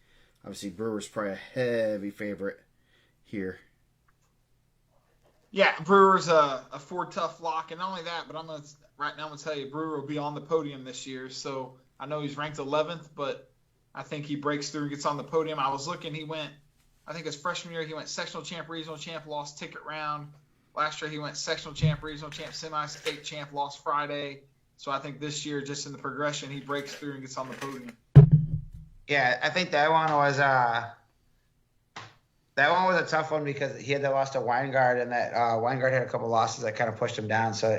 Obviously, Brewer's probably a heavy favorite here. Yeah, Brewer's a Ford Tough lock, and not only that, but I'm gonna tell you, Brewer will be on the podium this year. So I know he's ranked 11th, but I think he breaks through and gets on the podium. I was looking, I think his freshman year he went sectional champ, regional champ, lost ticket round. Last year he went sectional champ, regional champ, semi-state champ, lost Friday. So I think this year, just in the progression, he breaks through and gets on the podium. Yeah, I think that one was a tough one because he had that loss to Weingart, and that Weingart had a couple losses that kind of pushed him down. So,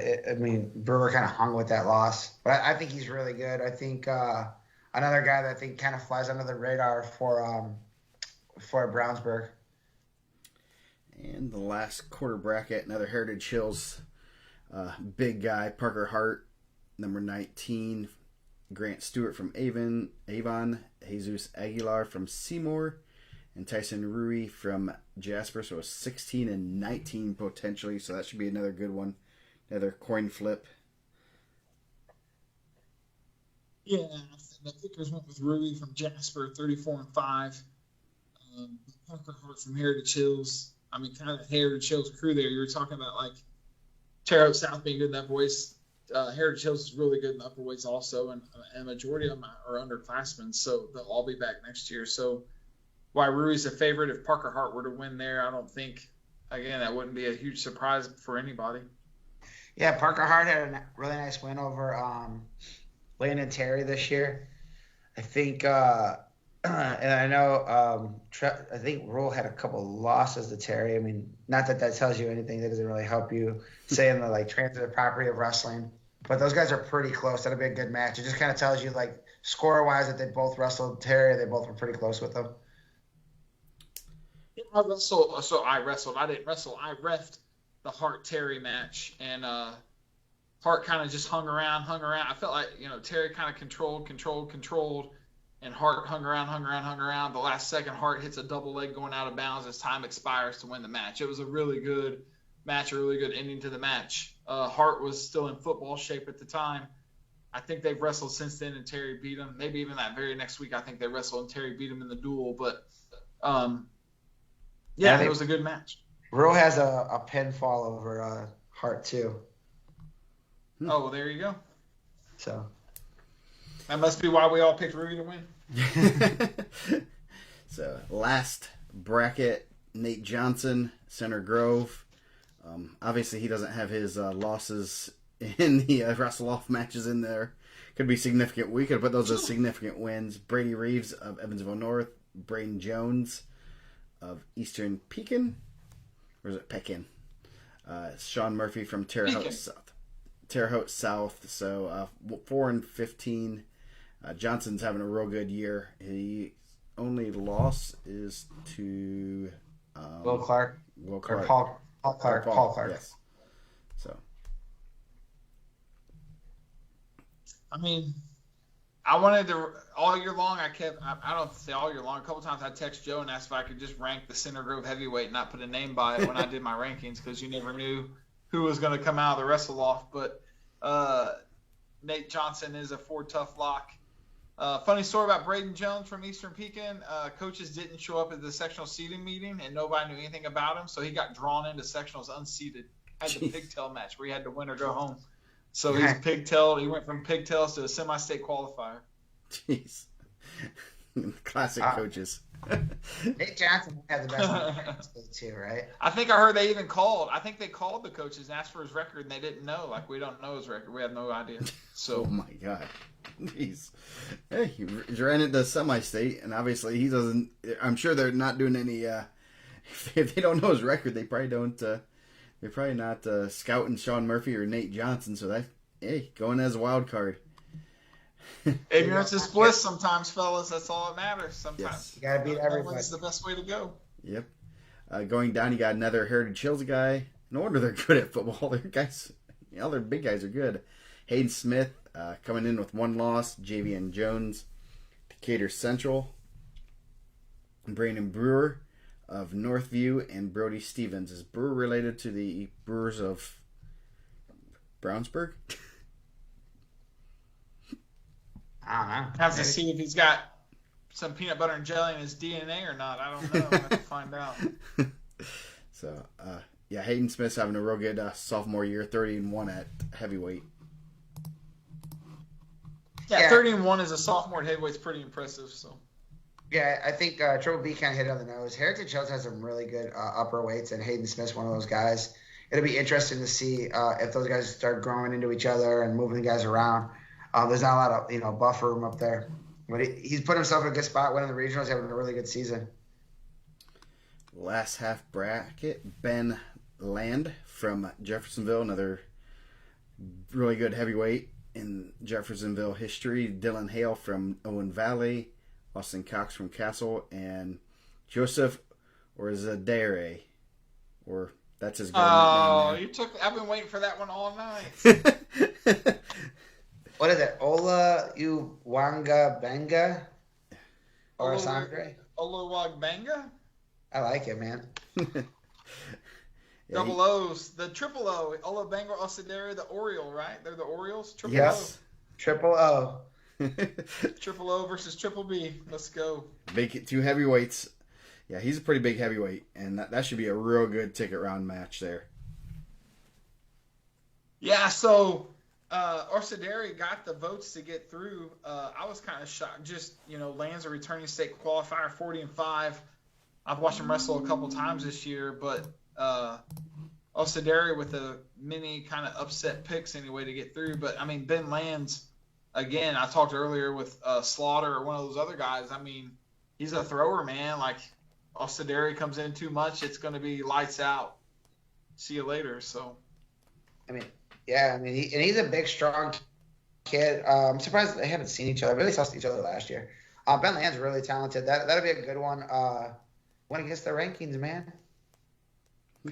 Brewer kind of hung with that loss. But I think he's really good. I think another guy that I think kind of flies under the radar for Brownsburg. And the last quarter bracket, another Heritage Hills big guy, Parker Hart, number 19, Grant Stewart from Avon, Jesus Aguilar from Seymour, and Tyson Rui from Jasper. So 16 and 19 potentially. So that should be another good one. Another coin flip. Yeah, the Pickers went with Rui from Jasper, 34 and 5. Parker Hart from Heritage Hills. Kind of Heritage Hills crew there. You were talking about like Terre Haute South being good in the upper weights. Heritage Hills is really good in the upper weights also, and a majority of them are underclassmen, so they'll all be back next year. So why Rui's a favorite, if Parker Hart were to win there, I don't think, again, that wouldn't be a huge surprise for anybody. Yeah, Parker Hart had a really nice win over Landon Terry this year. I think, and I know, I think Rule had a couple losses to Terry. Not that tells you anything. That doesn't really help you say in the transitive property of wrestling. But those guys are pretty close. That'll be a good match. It just kind of tells you, score-wise, that they both wrestled Terry. They both were pretty close with them. I wrestled. I didn't wrestle. I reffed the Hart-Terry match, and Hart kind of just hung around. I felt like, Terry kind of controlled, and Hart hung around. The last second, Hart hits a double leg going out of bounds as time expires to win the match. It was a really good match, a really good ending to the match. Hart was still in football shape at the time, I think they've wrestled since then, and Terry beat him. Maybe even that very next week, I think they wrestled and Terry beat him in the duel. But it was a good match. Ro has a pinfall over Hart too. Oh, well, there you go. So that must be why we all picked Ruby to win. So last bracket, Nate Johnson, Center Grove. Obviously, he doesn't have his losses in the wrestle-off matches in there. Could be significant. We could put those as significant wins. Brady Reeves of Evansville North. Braden Jones of Eastern Pekin. Or is it Pekin? Sean Murphy from Terre Haute South. Terre Haute South. So 4-15. Johnson's having a real good year. He only loss is to Will Clark. Will Clark. Or Paul Clark. Yes. So. I mean, I wanted to all year long. I don't say all year long. A couple times I text Joe and asked if I could just rank the Center Grove heavyweight and not put a name by it when I did my rankings, because you never knew who was going to come out of the wrestle off. But Nate Johnson is a Ford Tough lock. Funny story about Braden Jones from Eastern Pekin. Coaches didn't show up at the sectional seating meeting, and nobody knew anything about him, so he got drawn into sectionals unseated. Had the pigtail match where he had to win or go home. So he's pigtailed. He went from pigtails to a semi-state qualifier. Jeez. Classic coaches. Nate Johnson has the best too, right? I think I heard they even called. I think they called the coaches and asked for his record, and they didn't know. Like, we don't know his record. We have no idea. So. Oh, my God. Jeez. Hey, he ran into semi-state, and obviously he doesn't. I'm sure they're not doing any. If they don't know his record, they probably don't. They're probably not scouting Sean Murphy or Nate Johnson. So that, hey, going as a wild card. Ignorance is bliss sometimes, fellas. That's all that matters. Sometimes Yes. You gotta beat everybody. That's the best way to go. Yep. Going down, you got another Heritage Hills guy. No wonder they're good at football. Their guys, all their big guys are good. Hayden Smith coming in with one loss. Javian Jones, Decatur Central. Brandon Brewer of Northview, and Brody Stevens. Is Brewer related to the Brewers of Brownsburg? I don't know. Have to see if he's got some peanut butter and jelly in his DNA or not. I don't know. I have to find out. So, Hayden Smith's having a real good sophomore year, 30-1 at heavyweight. Yeah, 30-1 as a sophomore at heavyweight's pretty impressive. So. Yeah, I think TripleB kind of hit it on the nose. Heritage Hills has some really good upper weights, and Hayden Smith's one of those guys. It'll be interesting to see if those guys start growing into each other and moving the guys around. There's not a lot of buffer room up there, but he's put himself in a good spot. Winning the regionals, having a really good season. Last half bracket, Ben Land from Jeffersonville, another really good heavyweight in Jeffersonville history. Dylan Hale from Owen Valley, Austin Cox from Castle, and Joseph Orzadere, or that's his government name. I've been waiting for that one all night. What is it? Ola Uwanga Benga or Sangre? Oluwagbanga? I like it, man. Double O's. The triple O. Oluwagbanga Osadere, the Oriole, right? They're the Orioles? Triple yes. O. Triple O. Triple O versus Triple B. Let's go. Big two heavyweights. Yeah, he's a pretty big heavyweight, and that should be a real good ticket round match there. Yeah, so Orsaderi got the votes to get through. I was kind of shocked. Just, lands a returning state qualifier, 40-5. I've watched him wrestle a couple times this year, but Orsaderi with a mini kind of upset picks anyway to get through. But, Ben Lands, again, I talked earlier with Slaughter or one of those other guys. He's a thrower, man. Like, Orsaderi comes in too much, it's going to be lights out. See you later, so. He's a big, strong kid. I'm surprised they haven't seen each other. Really saw each other last year. Ben Land's really talented. That'll be a good one. When it gets the rankings, man.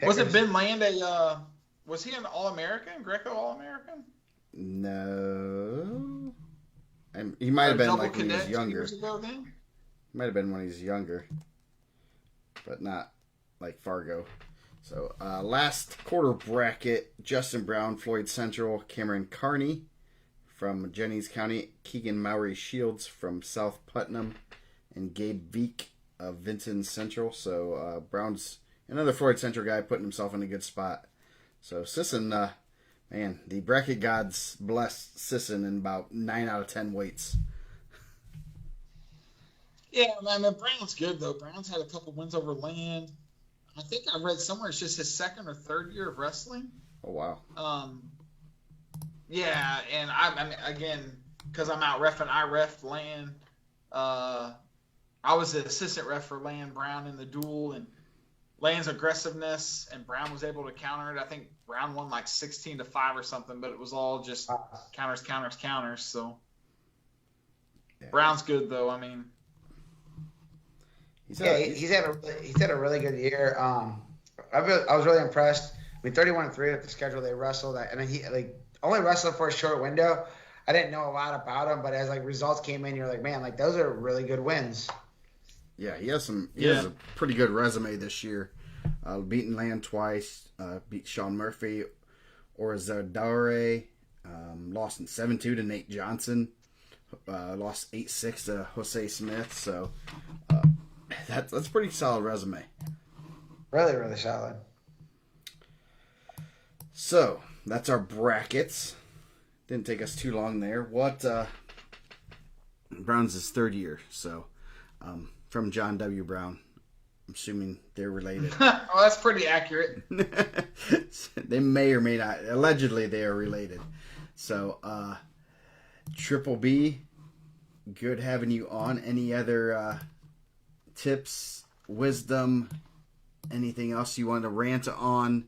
Wasn't Ben Land was he an All-American, Greco All-American? No. He might have been like when he was younger. Might have been when he was younger, but not like Fargo. So, last quarter bracket, Justin Brown, Floyd Central, Cameron Carney from Jennings County, Keegan Mowry Shields from South Putnam, and Gabe Veek of Vinton Central. So Brown's another Floyd Central guy putting himself in a good spot. So Sisson, man, the bracket gods blessed Sisson in about 9 out of 10 weights. Yeah, man, the Brown's good, though. Brown's had a couple wins over Land. I think I read somewhere it's just his second or third year of wrestling. Oh, wow. Yeah, and I mean, again, because I'm out reffing, I reffed Land. I was the assistant ref for Land Brown in the duel, and Land's aggressiveness, and Brown was able to counter it. I think Brown won like 16-5 or something, but it was all just counters. So yeah. Brown's good, though. I mean, he's had a really good year. I was really impressed. I mean, 31-3 at the schedule they wrestled at, and he only wrestled for a short window. I didn't know a lot about him, but as results came in, you're like, man, those are really good wins. Yeah, he has a pretty good resume this year. Beaten Land twice, beat Sean Murphy, Orzadare, lost in 7-2 to Nate Johnson, lost 8-6 to Jose Smith. So that's a pretty solid resume. Really, really solid. So that's our brackets. Didn't take us too long there. What Brown's his third year, so from John W. Brown. I'm assuming they're related. Oh, that's pretty accurate. They may or may not. Allegedly, they are related. So, TripleB, good having you on. Any other tips, wisdom, anything else you want to rant on?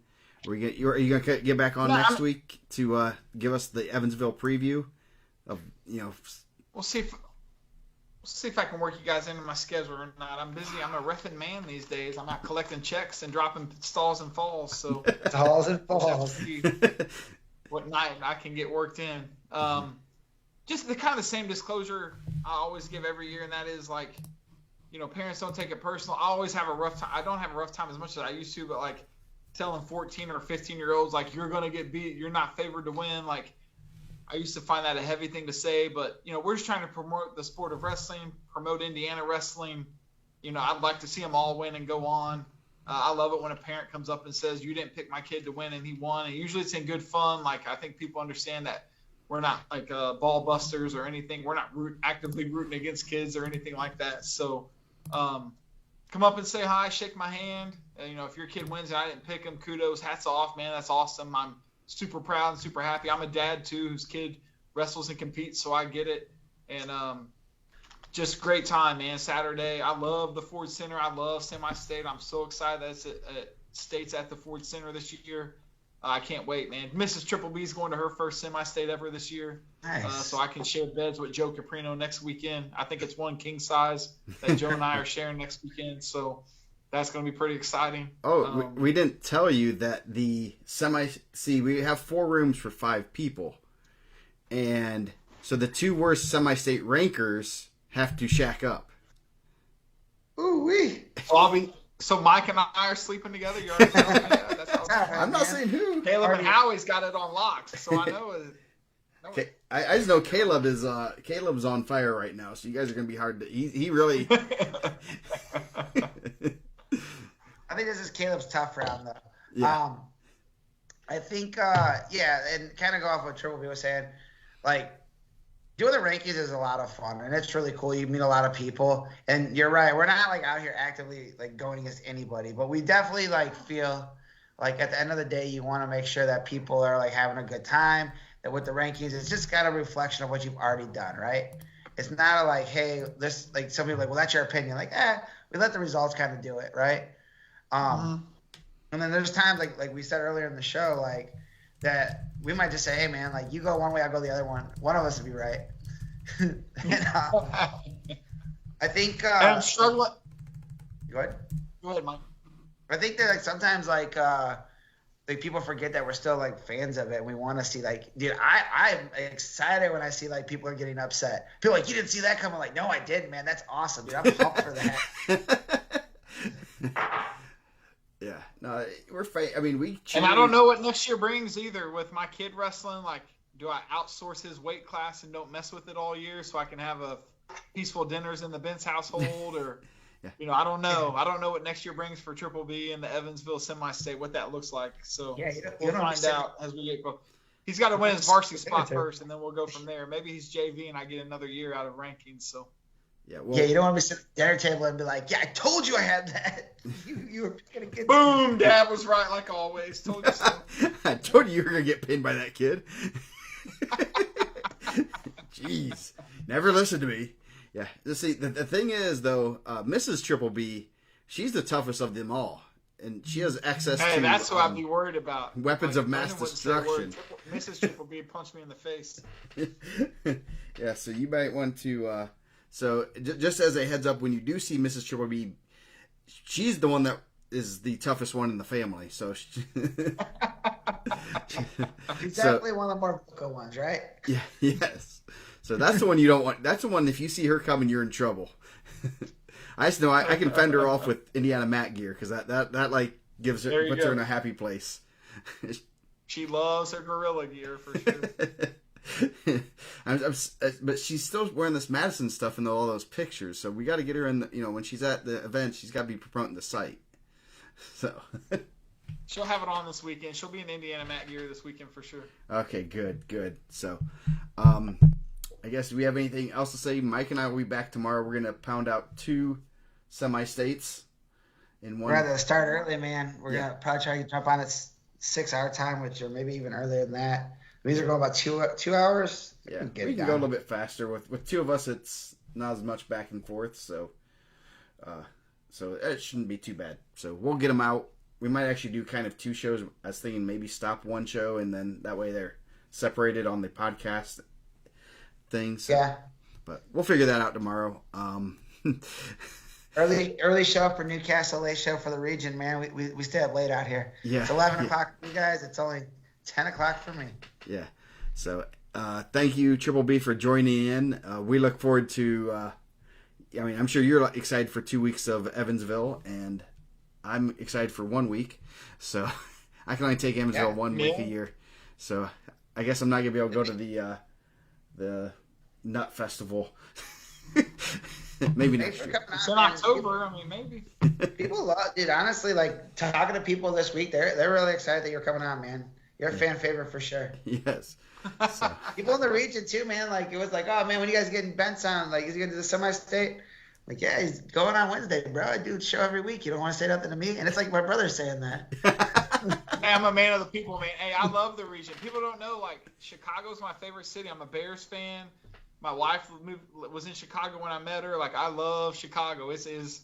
Are you going to get back on next week to give us the Evansville preview of, We'll see if I can work you guys into my schedule or not. I'm busy. I'm a reffing man these days. I'm out collecting checks and dropping stalls and falls. So stalls and falls. What night I can get worked in. Just the kind of the same disclosure I always give every year, and that is parents don't take it personal. I always have a rough time. I don't have a rough time as much as I used to, but telling 14 or 15-year-olds you're gonna get beat, you're not favored to win. I used to find that a heavy thing to say, but we're just trying to promote the sport of wrestling, promote Indiana wrestling. I'd like to see them all win and go on. I love it when a parent comes up and says, "You didn't pick my kid to win and he won." And usually it's in good fun. I think people understand that we're not ball busters or anything. We're not actively rooting against kids or anything like that. So come up and say hi, shake my hand. If your kid wins and I didn't pick him, kudos, hats off, man. That's awesome. I'm super proud and super happy. I'm a dad too, whose kid wrestles and competes, so I get it. And just great time, man. Saturday, I love the Ford Center. I love semi-state. I'm so excited that it states at the Ford Center this year. I can't wait, man. Mrs. TripleB is going to her first semi-state ever this year. Nice. So I can share beds with Joe Caprino next weekend. I think it's one king size that Joe and I are sharing next weekend. So that's going to be pretty exciting. Oh, we didn't tell you that we have 4 rooms for 5 people. And so the 2 worst semi-state rankers have to shack up. Ooh-wee. So Mike and I are sleeping together? You already telling me that? That's how I'm not saying who. Caleb and Howie's got it on lock, so I know it. I just know Caleb's on fire right now, so you guys are going to be hard to... He really... I think this is Caleb's tough round, though. Yeah. I think, and kind of go off what TripleB was saying, doing the rankings is a lot of fun, and it's really cool. You meet a lot of people, and you're right. We're not out here actively going against anybody, but we definitely feel at the end of the day, you want to make sure that people are having a good time. That with the rankings, it's just got a reflection of what you've already done, right? It's not hey, this some people well, that's your opinion. We let the results kind of do it, right? And then there's times like we said earlier in the show, that we might just say, hey man, you go one way, I go the other one. One of us will be right. And, I think. And I'm struggling. Go ahead. Go ahead, Mike. I think that sometimes people forget that we're still fans of it, and we want to see dude, I'm excited when I see people are getting upset. People you didn't see that coming. No, I did, man. That's awesome, dude. I'm pumped for that. Yeah, no, we're I mean, we cheer. And I don't know what next year brings either with my kid wrestling. do I outsource his weight class and don't mess with it all year so I can have a peaceful dinners in the Benz household? Or, Yeah. I don't know. I don't know what next year brings for TripleB and the Evansville semi-state, what that looks like. So we'll find out as we get close. He's got to win his varsity spot first, and then we'll go from there. Maybe he's JV and I get another year out of rankings. So. Yeah, you don't want to be sitting at the dinner table and be like, yeah, I told you I had that. You were going to get boom, Dad was right like always. Told you so. I told you were going to get pinned by that kid. Jeez. Never listened to me. Yeah. See, the thing is, though, Mrs. TripleB, she's the toughest of them all. And she has access to... Hey, that's what I'd be worried about. Weapons of mass destruction. Mrs. TripleB punched me in the face. Yeah, so you might want to... So just as a heads up, when you do see Mrs. TripleB, she's the one that is the toughest one in the family. So she's definitely one of the more vocal ones, right? Yeah. Yes. So that's the one you don't want. That's the one. If you see her coming, you're in trouble. I just know I can fend her off with IndianaMat gear because that like puts her in a happy place. She loves her gorilla gear for sure. But she's still wearing this Madison stuff in all those pictures, so we got to get her in. When she's at the event, she's got to be promoting the site. So she'll have it on this weekend. She'll be in IndianaMat gear this weekend for sure. Okay, good. So, I guess do we have anything else to say? Mike and I will be back tomorrow. We're gonna pound out 2 semi-states in one. We're gonna start early, man. We're gonna probably try to jump on at 6 hour time, which or maybe even earlier than that. These are going about 2 hours. Yeah, we can go a little bit faster. With 2 of us, it's not as much back and forth, so it shouldn't be too bad. So we'll get them out. We might actually do kind of 2 shows. I was thinking maybe stop 1 show, and then that way they're separated on the podcast thing. So, yeah. But we'll figure that out tomorrow. Early show for Newcastle, late show for the region, man. We stay up late out here. Yeah. It's 11 o'clock for you guys. It's only 10 o'clock for me. Yeah. So thank you, TripleB, for joining in. We look forward to, I'm sure you're excited for 2 weeks of Evansville, and I'm excited for 1 week. So I can only take Evansville 1 week a year. So I guess I'm not going to be able to go to the Nut Festival. Maybe next year. It's in October. Maybe. People love, dude. Honestly, like talking to people this week, they're really excited that you're coming on, man. You're a fan favorite for sure. Yes. So. People in the region too, man. Like it was like, oh man, when you guys getting Bent's on? Like, is he gonna do the semi-state? Like, yeah, he's going on Wednesday, bro. I do a show every week. You don't want to say nothing to me? And it's like my brother's saying that. Hey, I'm a man of the people, man. Hey, I love the region. People don't know, like, Chicago's my favorite city. I'm a Bears fan. My wife was in Chicago when I met her. Like, I love Chicago. It is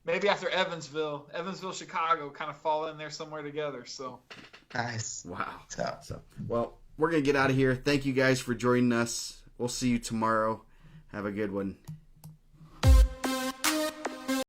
maybe after Evansville, Chicago kind of fall in there somewhere together. So nice. Wow. So well, we're gonna get out of here. Thank you guys for joining us. We'll see you tomorrow. Have a good one.